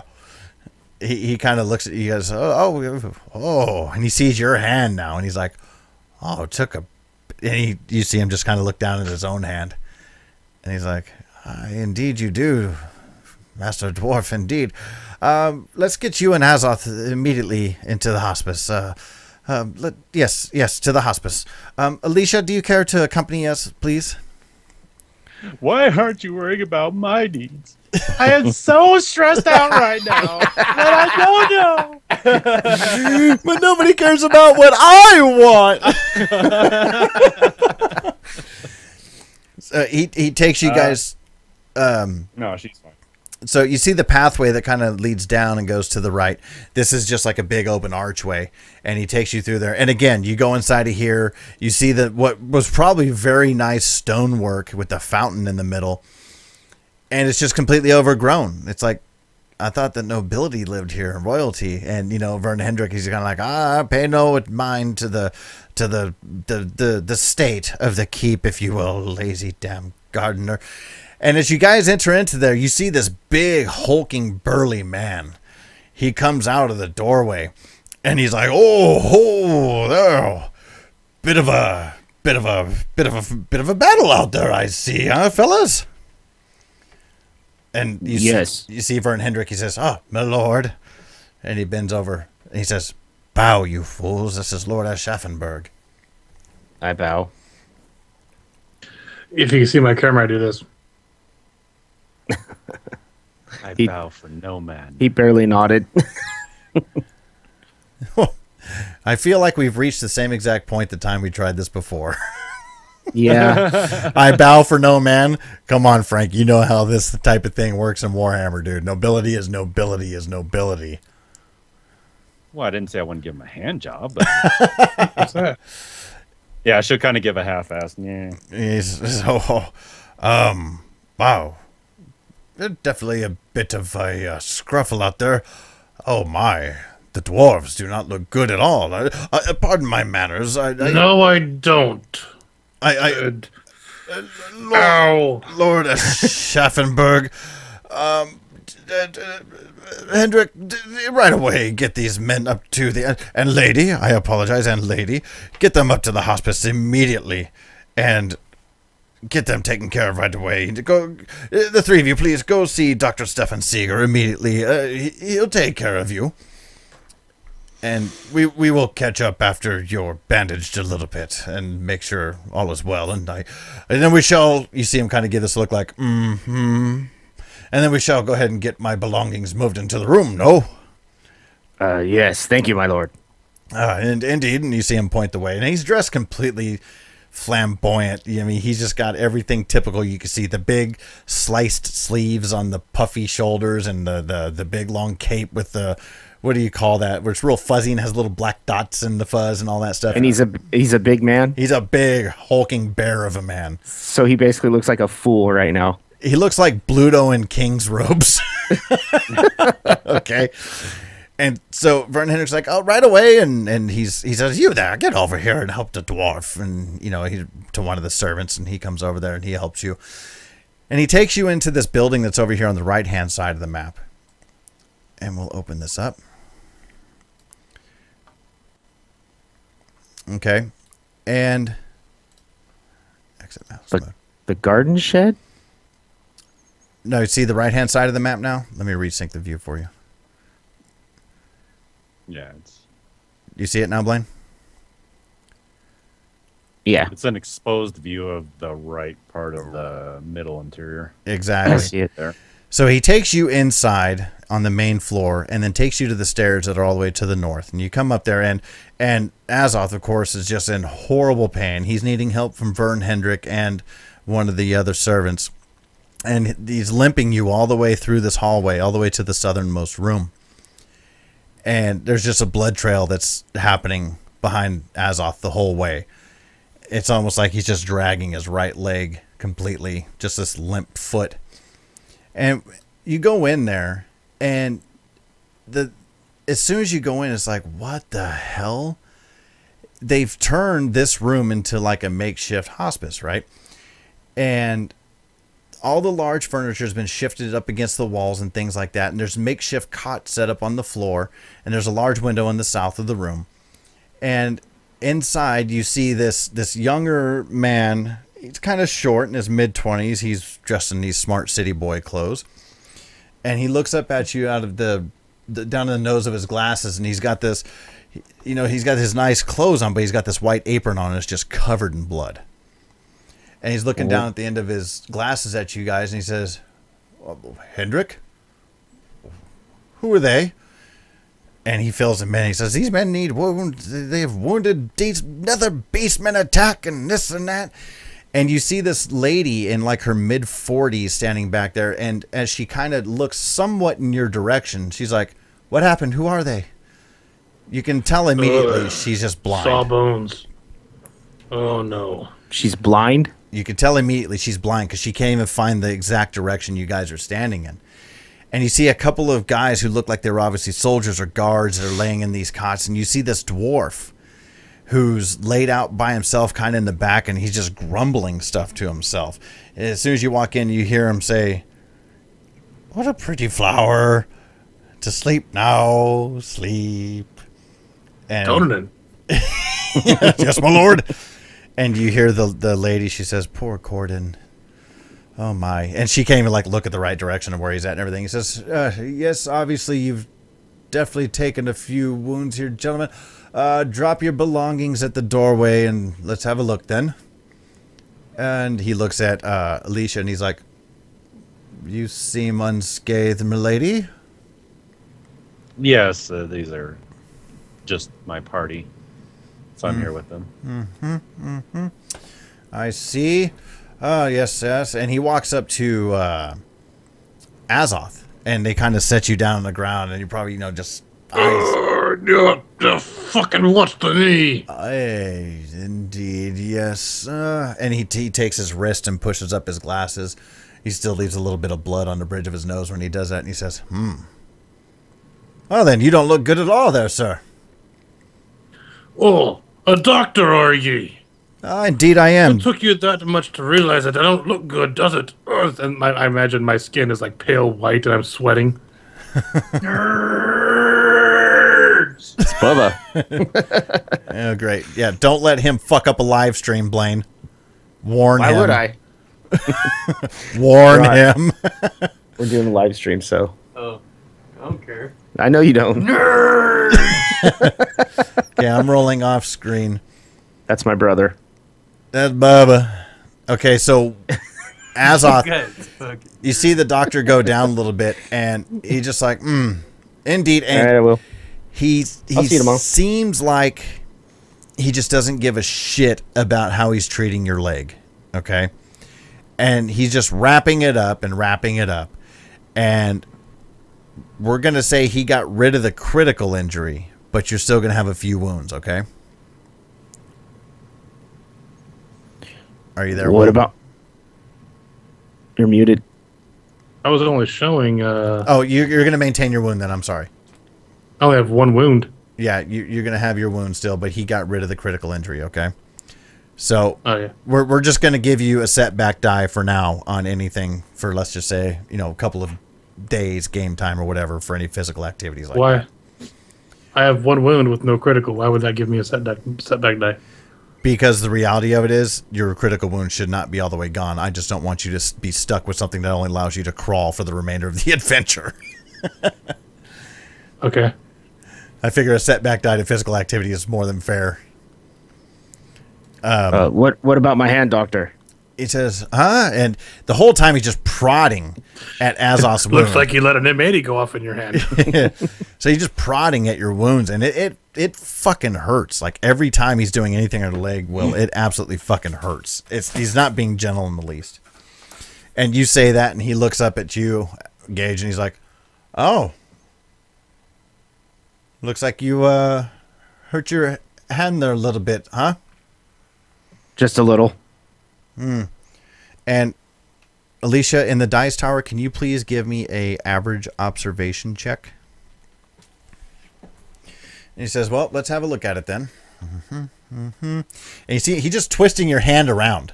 He kind of looks at you, he goes, oh, and he sees your hand now, and he's like, oh, it took a, and you see him just kind of look down at his own hand, and he's like, indeed you do, Master Dwarf, indeed. Let's get you and Azoth immediately into the hospice. Yes, to the hospice. Alicia, do you care to accompany us, please? Why aren't you worrying about my needs? I am so stressed out right now that I don't know. But nobody cares about what I want. He takes you guys. No, she's fine. So you see the pathway that kind of leads down and goes to the right. This is just like a big open archway, and he takes you through there. And again, you go inside of here. You see that what was probably very nice stonework with the fountain in the middle, and it's just completely overgrown. It's like, I thought that nobility lived here, royalty. And you know, Vern Hendrick, he's kind of like, pay no mind to the state of the keep, if you will, lazy damn gardener. And as you guys enter into there, you see this big, hulking, burly man. He comes out of the doorway, and he's like, "Oh, there, bit of a battle out there, I see, huh, fellas?" And you see Vern Hendrick. He says, "Oh, my lord," and he bends over and he says, "Bow, you fools! This is Lord Aschaffenburg." I bow. If you can see my camera, I do this. I bow for no man. He barely nodded. I feel like we've reached the same exact point the time we tried this before. Yeah. I bow for no man. Come on, Frank. You know how this type of thing works in Warhammer, dude. Nobility is nobility is nobility. Well, I didn't say I wouldn't give him a hand job, but what's that? Yeah, I should kind of give a half-ass. Yeah. Wow. Definitely a bit of a scruffle out there. Oh my, the dwarves do not look good at all. Pardon my manners. No, I don't. Lord Schaffenburg. Hendrick, right away, get these men up to the... And lady, I apologize, and lady, get them up to the hospice immediately. And... get them taken care of right away. Go, the three of you, please go see Dr. Stefan Seeger immediately. He'll take care of you. And we will catch up after you're bandaged a little bit and make sure all is well. And then we shall, you see him kind of give this look like, and then we shall go ahead and get my belongings moved into the room, no? Yes, thank you, my lord. And indeed, and you see him point the way. And he's dressed completely flamboyant. I mean, he's just got everything typical. You can see the big sliced sleeves on the puffy shoulders and the big long cape with the, what do you call that, where it's real fuzzy and has little black dots in the fuzz and all that stuff. And he's a big man. He's a big hulking bear of a man. So he basically looks like a fool right now. He looks like Bluto in King's robes. Okay. And so Vernon Hendrick's like, oh, right away. And he says, you there, get over here and help the dwarf. And, he to one of the servants, and he comes over there and he helps you. And he takes you into this building that's over here on the right-hand side of the map. And we'll open this up. Okay. And exit mouse mode. The garden shed? No, see the right-hand side of the map now? Let me resync the view for you. Yeah, You see it now, Blaine? Yeah. it's an exposed view of the right part of the middle interior. Exactly. I see it there. So he takes you inside on the main floor and then takes you to the stairs that are all the way to the north. And you come up there, and Azoth, of course, is just in horrible pain. He's needing help from Vern Hendrick and one of the other servants. And he's limping you all the way through this hallway, all the way to the southernmost room. And there's just a blood trail that's happening behind Azoth the whole way. It's almost like he's just dragging his right leg completely, just this limp foot. And you go in there, and as soon as you go in, it's like, what the hell? They've turned this room into like a makeshift hospice, right? And all the large furniture has been shifted up against the walls and things like that. And there's makeshift cots set up on the floor. And there's a large window in the south of the room. And inside you see this younger man. He's kind of short in his mid-20s. He's dressed in these smart city boy clothes. And he looks up at you out of the down to the nose of his glasses. And he's got this, he's got his nice clothes on, but he's got this white apron on. And it's just covered in blood. And he's looking down at the end of his glasses at you guys, and he says, Hendrick? Who are they? And he fills them in. He says, these men need wounds. They have wounded another beastman attack and this and that. And you see this lady in like her mid-40s standing back there. And as she kind of looks somewhat in your direction, she's like, what happened? Who are they? You can tell immediately she's just blind. Sawbones. Oh, no. She's blind? You can tell immediately she's blind because she can't even find the exact direction you guys are standing in. And you see a couple of guys who look like they're obviously soldiers or guards that are laying in these cots. And you see this dwarf who's laid out by himself kind of in the back, and he's just grumbling stuff to himself. And as soon as you walk in, you hear him say, what a pretty flower. To sleep now, sleep. And Conan. yes, my lord. And you hear the lady, she says, poor Corden. Oh, my. And she can't even, look at the right direction of where he's at and everything. He says, yes, obviously, you've definitely taken a few wounds here, gentlemen. Drop your belongings at the doorway, and let's have a look then. And he looks at Alicia, and he's like, you seem unscathed, milady. Yes, these are just my party. So I'm here with them. I see. Yes. And he walks up to Azoth, and they kind of set you down on the ground, and you probably, just eyes. The fucking what's the knee? Aye, indeed, yes. And he takes his wrist and pushes up his glasses. He still leaves a little bit of blood on the bridge of his nose when he does that, and he says, Well, then, you don't look good at all there, sir. Oh, a doctor are ye? Indeed I am. It took you that much to realize that I don't look good, does it? And I imagine my skin is like pale white and I'm sweating. Nerds! It's Bubba. Oh, great. Yeah, don't let him fuck up a live stream, Blaine. Warn him. Why would I? Warn him. We're doing a live stream, so. Oh, I don't care. I know you don't. Nerd! Okay, I'm rolling off screen. That's my brother. That's Bubba. Okay, so Azoth, you see the doctor go down a little bit, and he's just like, indeed. And all right, I will. He I'll see you tomorrow. seems like he just doesn't give a shit about how he's treating your leg, okay? And he's just wrapping it up and wrapping it up. And we're going to say he got rid of the critical injury, but you're still going to have a few wounds, okay? Are you there? What about? You're muted. I was only showing. Oh, you're going to maintain your wound then. I'm sorry. I only have one wound. Yeah, you're going to have your wound still, but he got rid of the critical injury, okay? So we're just going to give you a setback die for now on anything for, let's just say, a couple of days game time or whatever for any physical activities like that. I have one wound with no critical. Why would that give me a setback die? Because the reality of it is your critical wound should not be all the way gone. I just don't want you to be stuck with something that only allows you to crawl for the remainder of the adventure. Okay. I figure a setback die to physical activity is more than fair. What about my hand, Doctor? It says, and the whole time he's just prodding at Azoz's wound. Looks like you let an M80 go off in your hand. So he's just prodding at your wounds, and it fucking hurts. Like every time he's doing anything on the leg, it absolutely fucking hurts. He's not being gentle in the least. And you say that, and he looks up at you, Gage, and he's like, "Oh, looks like you hurt your hand there a little bit, huh?" Just a little. And Alicia, in the dice tower, can you please give me a average observation check? And he says, "Well, let's have a look at it then." And you see, he's just twisting your hand around,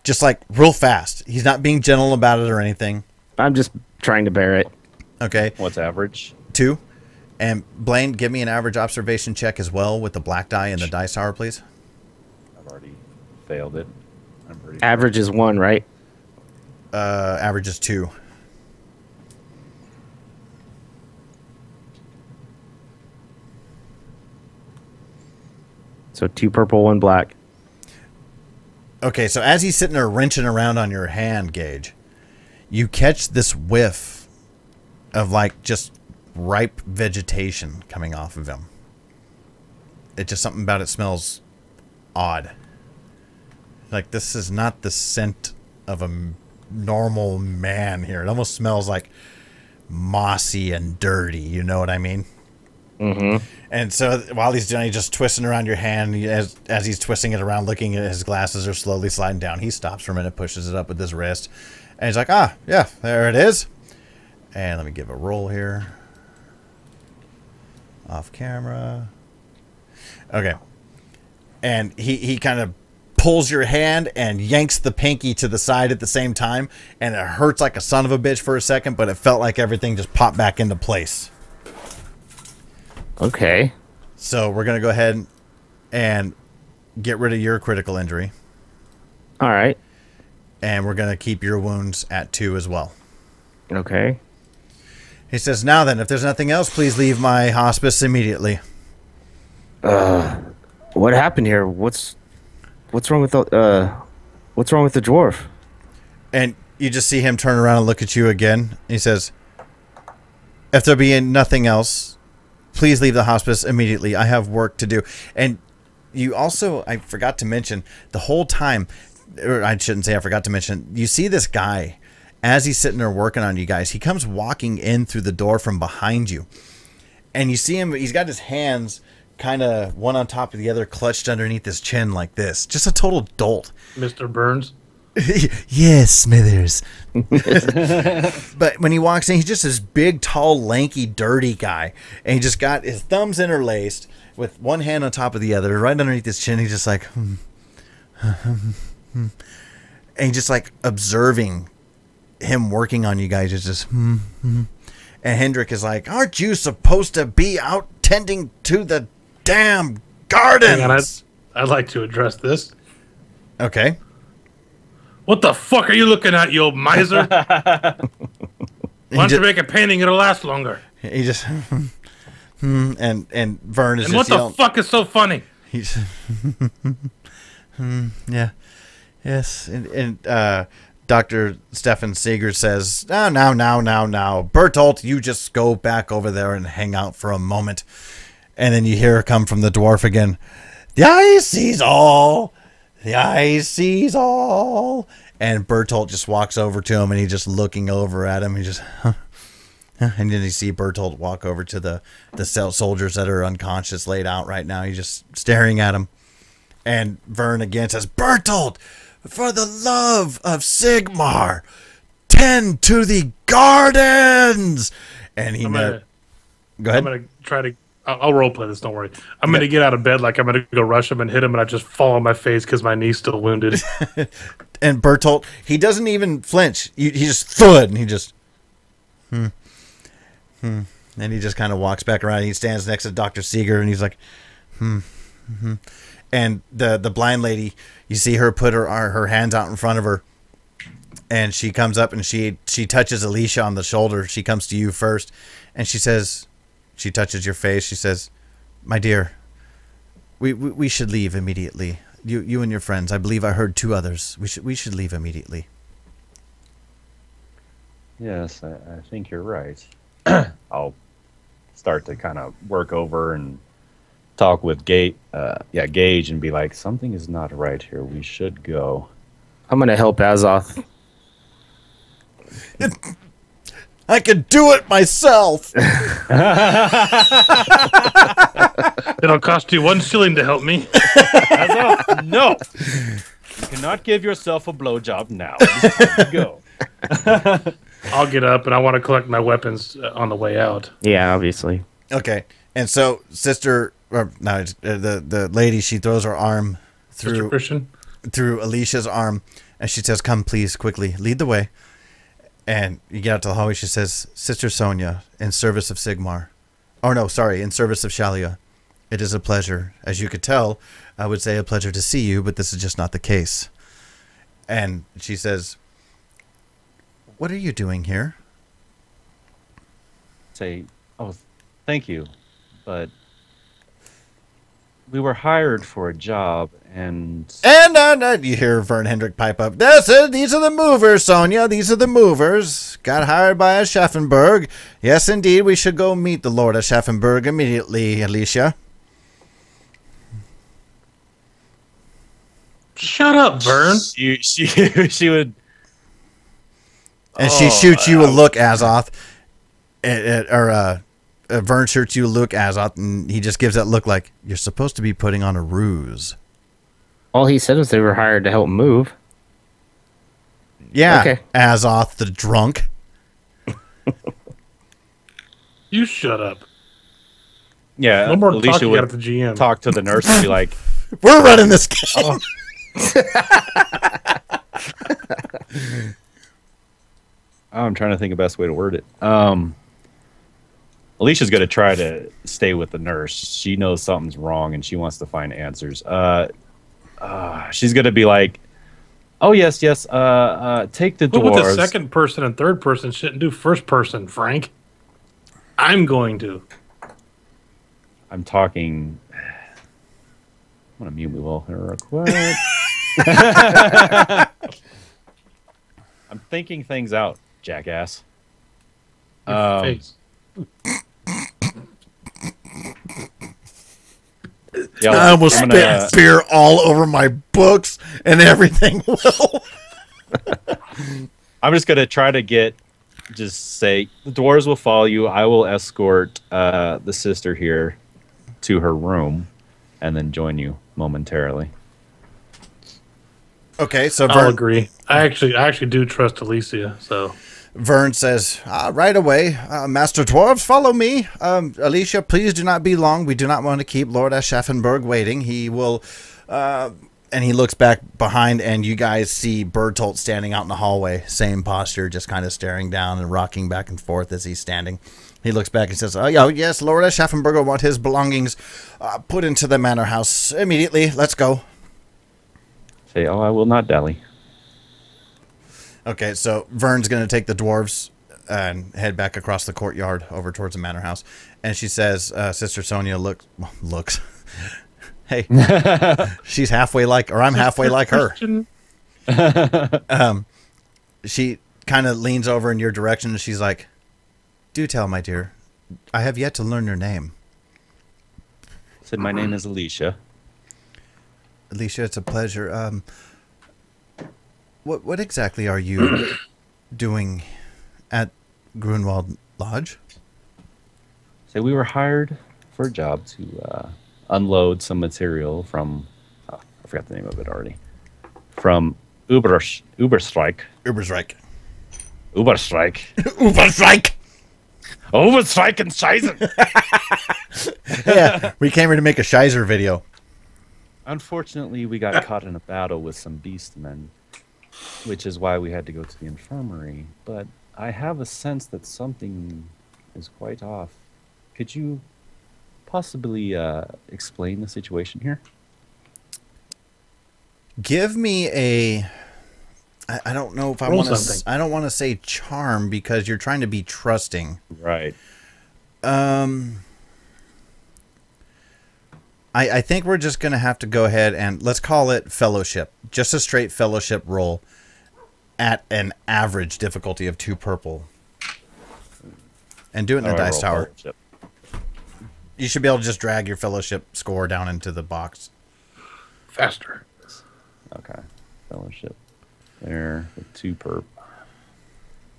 just like real fast. He's not being gentle about it or anything. I'm just trying to bear it. Okay. What's average? 2. And Blaine, give me an average observation check as well with the black die in the dice tower, please. I've already failed it. I'm pretty Average is 1, right? Average is 2. So 2 purple, 1 black. Okay, so as he's sitting there wrenching around on your hand, Gage, you catch this whiff of like just ripe vegetation coming off of him. It just something about it smells odd. Like this is not the scent of a normal man here. It almost smells like mossy and dirty. You know what I mean? Mm-hmm. And so while he's doing, he's just twisting around your hand. As he's twisting it around, looking at his glasses are slowly sliding down. He stops for a minute, pushes it up with his wrist, and he's like, "Ah, yeah, there it is." And let me give a roll here. Off camera. Okay. And he kind of pulls your hand and yanks the pinky to the side at the same time, and it hurts like a son of a bitch for a second, but it felt like everything just popped back into place. Okay. So we're going to go ahead and get rid of your critical injury. All right. And we're going to keep your wounds at 2 as well. Okay. He says, "Now then, if there's nothing else, please leave my hospice immediately." What happened here? What's wrong with the dwarf? And you just see him turn around and look at you again. He says, "If there be nothing else, please leave the hospice immediately. I have work to do." And you also, I forgot to mention, the whole time, or I shouldn't say I forgot to mention, you see this guy, as he's sitting there working on you guys, he comes walking in through the door from behind you. And you see him, he's got his hands kind of one on top of the other, clutched underneath his chin like this. Just a total dolt. Mr. Burns? Yes, Smithers. But when he walks in, he's just this big, tall, lanky, dirty guy. And he just got his thumbs interlaced with one hand on top of the other, right underneath his chin. He's just like, and he's just like observing him working on you guys. It's just, And Hendrik is like, "Aren't you supposed to be out tending to the damn gardens?" Hang on, I'd like to address this. Okay. What the fuck are you looking at, you old miser? Why don't you make a painting? It'll last longer. He just, and Vern is and just what the yelling. fuck is so funny? He's, yeah, yes, and Dr. Stefan Seeger says, now, Bertolt, you just go back over there and hang out for a moment. And then you hear it come from the dwarf again. "The eye sees all. The eye sees all." And Bertolt just walks over to him, and he's just looking over at him. He just, and then you see Bertolt walk over to the soldiers that are unconscious, laid out right now. He's just staring at him. And Vern again says, "Bertolt, for the love of Sigmar, tend to the gardens." And he Go ahead. I'm gonna try to. I'll role play this. Don't worry. I'm gonna get out of bed like I'm gonna go rush him and hit him, and I just fall on my face because my knee's still wounded. And Bertolt, he doesn't even flinch. He just thud, and he just and he just kind of walks back around. He stands next to Dr. Seeger, and he's like, And the blind lady, you see her put her hands out in front of her, and she comes up and she touches Alicia on the shoulder. She comes to you first, and she says, she touches your face. She says, "My dear, we should leave immediately. You and your friends. I believe I heard 2 others. We should leave immediately." Yes, I think you're right. I'll start to kind of work over and talk with Gage and be like, something is not right here. We should go. I'm gonna help Azoth. I could do it myself. It'll cost you 1 shilling to help me. No, you cannot give yourself a blowjob now. It's time to go. I'll get up and I want to collect my weapons on the way out. Yeah, obviously. Okay, and so the lady, she throws her arm through Alicia's arm, and she says, "Come, please, quickly, lead the way." And you get out to the hallway. She says, "Sister Sonia, in service of Sigmar. Oh, no, sorry, in service of Shalia. It is a pleasure. As you could tell, I would say a pleasure to see you, but this is just not the case." And she says, "What are you doing here?" Say, "Oh, thank you, but we were hired for a job, and you hear Vern Hendrick pipe up, "These are the movers, Sonia. These are the movers. Got hired by Aschaffenburg. Yes, indeed, we should go meet the Lord Aschaffenburg immediately, Alicia." Shut up, Vern. She would. And she shoots you a look, Azoth. Vern shoots you a look, Azoth, and he just gives that look like, "You're supposed to be putting on a ruse." All he said was they were hired to help move. Yeah, okay. Azoth the drunk. You shut up. Yeah, no more Alicia talking would out at the GM. talk to the nurse and be like, "We're running this game." I'm trying to think of the best way to word it. Alicia's going to try to stay with the nurse. She knows something's wrong and she wants to find answers. She's going to be like, "Oh, yes. Take the dwarves." With the second person and third person shouldn't do first person, Frank. I'm going to. I'm talking. I'm going to mute me real quick. I'm thinking things out, jackass. Face. Yeah, I almost spit beer all over my books and everything. I'm just going to try to just say, the dwarves will follow you. I will escort the sister here to her room and then join you momentarily. Okay, so I'll agree. I actually do trust Alicia, so. Vern says, "Right away, Master Dwarves, follow me. Alicia, please do not be long. We do not want to keep Lord Aschaffenburg waiting. He will," and he looks back behind, and you guys see Bertolt standing out in the hallway. Same posture, just kind of staring down and rocking back and forth as he's standing. He looks back and says, "Oh, yes, Lord Aschaffenburg will want his belongings put into the manor house immediately. Let's go." Say, "Oh, I will not dally." Okay, so Vern's going to take the dwarves and head back across the courtyard over towards the manor house. And she says, Sister Sonia looks. Hey, she's halfway like, or I'm halfway like her. She kind of leans over in your direction and she's like, "Do tell, my dear. I have yet to learn your name." Said, "My name is Alicia." "Alicia, it's a pleasure. What exactly are you doing at Grunwald Lodge?" So we were hired for a job to unload some material from, I forgot the name of it already, from Uberstrike. Uberstrike. Uberstrike. Uberstrike. Oh, it's fucking Scheiße. Yeah, we came here to make a Shizer video. Unfortunately, we got caught in a battle with some beastmen, which is why we had to go to the infirmary. But I have a sense that something is quite off. Could you possibly explain the situation here? Give me a... I don't know if I Roll want to... something. I don't want to say charm because you're trying to be trusting. Right. I think we're just going to have to go ahead and let's call it fellowship. Just a straight fellowship roll at an average difficulty of 2 purple. And do it in the dice tower. Fellowship. You should be able to just drag your fellowship score down into the box. Faster. Okay. Fellowship. There. With 2 perp.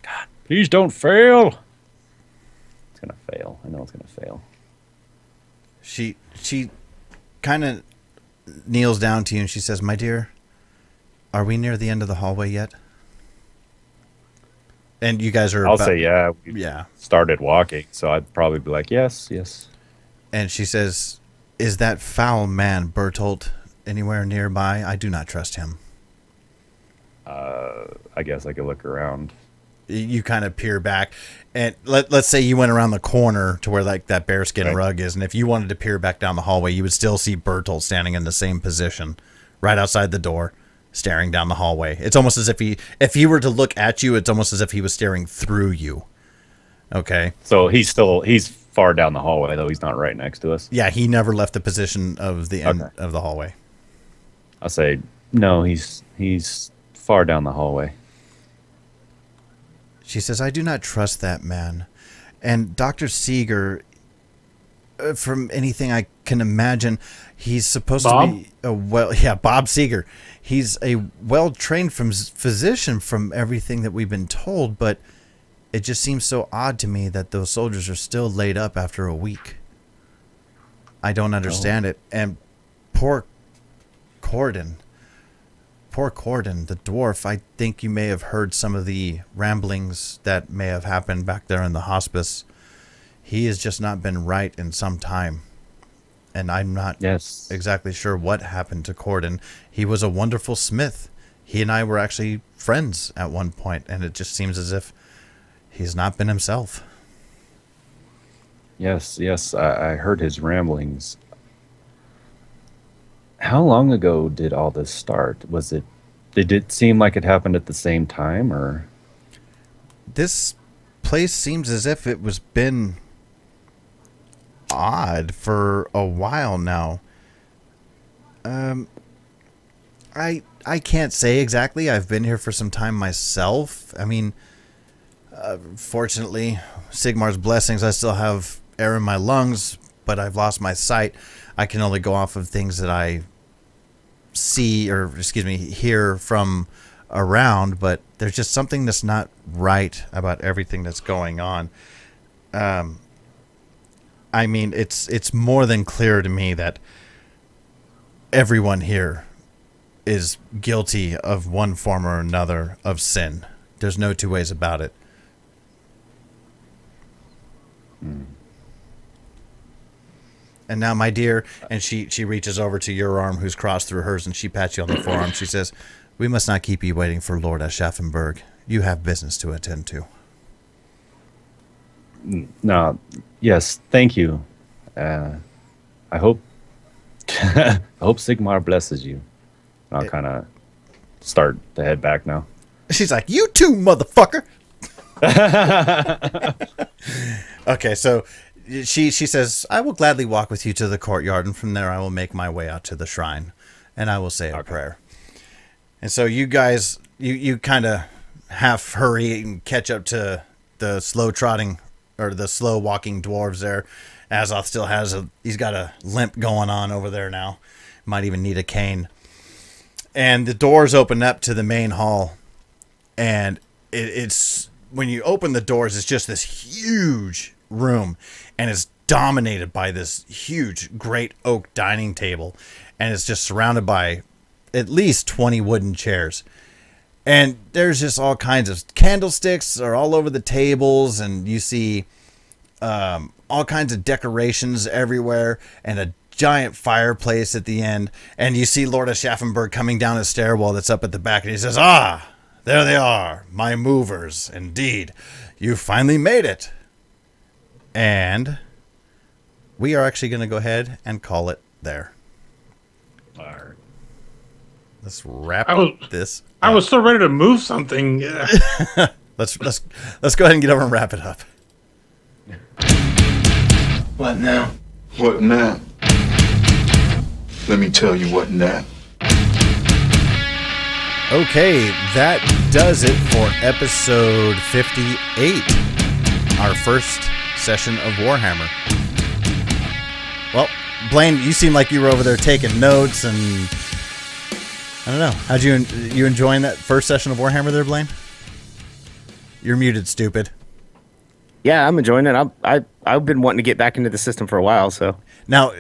God. Please don't fail. It's going to fail. I know it's going to fail. She kind of kneels down to you and she says, "My dear, are we near the end of the hallway yet?" And you guys are I'll say yeah. We yeah. started walking, so I'd probably be like, yes, yes. And she says, "Is that foul man Bertolt anywhere nearby? I do not trust him." I guess I could look around. You kind of peer back, and let's say you went around the corner to where like that bearskin rug is, and if you wanted to peer back down the hallway, you would still see Bertolt standing in the same position, right outside the door, staring down the hallway. It's almost as if he were to look at you, it's almost as if he was staring through you. Okay. So he's far down the hallway, though. He's not right next to us. Yeah, he never left the position of the end of the hallway. I'll say no. He's far down the hallway. She says, "I do not trust that man. And Dr. Seeger, from anything I can imagine, he's supposed to be Bob Seeger. He's a well-trained physician from everything that we've been told, but it just seems so odd to me that those soldiers are still laid up after a week. I don't understand it. And poor Corden, the dwarf, I think you may have heard some of the ramblings that may have happened back there in the hospice. He has just not been right in some time. And I'm not exactly sure what happened to Corden. He was a wonderful smith. He and I were actually friends at one point, and it just seems as if he's not been himself." Yes, I heard his ramblings. How long ago did all this start? Did it seem like it happened at the same time, or? This place seems as if it was been odd for a while now. I can't say exactly. I've been here for some time myself. I mean, fortunately, Sigmar's blessings, I still have air in my lungs, but I've lost my sight. I can only go off of things that I hear from around, but there's just something that's not right about everything that's going on. I mean, it's more than clear to me that everyone here is guilty of one form or another of sin. There's no two ways about it. And now, my dear, and she reaches over to your arm, who's crossed through hers, and she pats you on the forearm. She says, "We must not keep you waiting for Lord Aschaffenburg. You have business to attend to." No, yes, thank you. I hope I hope Sigmar blesses you. I'll kind of start to head back now. She's like, "You too, motherfucker." Okay, so she says, "I will gladly walk with you to the courtyard, and from there I will make my way out to the shrine, and I will say a prayer." And so you guys, you kind of half hurry and catch up to the slow trotting or the slow walking dwarves there. Azoth still he's got a limp going on over there now. Might even need a cane. And the doors open up to the main hall, and it's when you open the doors, it's just this huge room, and it's dominated by this huge great oak dining table, and it's just surrounded by at least 20 wooden chairs, and there's just all kinds of candlesticks are all over the tables, and you see all kinds of decorations everywhere, and a giant fireplace at the end. And you see Lord of Schaffenburg coming down a stairwell that's up at the back, and he says, "Ah, there they are, my movers. Indeed, you finally made it." And we are actually going to go ahead and call it there. All right. Let's wrap this up. I was so ready to move something. Let's go ahead and get over and wrap it up. What now? What now? Let me tell you what now. Okay, that does it for episode 58, our first session of Warhammer. Well, Blaine, you seem like you were over there taking notes, and I don't know. How'd you enjoying that first session of Warhammer there, Blaine? You're muted, stupid. Yeah, I'm enjoying it. I've been wanting to get back into the system for a while. So now,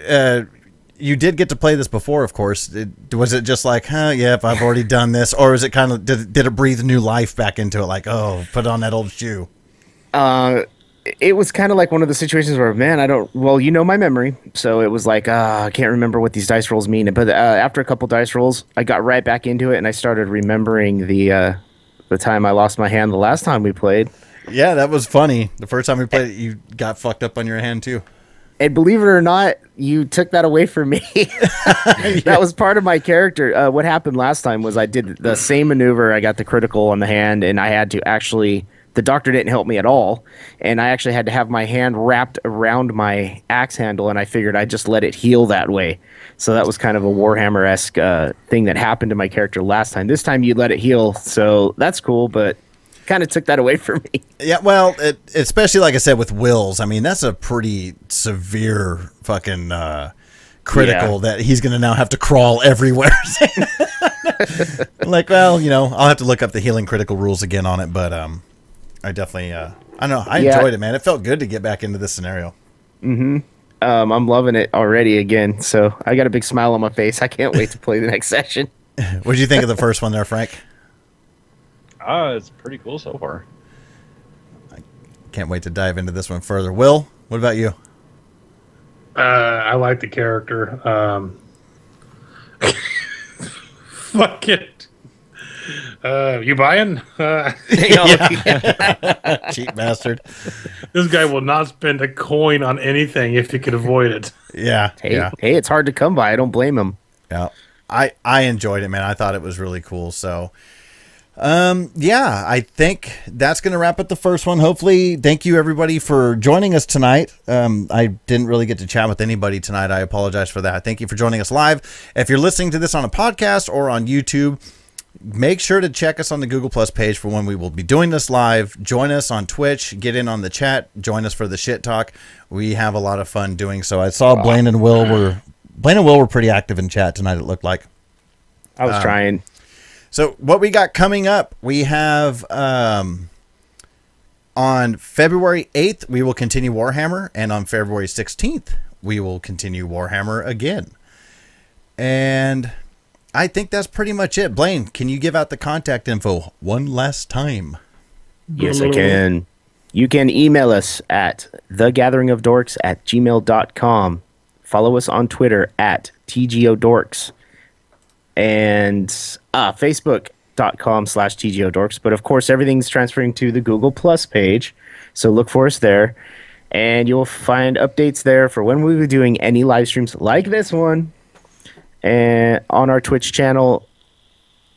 you did get to play this before, of course. Was it just like, yep, I've already done this, or was it kind of did it breathe new life back into it? Like, oh, put on that old shoe. It was kind of like one of the situations where, man, well, you know my memory, so it was like, I can't remember what these dice rolls mean. But after a couple dice rolls, I got right back into it, and I started remembering the time I lost my hand the last time we played. Yeah, that was funny. The first time we played it, you got fucked up on your hand, too. And believe it or not, you took that away from me. That was part of my character. What happened last time was I did the same maneuver. I got the critical on the hand, and I had to actually... The doctor didn't help me at all, and I actually had to have my hand wrapped around my axe handle, and I figured I'd just let it heal that way. So that was kind of a Warhammer-esque thing that happened to my character last time. This time you let it heal, so that's cool, but kind of took that away from me. Yeah, well, especially like I said with wills, I mean, that's a pretty severe fucking critical that he's going to now have to crawl everywhere. Like, well, I'll have to look up the healing critical rules again on it, but I definitely, I don't know. I enjoyed it, man. It felt good to get back into this scenario. Mm-hmm. I'm loving it already again. So I got a big smile on my face. I can't wait to play the next session. What did you think of the first one there, Frank? It's pretty cool so far. I can't wait to dive into this one further. Will, what about you? I like the character. Fuck it. You buying? Cheap bastard. This guy will not spend a coin on anything if he could avoid it. Yeah. Hey, it's hard to come by. I don't blame him. Yeah. I enjoyed it, man. I thought it was really cool. So, I think that's going to wrap up the first one. Hopefully, thank you everybody for joining us tonight. I didn't really get to chat with anybody tonight. I apologize for that. Thank you for joining us live. If you're listening to this on a podcast or on YouTube, make sure to check us on the Google Plus page for when we will be doing this live. Join us on Twitch. Get in on the chat. Join us for the shit talk. We have a lot of fun doing so. I saw Blaine and Will were pretty active in chat tonight, it looked like. I was trying. So what we got coming up, we have on February 8th, we will continue Warhammer, and on February 16th, we will continue Warhammer again. And I think that's pretty much it. Blaine, can you give out the contact info one last time? Yes, I can. You can email us at thegatheringofdorks@gmail.com. Follow us on Twitter at TGODorks. And Facebook.com/TGODorks. But of course, everything's transferring to the Google Plus page. So look for us there. And you'll find updates there for when we'll be doing any live streams like this one. And on our Twitch channel,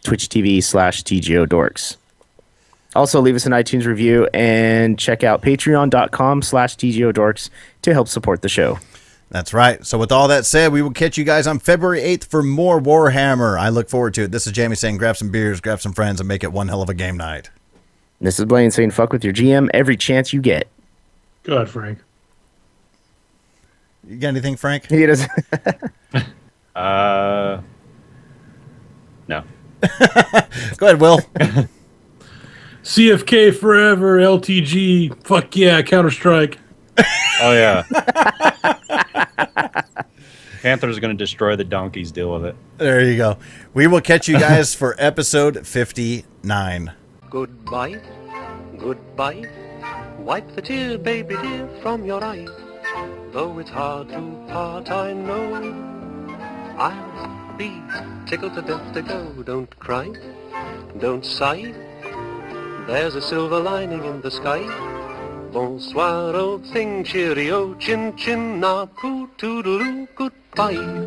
Twitch TV/TGODorks. Also, leave us an iTunes review and check out patreon.com/TGODorks to help support the show. That's right. So with all that said, we will catch you guys on February 8th for more Warhammer. I look forward to it. This is Jaime saying grab some beers, grab some friends, and make it one hell of a game night. This is Blaine saying fuck with your GM every chance you get. Go ahead, Frank. You got anything, Frank? He doesn't. No. Go ahead, Will. CFK forever, LTG, fuck yeah, Counter-Strike. Oh, yeah. Panther's going to destroy the donkeys. Deal with it. There you go. We will catch you guys for episode 59. Goodbye. Goodbye. Wipe the tear, baby dear, from your eye. Though it's hard to part, I know. I'll be tickled to death to go. Don't cry, don't sigh. There's a silver lining in the sky. Bonsoir, old thing, cheerio, chin chin, na poo toodaloo, goodbye.